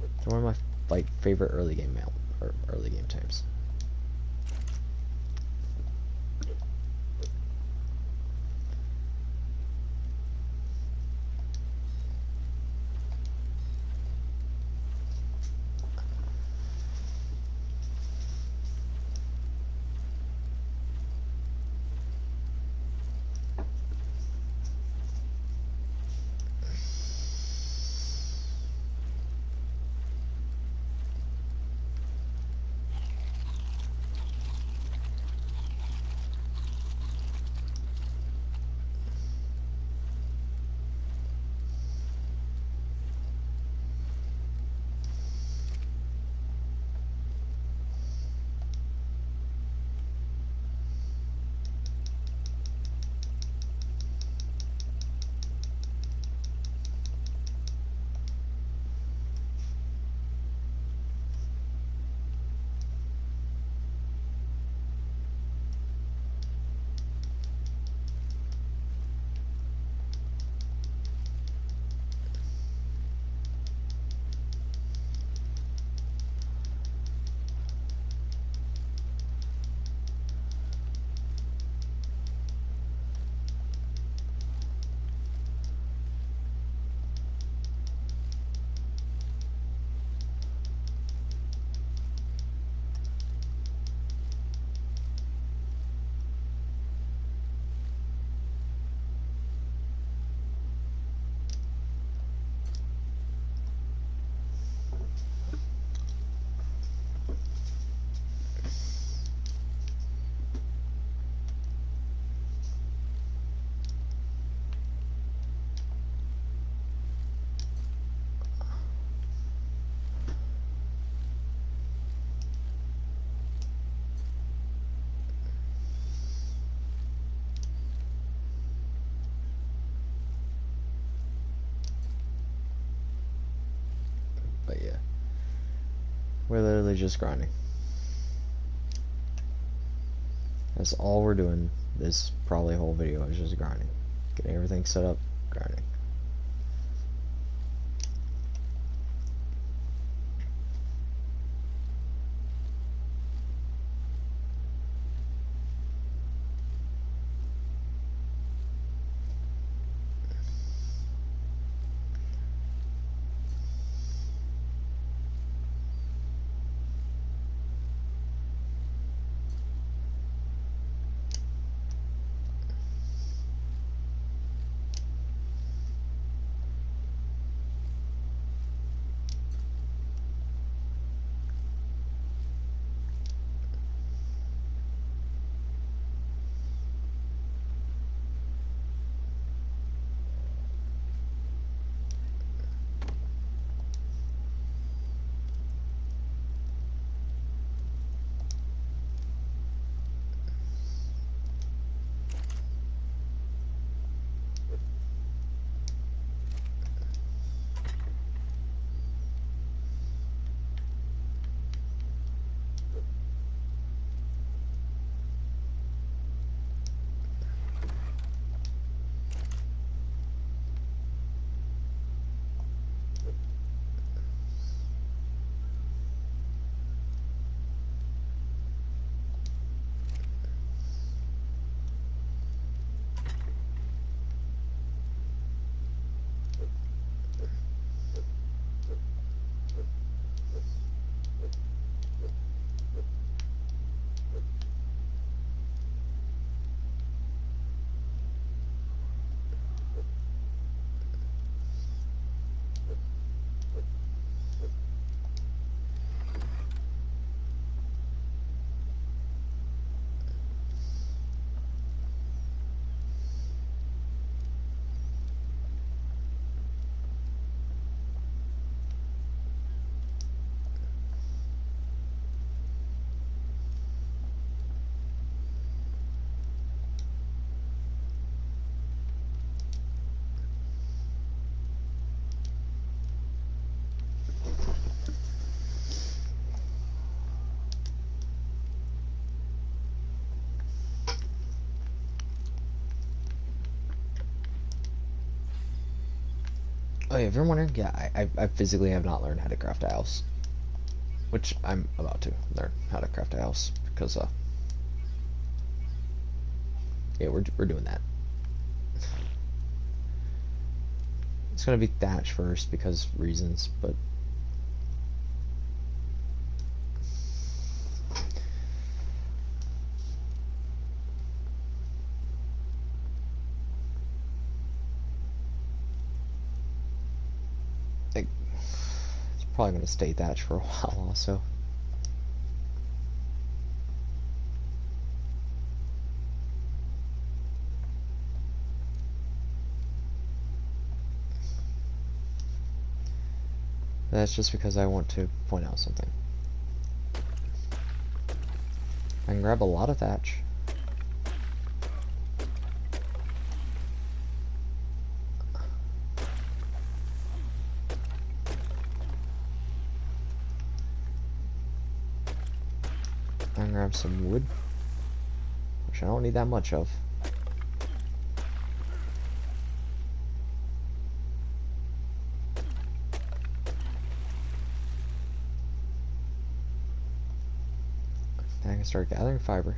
Speaker 1: They're one of my like favorite early game types. But yeah, we're literally just grinding. That's all we're doing this probably whole video is just grinding. Getting everything set up, grinding. Oh, yeah, if you're wondering, yeah, I physically have not learned how to craft a house. Which I'm about to learn how to craft a house. Because, yeah, we're doing that. It's gonna be thatch first because reasons, but it's probably gonna stay thatch for a while also. That's just because I want to point out something. I can grab a lot of thatch. I can grab some wood, which I don't need that much of. Then I can start gathering fiber.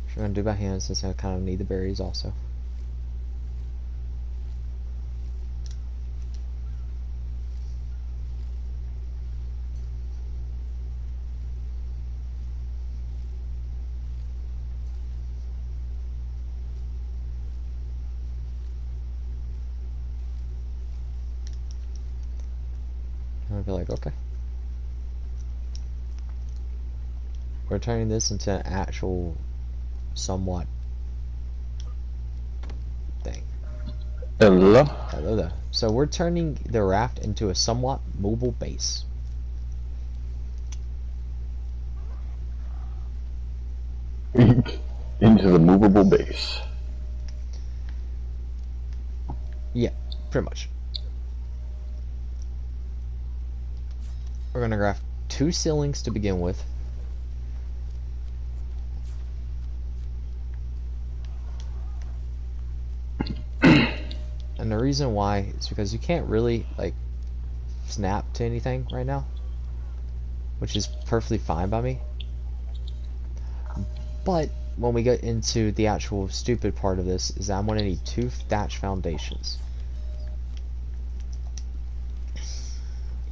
Speaker 1: Which I'm gonna do by hand since I kind of need the berries also. And I'll be like, okay. We're turning this into an actual, somewhat thing.
Speaker 2: Hello?
Speaker 1: Hello there. So we're turning the raft into a somewhat mobile base.
Speaker 2: Into the movable base.
Speaker 1: Yeah, pretty much. We're gonna craft 2 ceilings to begin with. And the reason why is because you can't really, like, snap to anything right now. Which is perfectly fine by me. But when we get into the actual stupid part of this, is that I'm gonna need 2 thatch foundations.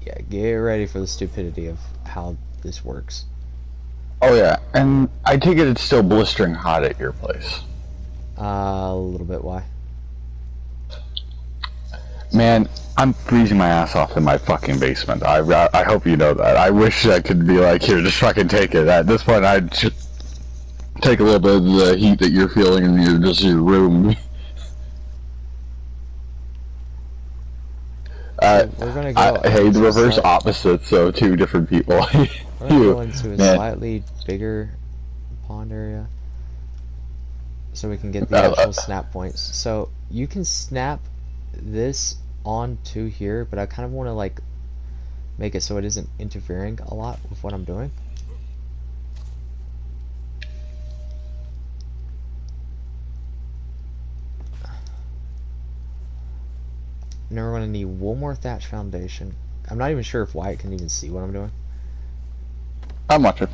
Speaker 1: Yeah, get ready for the stupidity of how this works.
Speaker 2: Oh yeah, and I take it it's still blistering hot at your place.
Speaker 1: A little bit, why?
Speaker 2: Man, I'm freezing my ass off in my fucking basement. I hope you know that. I wish I could be like, here, just fucking take it. At this point, I'd just take a little bit of the heat that you're feeling in your room.
Speaker 1: So we're gonna go
Speaker 2: hey, the reverse
Speaker 1: slight...
Speaker 2: opposite, so 2 different people.
Speaker 1: We're gonna go into a slightly bigger pond area so we can get the actual snap points. So you can snap this onto here, but I kind of want to like make it so it isn't interfering a lot with what I'm doing. And then we're going to need one more thatch foundation. I'm not even sure if Wyatt can even see what I'm doing.
Speaker 2: I'm watching.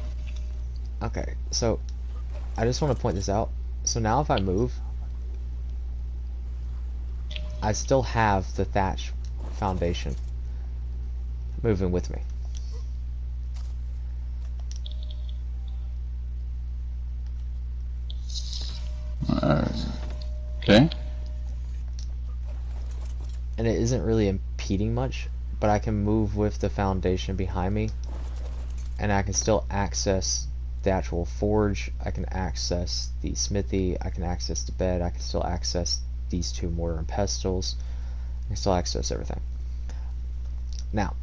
Speaker 1: Okay, so I just want to point this out. So now if I move, I still have the thatch foundation moving with me.
Speaker 2: Okay.
Speaker 1: And it isn't really impeding much, but I can move with the foundation behind me, and I can still access the actual forge, I can access the smithy, I can access the bed, I can still access these 2 mortar and pestles, I can still access everything. Now,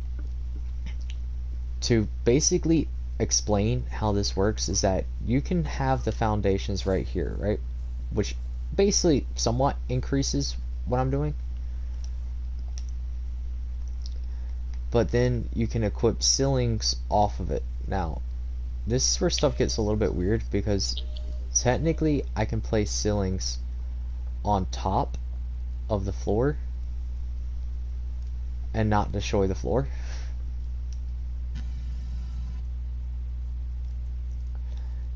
Speaker 1: to basically explain how this works is that you can have the foundations right here, right? Which basically somewhat increases what I'm doing. But then you can equip ceilings off of it. Now, this is where stuff gets a little bit weird, because technically I can place ceilings on top of the floor and not destroy the floor.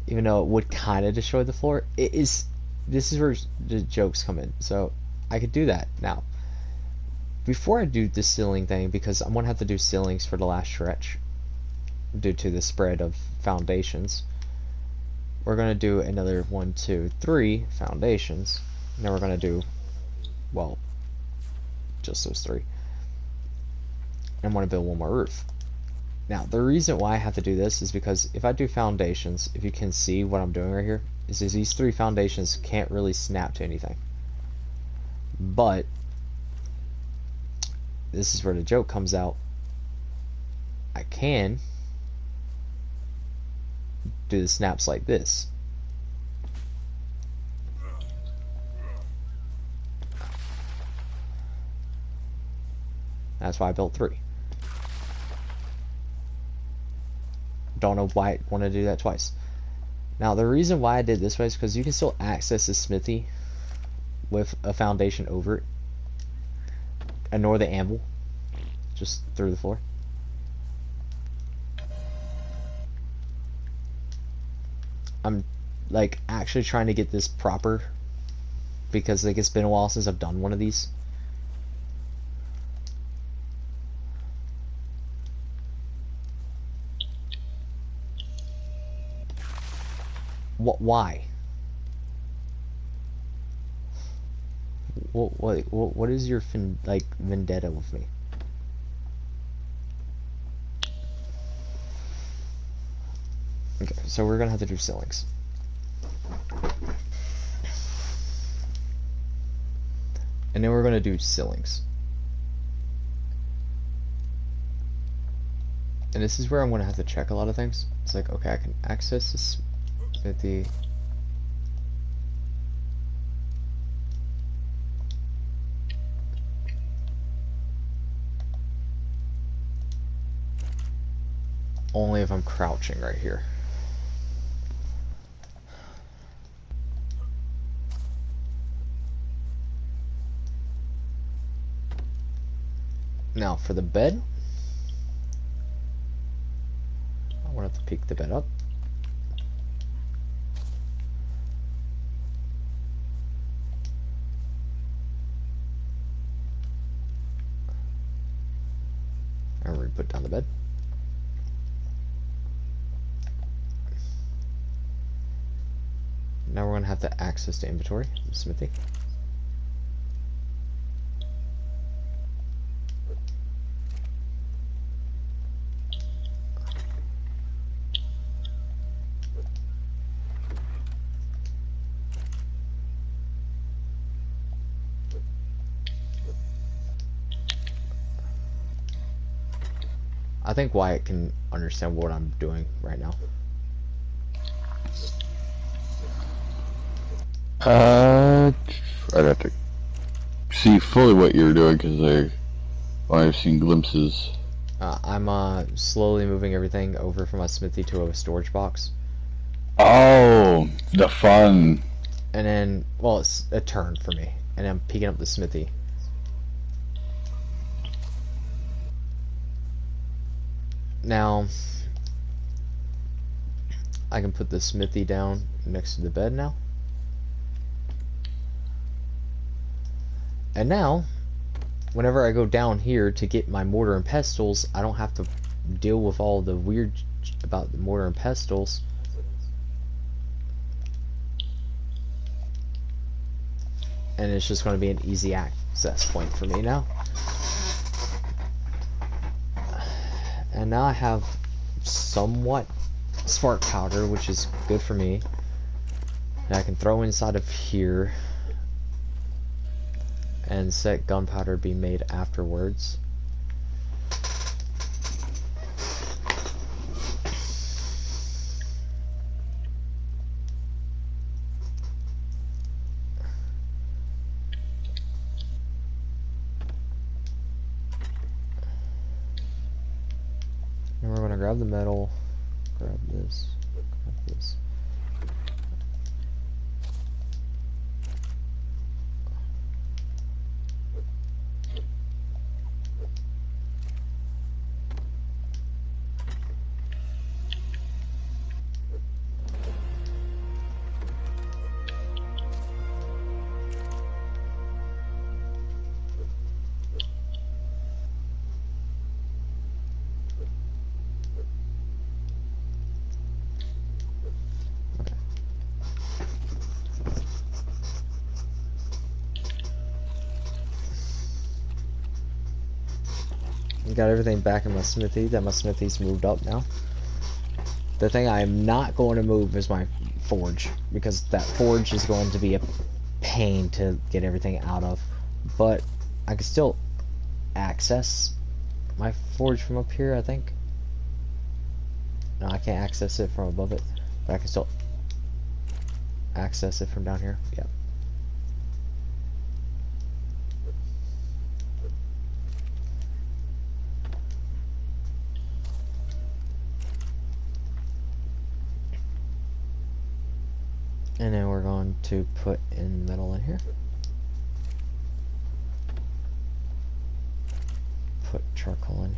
Speaker 1: Even though it would kind of destroy the floor. This is where the jokes come in. So I could do that now. Before I do the ceiling thing, because I'm going to have to do ceilings for the last stretch due to the spread of foundations, we're going to do another 1, 2, 3 foundations. And then we're going to do, well, just those 3. And I'm going to build one more roof. Now, the reason why I have to do this is because if I do foundations, if you can see what I'm doing right here, is these 3 foundations can't really snap to anything. But this is where the joke comes out. I can do the snaps like this. That's why I built 3. Don't know why I want to do that twice. Now, the reason why I did this way is because you can still access the smithy with a foundation over it. Ignore the anvil. Just through the floor. I'm like actually trying to get this proper, because like it's been a while since I've done one of these. Why? What is your vendetta with me? Okay, so we're gonna have to do ceilings. And then we're gonna do ceilings. And this is where I'm gonna have to check a lot of things. It's like, okay, I can access this with the only if I'm crouching right here. Now for the bed, I want to pick the bed up. And we're going to put down the bed. Now we're going to have to access the inventory, the smithy. I think Wyatt can understand what I'm doing right now.
Speaker 2: I'd have to see fully what you're doing, because I've seen glimpses.
Speaker 1: I'm slowly moving everything over from my smithy to a storage box.
Speaker 2: Oh, the fun.
Speaker 1: And then, well, it's a turn for me. And I'm picking up the smithy. Now, I can put the smithy down next to the bed now. And now, whenever I go down here to get my mortar and pestles, I don't have to deal with all the weird about the mortar and pestles. And it's just going to be an easy access point for me now. And now I have somewhat spark powder, which is good for me. And I can throw inside of here and set gunpowder be made afterwards. And we're gonna grab the metal, grab this. This. Got everything back in my smithy. That my smithy's moved up now. The thing I am not going to move is my forge, because that forge is going to be a pain to get everything out of. But I can still access my forge from up here, I think. No, I can't access it from above it, but I can still access it from down here. Yeah. And then we're going to put in metal in here. Put charcoal in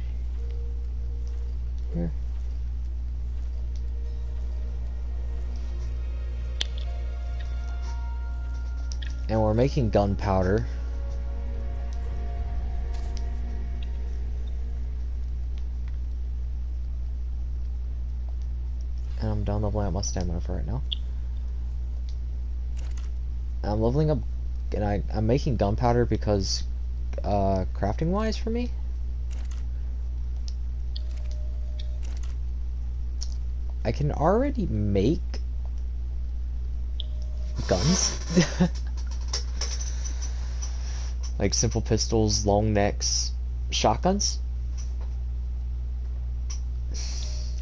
Speaker 1: here. And we're making gunpowder. And I'm done leveling up my stamina for right now. I'm leveling up, and I'm making gunpowder because, crafting wise for me, I can already make guns. Like simple pistols, long necks, shotguns.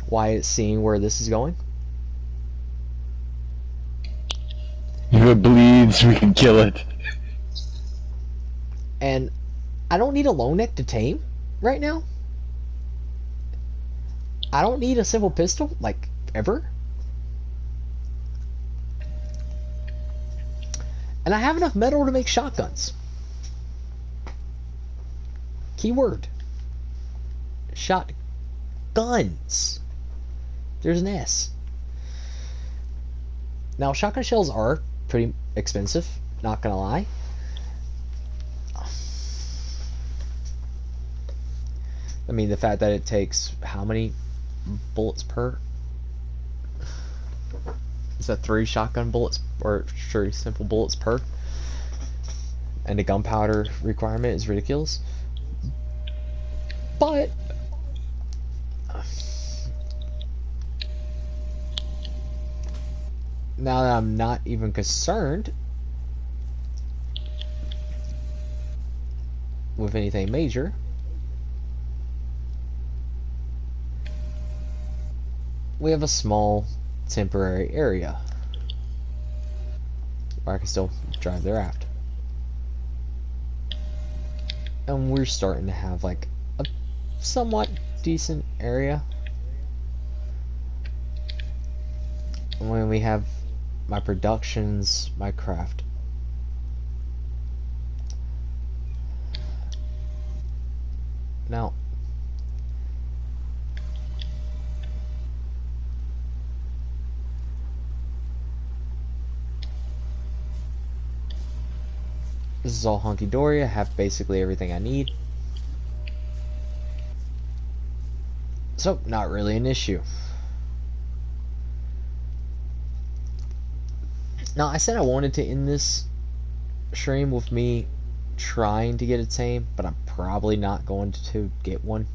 Speaker 1: Why it's seeing where this is going?
Speaker 2: If it bleeds, we can kill it.
Speaker 1: And I don't need a long neck to tame right now. I don't need a simple pistol, like, ever. And I have enough metal to make shotguns. Keyword. Shotguns. There's an S. Now, shotgun shells are pretty expensive, not gonna lie. I mean, the fact that it takes how many bullets per? Is that 3 shotgun bullets, or 3 simple bullets per? And the gunpowder requirement is ridiculous. But now that I'm not even concerned with anything major, we have a small temporary area where I can still drive the raft. And we're starting to have like a somewhat decent area. And when we have my productions, my craft. Now, this is all hunky-dory. I have basically everything I need. So, not really an issue. Now, I said I wanted to end this stream with me trying to get a tame, but I'm probably not going to get one.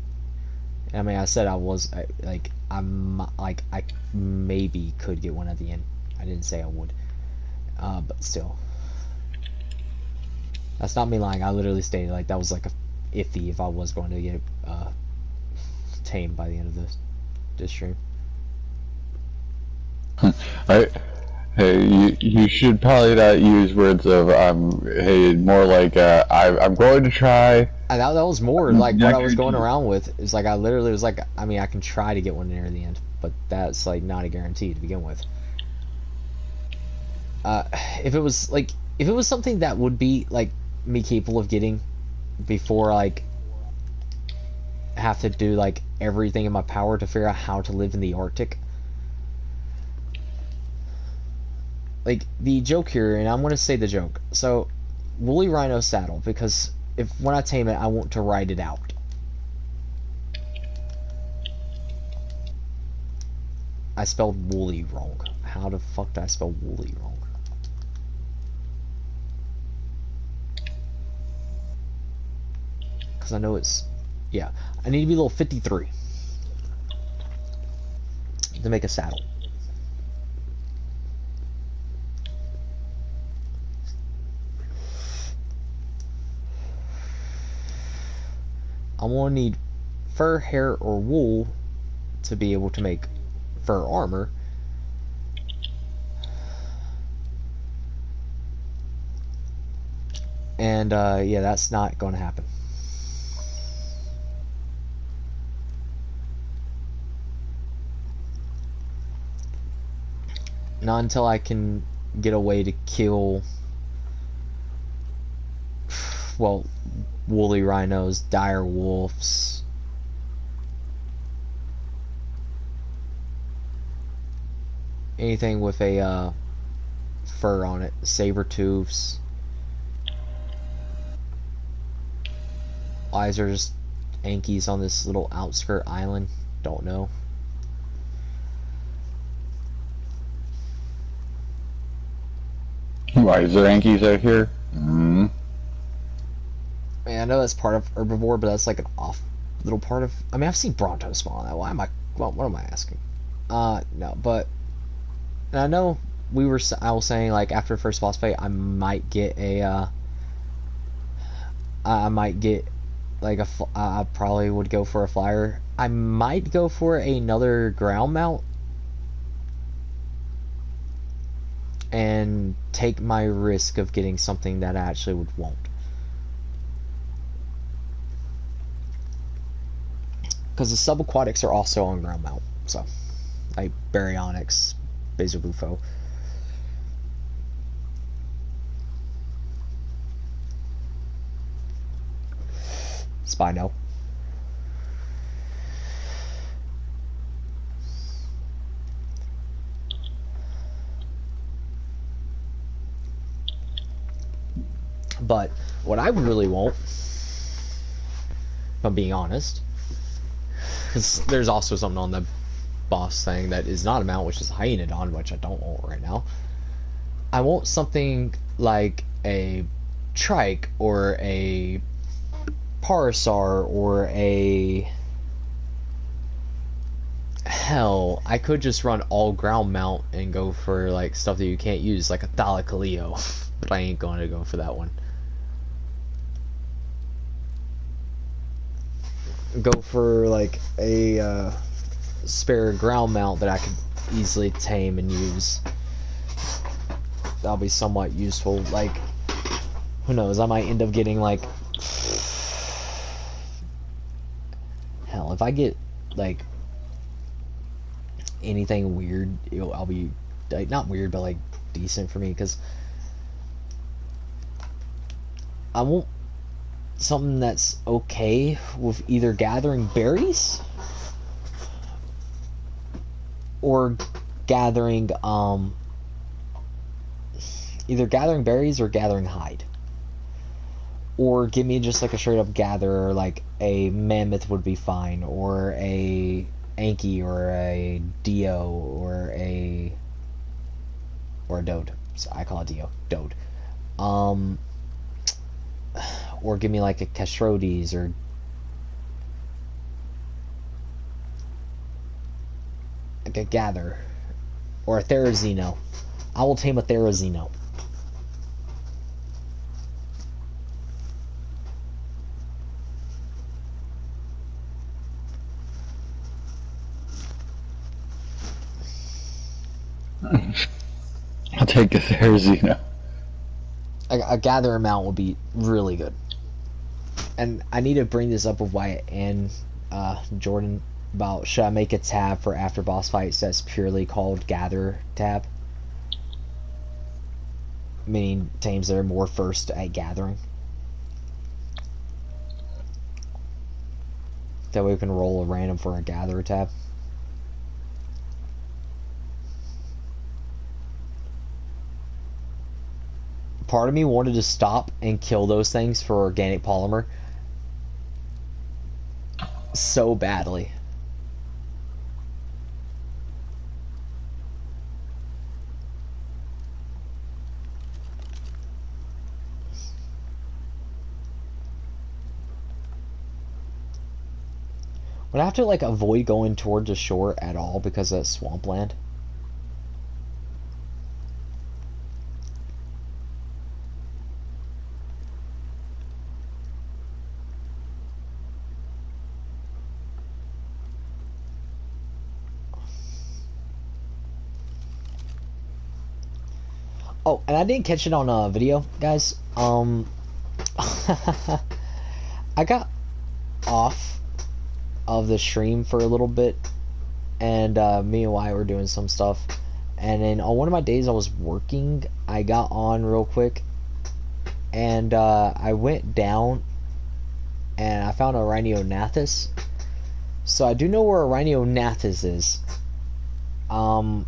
Speaker 1: I mean, I said I maybe could get one at the end. I didn't say I would. But still. That's not me lying. I literally stated like that was like a iffy if I was going to get tamed by the end of this stream.
Speaker 2: Hey, you should probably not use words of hey, more like I'm going to try.
Speaker 1: And that was more like what I was going around with. It's like I literally was like, I mean, I can try to get one near the end, but that's like not a guarantee to begin with. If it was like, if it was something that would be like me capable of getting before like have to do like everything in my power to figure out how to live in the Arctic. Like the joke here, and I'm gonna say the joke. So, woolly rhino saddle, because if when I tame it, I want to ride it out. I spelled woolly wrong. How the fuck did I spell woolly wrong? Because I know it's, yeah. I need to be level 53 to make a saddle. I'm gonna need fur, hair, or wool to be able to make fur armor. And yeah, that's not going to happen. Not until I can get a way to kill, well, woolly rhinos, dire wolves, anything with a fur on it, saber tooths. Why is there just Yankees on this little outskirt island? Don't know.
Speaker 2: Why is there Yankees out here?
Speaker 1: I know that's part of herbivore, but that's like an off little part of. I mean, I've seen Bronto spawn on that. Why am I? Well, what am I asking? No, but and I know I was saying like after the first boss fight, I might get a. I might get like I probably would go for a flyer. I might go for another ground mount and take my risk of getting something that I actually would want. Because the subaquatics are also on ground mount, so like Baryonyx, Bezobufo. Spino. But what I really want, if I'm being honest, because there's also something on the boss thing that is not a mount, which is Hyenodon, which I don't want right now. I want something like a Trike or a Parasar or a... Hell, I could just run all ground mount and go for like stuff that you can't use, like a Thalicaleo, but I ain't going to go for that one. Go for like a spare ground mount that I could easily tame and use. That'll be somewhat useful. Like, who knows, I might end up getting like, hell, if I get like anything weird, I'll be like, not weird, but like decent for me, because I want something that's okay with either gathering berries or gathering either gathering berries or gathering hide, or give me just like a straight up gatherer, like a mammoth would be fine, or a Anki, or a Dio, or a Dode. So I call it Dio, Dode. Or give me like a Castrodes, or like a Gather, or a Therizino. I will tame a Therizino.
Speaker 2: I'll take a Therizino.
Speaker 1: A Gather amount will be really good. And I need to bring this up with Wyatt and Jordan. about should I make a tab for after boss fights that's purely called Gather tab, meaning teams that are more first at gathering. That way we can roll a random for a Gather tab. Part of me wanted to stop and kill those things for organic polymer so badly. Would I have to like avoid going towards the shore at all because of swampland? Oh, and I didn't catch it on a video, guys. I got off of the stream for a little bit, and me and Wyatt were doing some stuff, and then on one of my days I was working, I got on real quick, and I went down, and I found a Rhinognathus. So I do know where a Rhinognathus is. I'm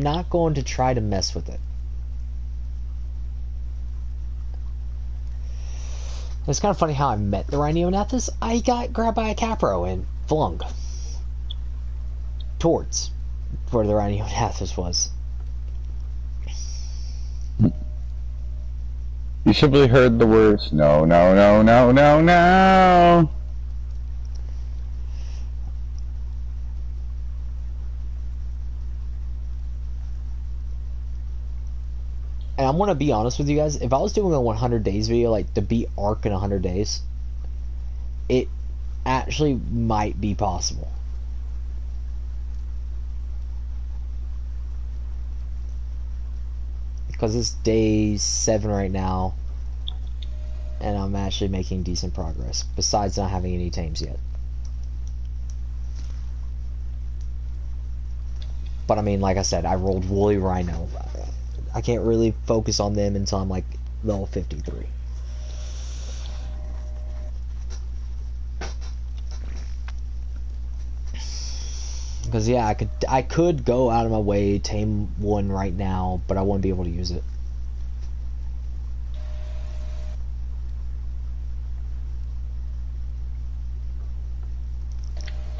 Speaker 1: not going to try to mess with it. It's kind of funny how I met the Rhinognathus. I got grabbed by a Capro and flung towards where the Rhinognathus was.
Speaker 2: You simply heard the words, no, no, no, no, no, no.
Speaker 1: And I'm going to be honest with you guys, if I was doing a 100 days video, like to beat Ark in 100 days, it actually might be possible. Because it's day 7 right now, and I'm actually making decent progress, besides not having any tames yet. But I mean, like I said, I rolled Woolly Rhino. I can't really focus on them until I'm like level 53. Because yeah, I could go out of my way, tame one right now, but I wouldn't be able to use it.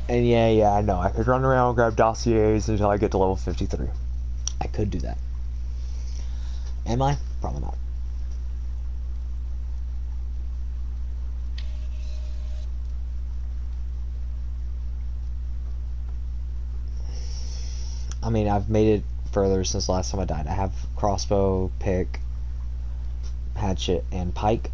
Speaker 1: And yeah, I know. I could run around and grab dossiers until I get to level 53. I could do that. Am I? Probably not. I mean, I've made it further since the last time I died. I have crossbow, pick, hatchet, and pike.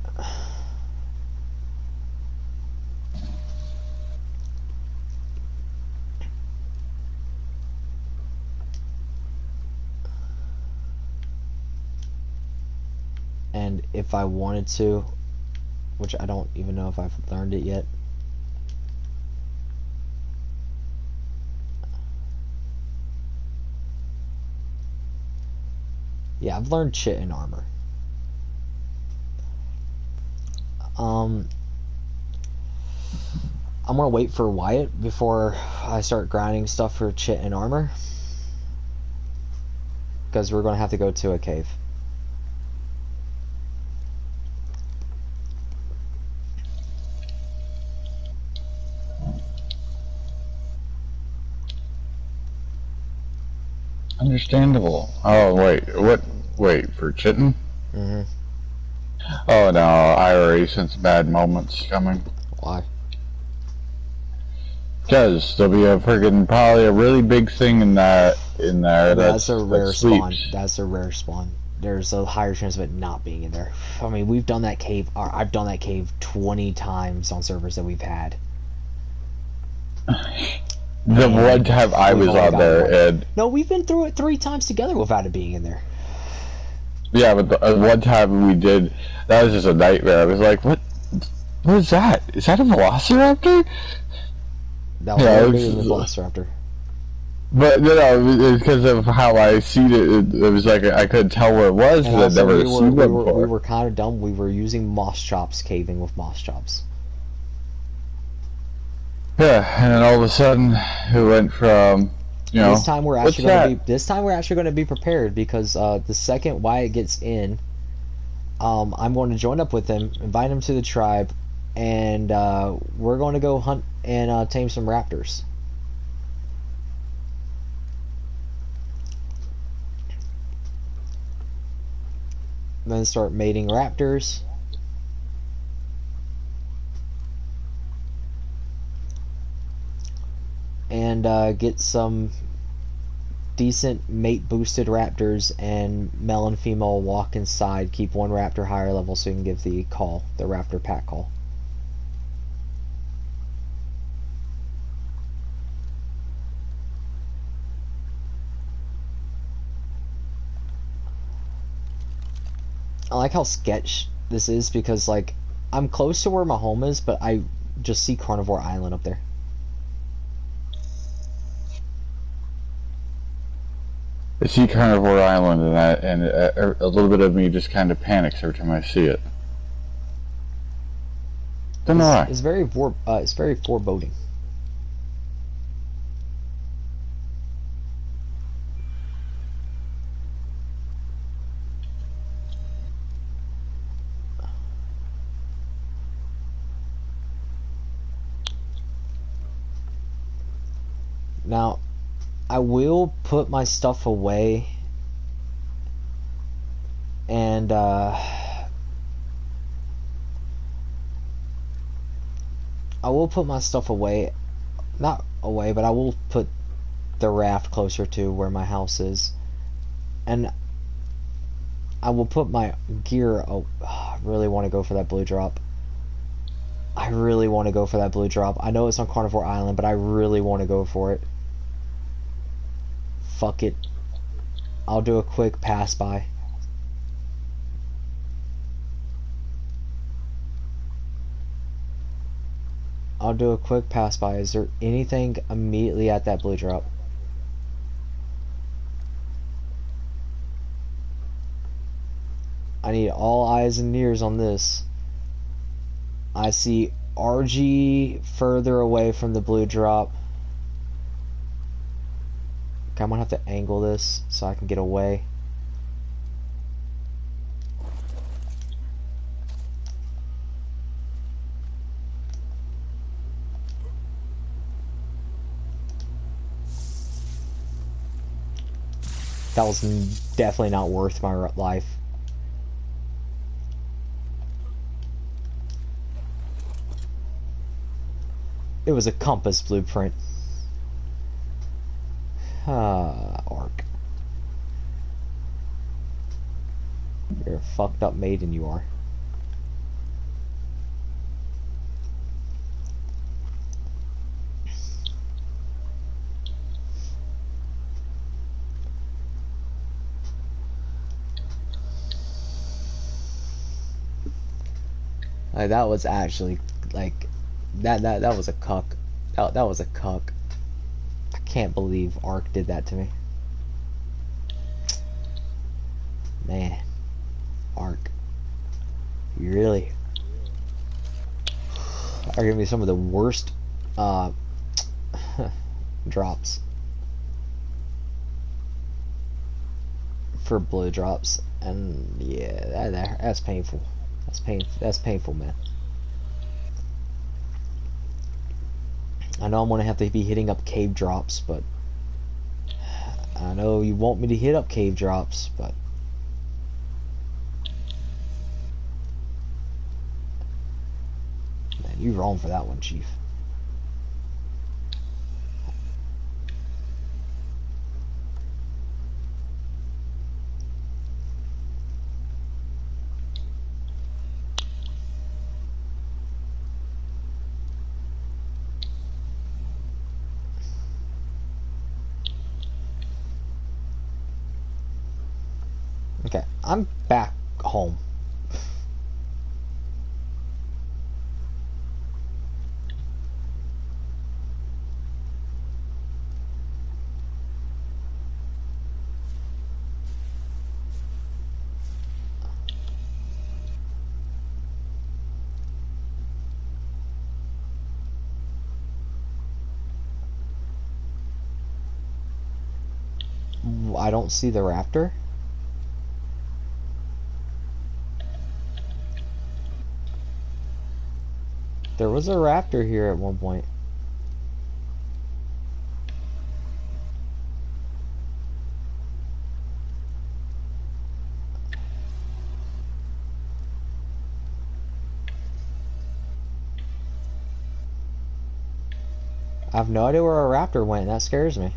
Speaker 1: And if I wanted to, which I don't even know if I've learned it yet. Yeah, I've learned shit in armor. I'm gonna wait for Wyatt before I start grinding stuff for chit and armor, because we're gonna have to go to a cave.
Speaker 2: Understandable. Oh, wait, what? Wait, for chitting?
Speaker 1: Mm-hmm.
Speaker 2: Oh no, I already sense bad moments coming.
Speaker 1: Why?
Speaker 2: Because there'll be a friggin' probably a really big thing in there.
Speaker 1: That's a rare spawn. That's a rare spawn. There's a higher chance of it not being in there. I mean, we've done that cave. Or I've done that cave 20 times on servers that we've had.
Speaker 2: The one time I was on there, and
Speaker 1: no, we've been through it 3 times together without it being in there.
Speaker 2: Yeah, but the one time we did, that was just a nightmare. I was like, what is that? Is that a velociraptor?
Speaker 1: That was
Speaker 2: Yeah,
Speaker 1: way bigger than the Velociraptor.
Speaker 2: but it's because of how I see it. It was like I couldn't tell where it was
Speaker 1: And
Speaker 2: because I'd
Speaker 1: also,
Speaker 2: never seen one
Speaker 1: we
Speaker 2: before.
Speaker 1: were kind of dumb. We were using moss chops, caving with moss chops.
Speaker 2: Yeah, and then all of a sudden, it went from,
Speaker 1: This time we're
Speaker 2: what's
Speaker 1: actually going to
Speaker 2: that?
Speaker 1: be. This time we're actually going to be prepared because the second Wyatt gets in, I'm going to join up with him, invite him to the tribe, and we're going to go hunt and tame some raptors. Then start mating raptors. And get some decent mate boosted raptors, and male and female walk inside. Keep one raptor higher level so you can give the call, the raptor pack call. I like how sketch this is because, like, I'm close to where my home is, but I just see Carnivore Island up there.
Speaker 2: I see Carnivore Island, and a little bit of me just kind of panics every time I see it. Don't know why.
Speaker 1: It's very foreboding. Now, I will put my stuff away, and I will put my stuff away, not away, but I will put the raft closer to where my house is, and I will put my gear. Oh, I really want to go for that blue drop. I really want to go for that blue drop. I know it's on Carnivore Island, but I really want to go for it. Fuck it. I'll do a quick pass by. I'll do a quick pass by. Is there anything immediately at that blue drop? I need all eyes and ears on this. I see RG further away from the blue drop. Okay, I'm gonna have to angle this so I can get away. That was definitely not worth my life. It was a compass blueprint. Ark. You're a fucked up maiden, you are. Like, that was actually, like, that was a cuck. That was a cuck. I can't believe Ark did that to me. Man. Ark. You really are giving me some of the worst drops for blue drops, and yeah, that's painful. That's painful, man. I know I'm gonna have to be hitting up cave drops, but I know you want me to hit up cave drops, but man, you're wrong for that one, Chief. Okay, I'm back home. I don't see the raptor. There was a raptor here at one point. I have no idea where a raptor went, and that scares me.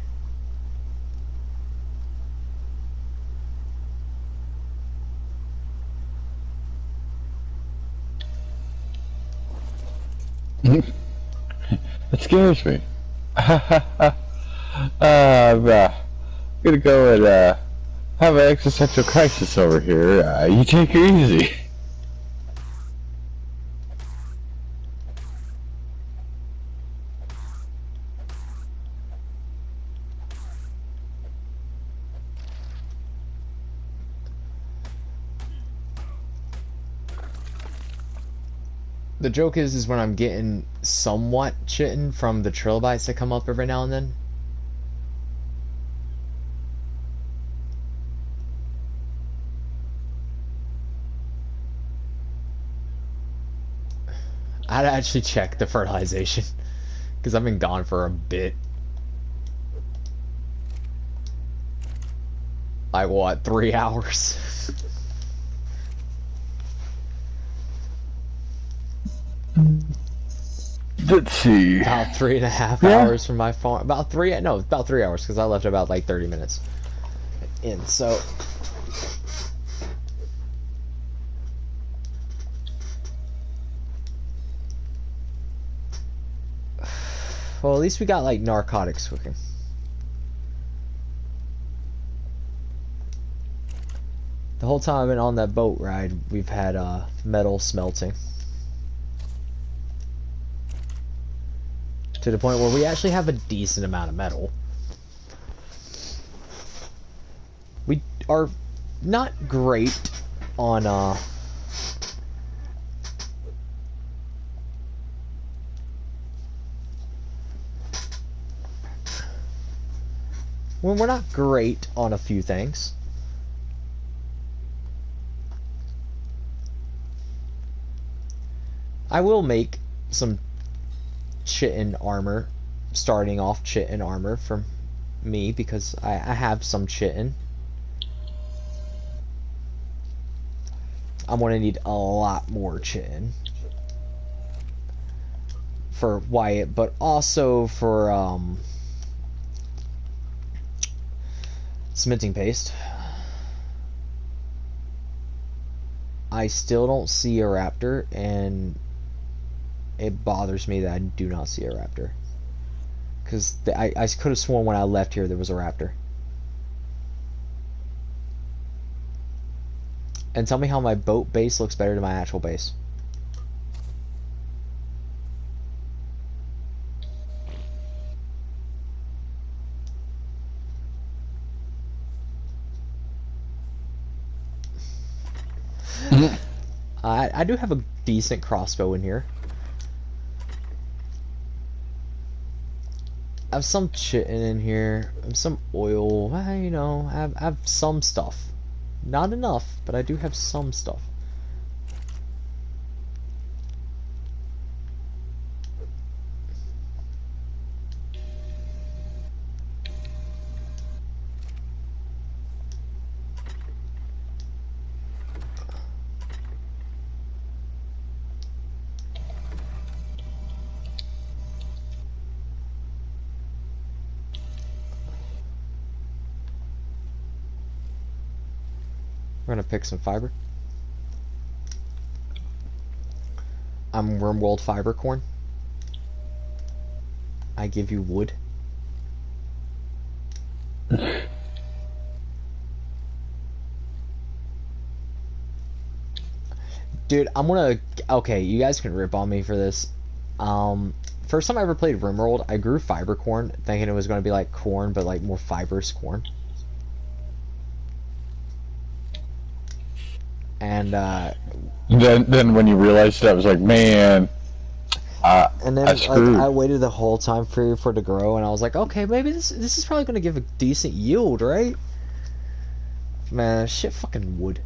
Speaker 2: It scares me. I'm gonna go and have an existential crisis over here. You take it easy.
Speaker 1: The joke is when I'm getting somewhat chittin' from the trilobites that come up every now and then. I'd actually check the fertilization because I've been gone for a bit. Like what, 3 hours?
Speaker 2: Let's see.
Speaker 1: About 3.5 hours from my farm. About 3 hours because I left about like 30 minutes in. So well, at least we got like narcotics cooking. The whole time I've been on that boat ride, we've had metal smelting. To the point where we actually have a decent amount of metal. We are not great on well, we're not great on a few things. I will make some chitin armor, starting off chitin armor for me because I have some chitin. I'm gonna need a lot more chitin for Wyatt, but also for cementing paste. I still don't see a raptor, and it bothers me that I do not see a raptor. Because I could have sworn when I left here there was a raptor. And tell me how my boat base looks better than my actual base. I do have a decent crossbow in here. I have some chitin in here, some oil, you know, I have some stuff. Not enough, but I do have some stuff. We're gonna pick some fiber. I'm Wormworld fiber corn. I give you wood. Dude, I'm gonna... Okay, you guys can rip on me for this. First time I ever played Rimworld, I grew fiber corn, thinking it was gonna be like corn, but like more fibrous corn. And
Speaker 2: then when you realized it, I was like, man,
Speaker 1: and then like, I waited the whole time for it to grow, and I was like, okay, maybe this is probably gonna give a decent yield, right? Man, shit fucking wood.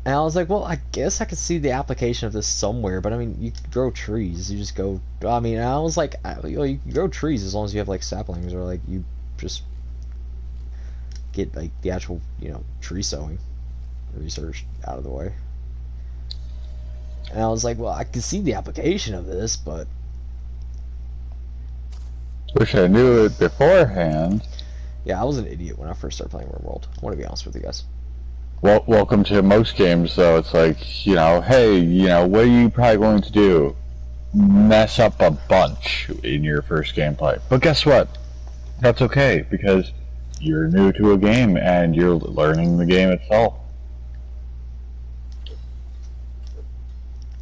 Speaker 1: And I was like, well, I guess I could see the application of this somewhere, but I mean, you grow trees. You just go. I mean, I was like, you can grow trees as long as you have like saplings, or like you just get like the actual, tree sowing research out of the way. And I was like, well, I can see the application of this, but
Speaker 2: Wish I knew it beforehand.
Speaker 1: yeah, I was an idiot when I first started playing RimWorld. I want to be honest with you guys.
Speaker 2: Well, welcome to most games, though. It's like, hey, what are you probably going to do? Mess up a bunch in your first gameplay. But guess what? That's okay, because you're new to a game and you're learning the game itself.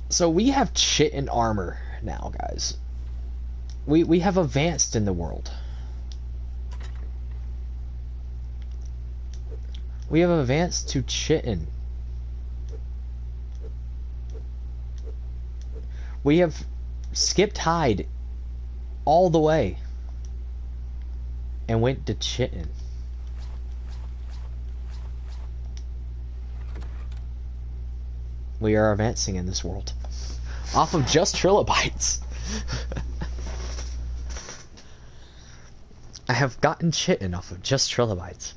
Speaker 1: So we have chit and armor now, guys. We have advanced in the world. We have advanced to chitin. We have skipped hide all the way and went to chitin. We are advancing in this world off of just trilobites. I have gotten chitin off of just trilobites.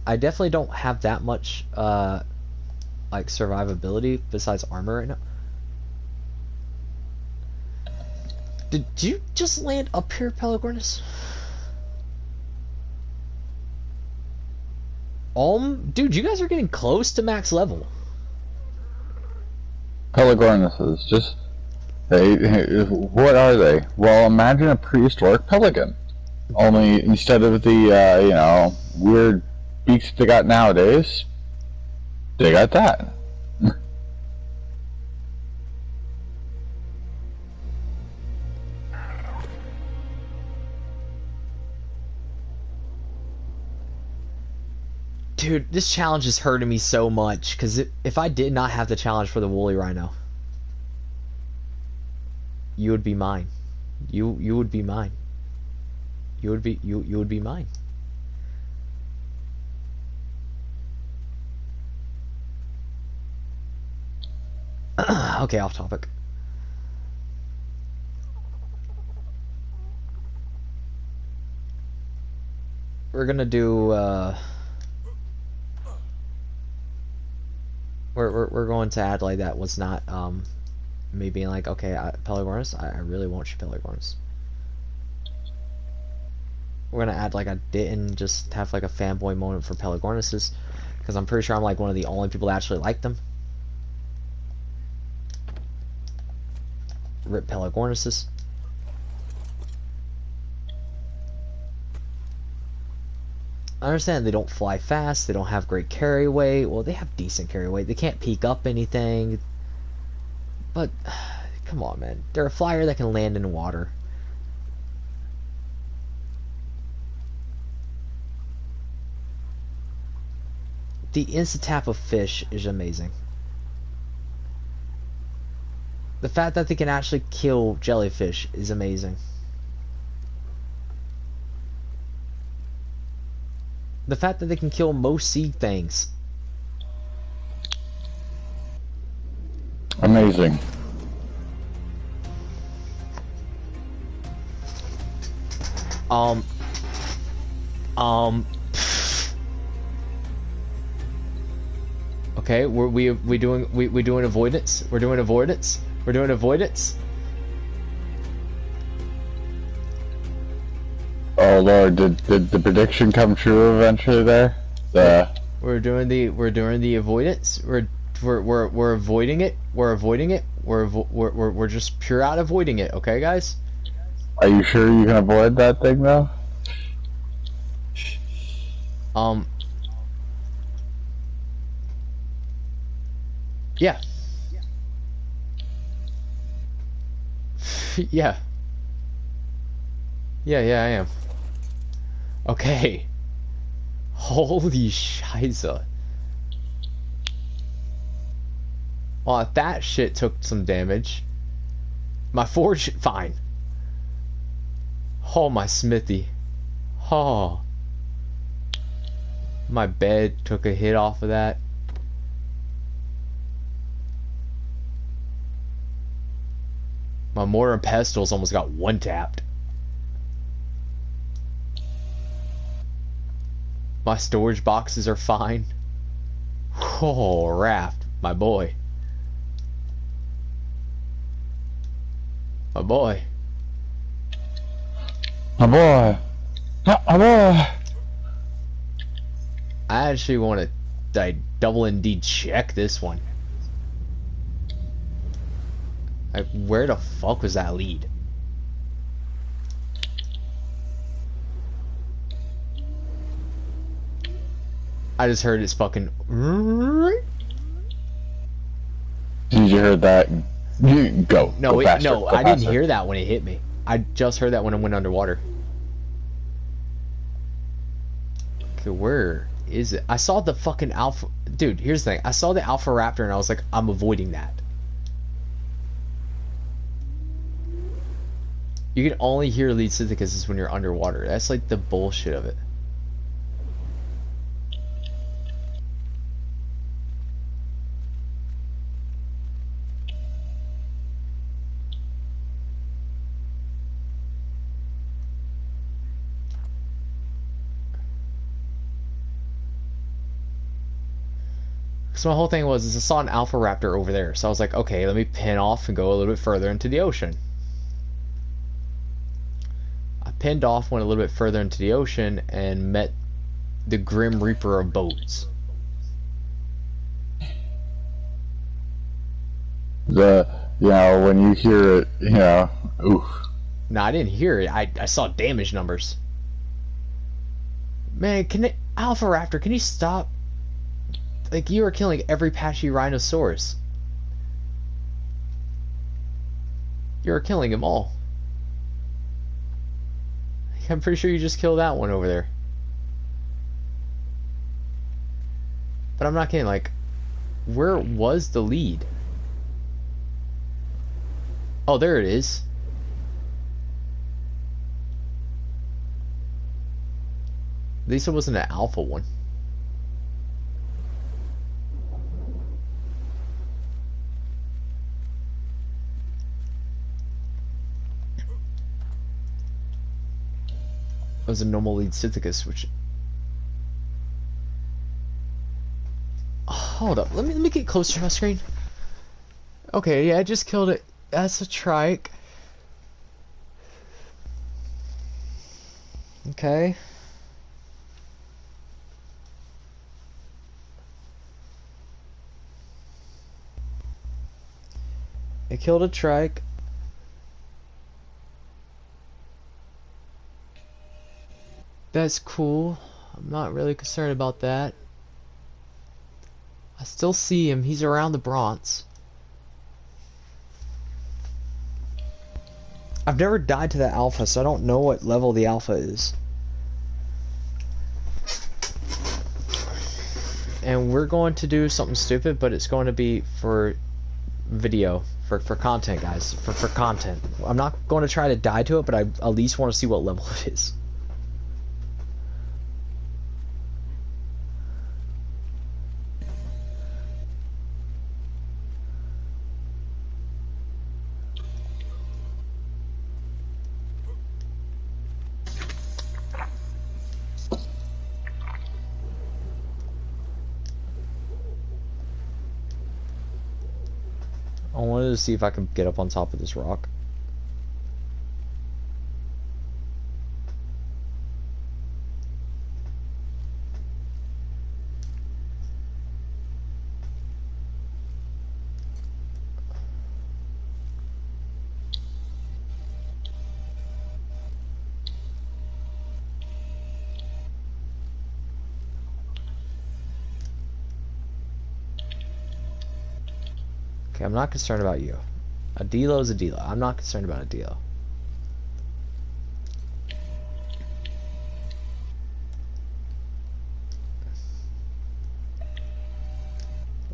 Speaker 1: I definitely don't have that much like survivability besides armor right now. Did you just land up here, Pelagornis? Dude, you guys are getting close to max level.
Speaker 2: Pelagornuses, just what are they? Well, imagine a prehistoric pelican. Only instead of the weird beaks they got nowadays, they got that.
Speaker 1: Dude, this challenge is hurting me so much, because if I did not have the challenge for the woolly rhino, you would be mine. You would be mine. You would be mine. Okay, off topic. We're gonna do we're going to add like that was not me being like, okay, Pelagornis, I really want you, Pelagornis. We're gonna add like I didn't just have like a fanboy moment for Pelagornises, because I'm pretty sure I'm like one of the only people that actually like them. Rip Pelagornises. I understand they don't fly fast, they don't have great carry weight. Well, they have decent carry weight. They can't peek up anything. But, come on, man. They're a flyer that can land in water. The insta-tap of fish is amazing. The fact that they can actually kill jellyfish is amazing. The fact that they can kill most sea things.
Speaker 2: Amazing.
Speaker 1: Okay, we doing avoidance. We're doing avoidance. We're doing avoidance.
Speaker 2: Oh Lord, did the prediction come true eventually there?
Speaker 1: We're doing the avoidance. We're avoiding it. We're avoiding it. We're just pure out avoiding it. Okay, guys.
Speaker 2: Are you sure you can avoid that thing though?
Speaker 1: Yeah. Yeah. Yeah, I am. Okay. Holy shiza. Well, if that shit took some damage. My forge, fine. Oh, my smithy. Oh. My bed took a hit off of that. My mortar and pestles almost got one tapped. My storage boxes are fine. Oh, Raft, my boy. My boy.
Speaker 2: My boy. My boy.
Speaker 1: I actually want to double indeed check this one. Like, where the fuck was that lead? I just heard it's fucking.
Speaker 2: Did you hear that? Go.
Speaker 1: No,
Speaker 2: go faster.
Speaker 1: no,
Speaker 2: go
Speaker 1: I
Speaker 2: faster.
Speaker 1: didn't hear that when it hit me. I just heard that when I went underwater. Okay, where is it? I saw the fucking alpha. Dude, here's the thing. I saw the alpha raptor and I was like, I'm avoiding that. You can only hear lead synthesis when you're underwater. That's like the bullshit of it. So my whole thing was is I saw an alpha raptor over there. So I was like, okay, let me pin off and go a little bit further into the ocean. I pinned off, went a little bit further into the ocean, and met the Grim Reaper of boats.
Speaker 2: When you hear it, oof.
Speaker 1: No, I didn't hear it. I saw damage numbers. Man, Alpha Raptor, can you stop? Like, you are killing every patchy Rhinosaurus. You're killing them all. I'm pretty sure you just killed that one over there. But I'm not kidding, like, where was the lead? Oh, there it is. At least it wasn't an alpha one. It was a normal lead Sithicus, which... Hold up, let me get closer to my screen. Okay, yeah, I just killed it. That's a trike. Okay. It killed a trike. That's cool. I'm not really concerned about that. I still see him. He's around the bronze. I've never died to that alpha, so I don't know what level the alpha is. And we're going to do something stupid, but it's going to be for video, for content, guys. For content. I'm not going to try to die to it, but I at least want to see what level it is. I wanted to see if I could get up on top of this rock. Okay, I'm not concerned about you. A Delo is a Delo. I'm not concerned about a Delo.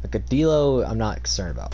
Speaker 1: Like a Delo, I'm not concerned about.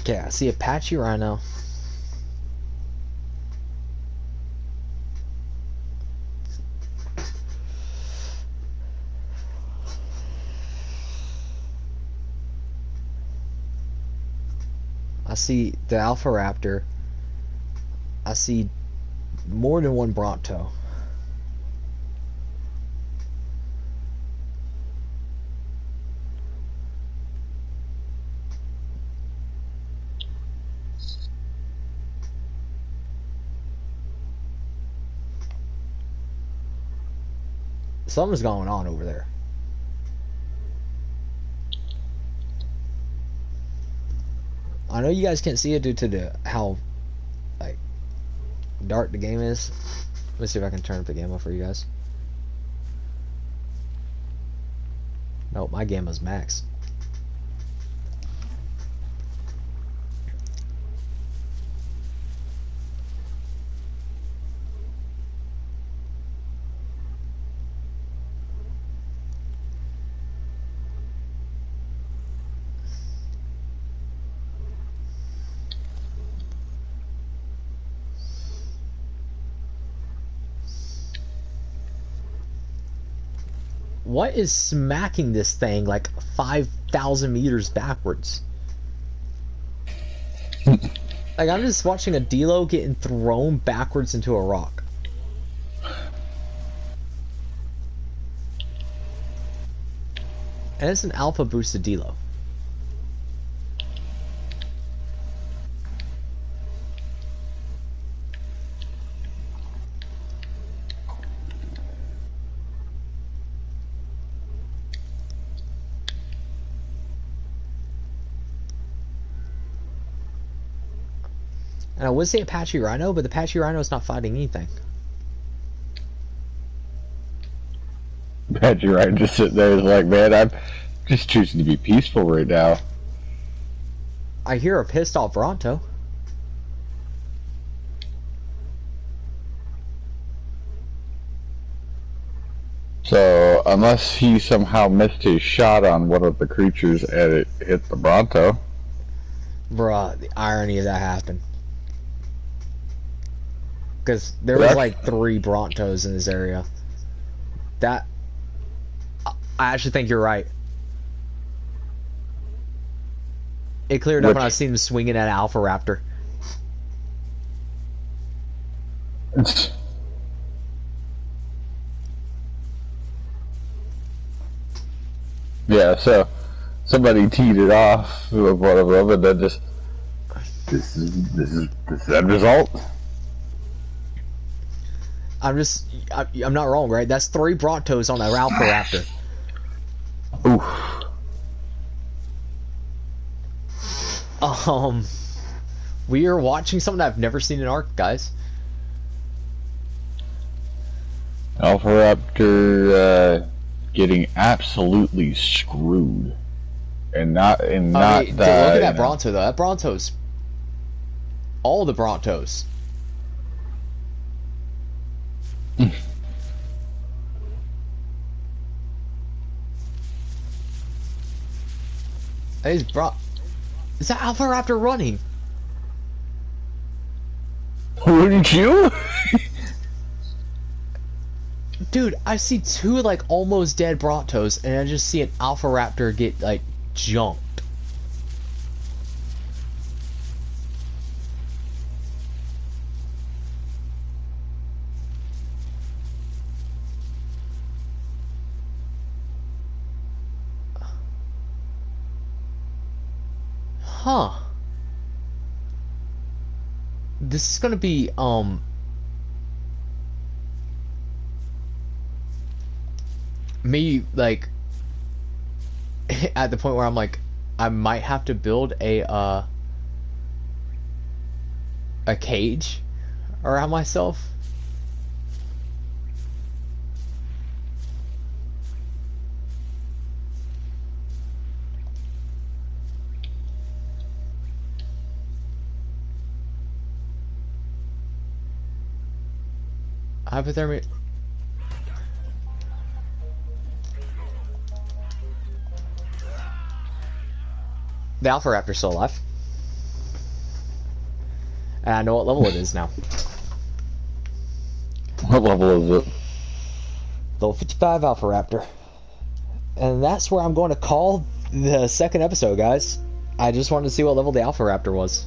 Speaker 1: Okay, I see Apache Rhino. I see the Alpha Raptor. I see more than one Bronto. Something's going on over there. I know you guys can't see it due to how like dark the game is. Let's see if I can turn up the gamma for you guys. Nope, my gamma's max. What is smacking this thing like 5,000 meters backwards? Like, I'm just watching a Delo getting thrown backwards into a rock. And it's an alpha boosted Delo. And I would say Apache Rhino, but the Apache Rhino is not fighting anything.
Speaker 2: Apache Rhino just sitting there is like, man, I'm just choosing to be peaceful right now.
Speaker 1: I hear a pissed off Bronto.
Speaker 2: So, unless he somehow missed his shot on one of the creatures and it hit the Bronto.
Speaker 1: Bruh, the irony of that happened. Because there was like 3 Brontos in this area. That... I actually think you're right. It cleared up
Speaker 2: Which,
Speaker 1: when I seen him swinging at Alpha Raptor.
Speaker 2: yeah, so somebody teed it off with one of them, and then just this is the end result.
Speaker 1: I'm not wrong, right? That's 3 Brontos on a Alpha Raptor.
Speaker 2: Oof.
Speaker 1: We are watching something I've never seen in Ark, guys.
Speaker 2: Alpha Raptor getting absolutely screwed, and not
Speaker 1: I mean,
Speaker 2: look
Speaker 1: at that Bronto though. That Bronto's all the Brontos. Is that Alpha Raptor running?
Speaker 2: Wouldn't you?
Speaker 1: Dude, I see 2 like almost dead Brontos, and I just see an Alpha Raptor get like jumped. Huh. This is gonna be me like at the point where I'm like I might have to build a cage around myself. Hypothermia. The Alpha Raptor's still alive. And I know what level it is now.
Speaker 2: What level is it?
Speaker 1: Level 55 Alpha Raptor. And that's where I'm going to call the second episode, guys. I just wanted to see what level the Alpha Raptor was.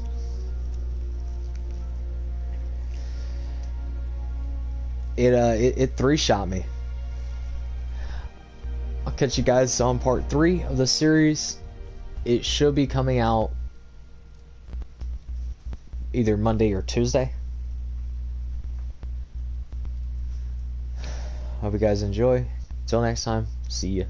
Speaker 1: It 3-shot me. I'll catch you guys on part 3 of the series. It should be coming out either Monday or Tuesday. Hope you guys enjoy. Till next time, see ya.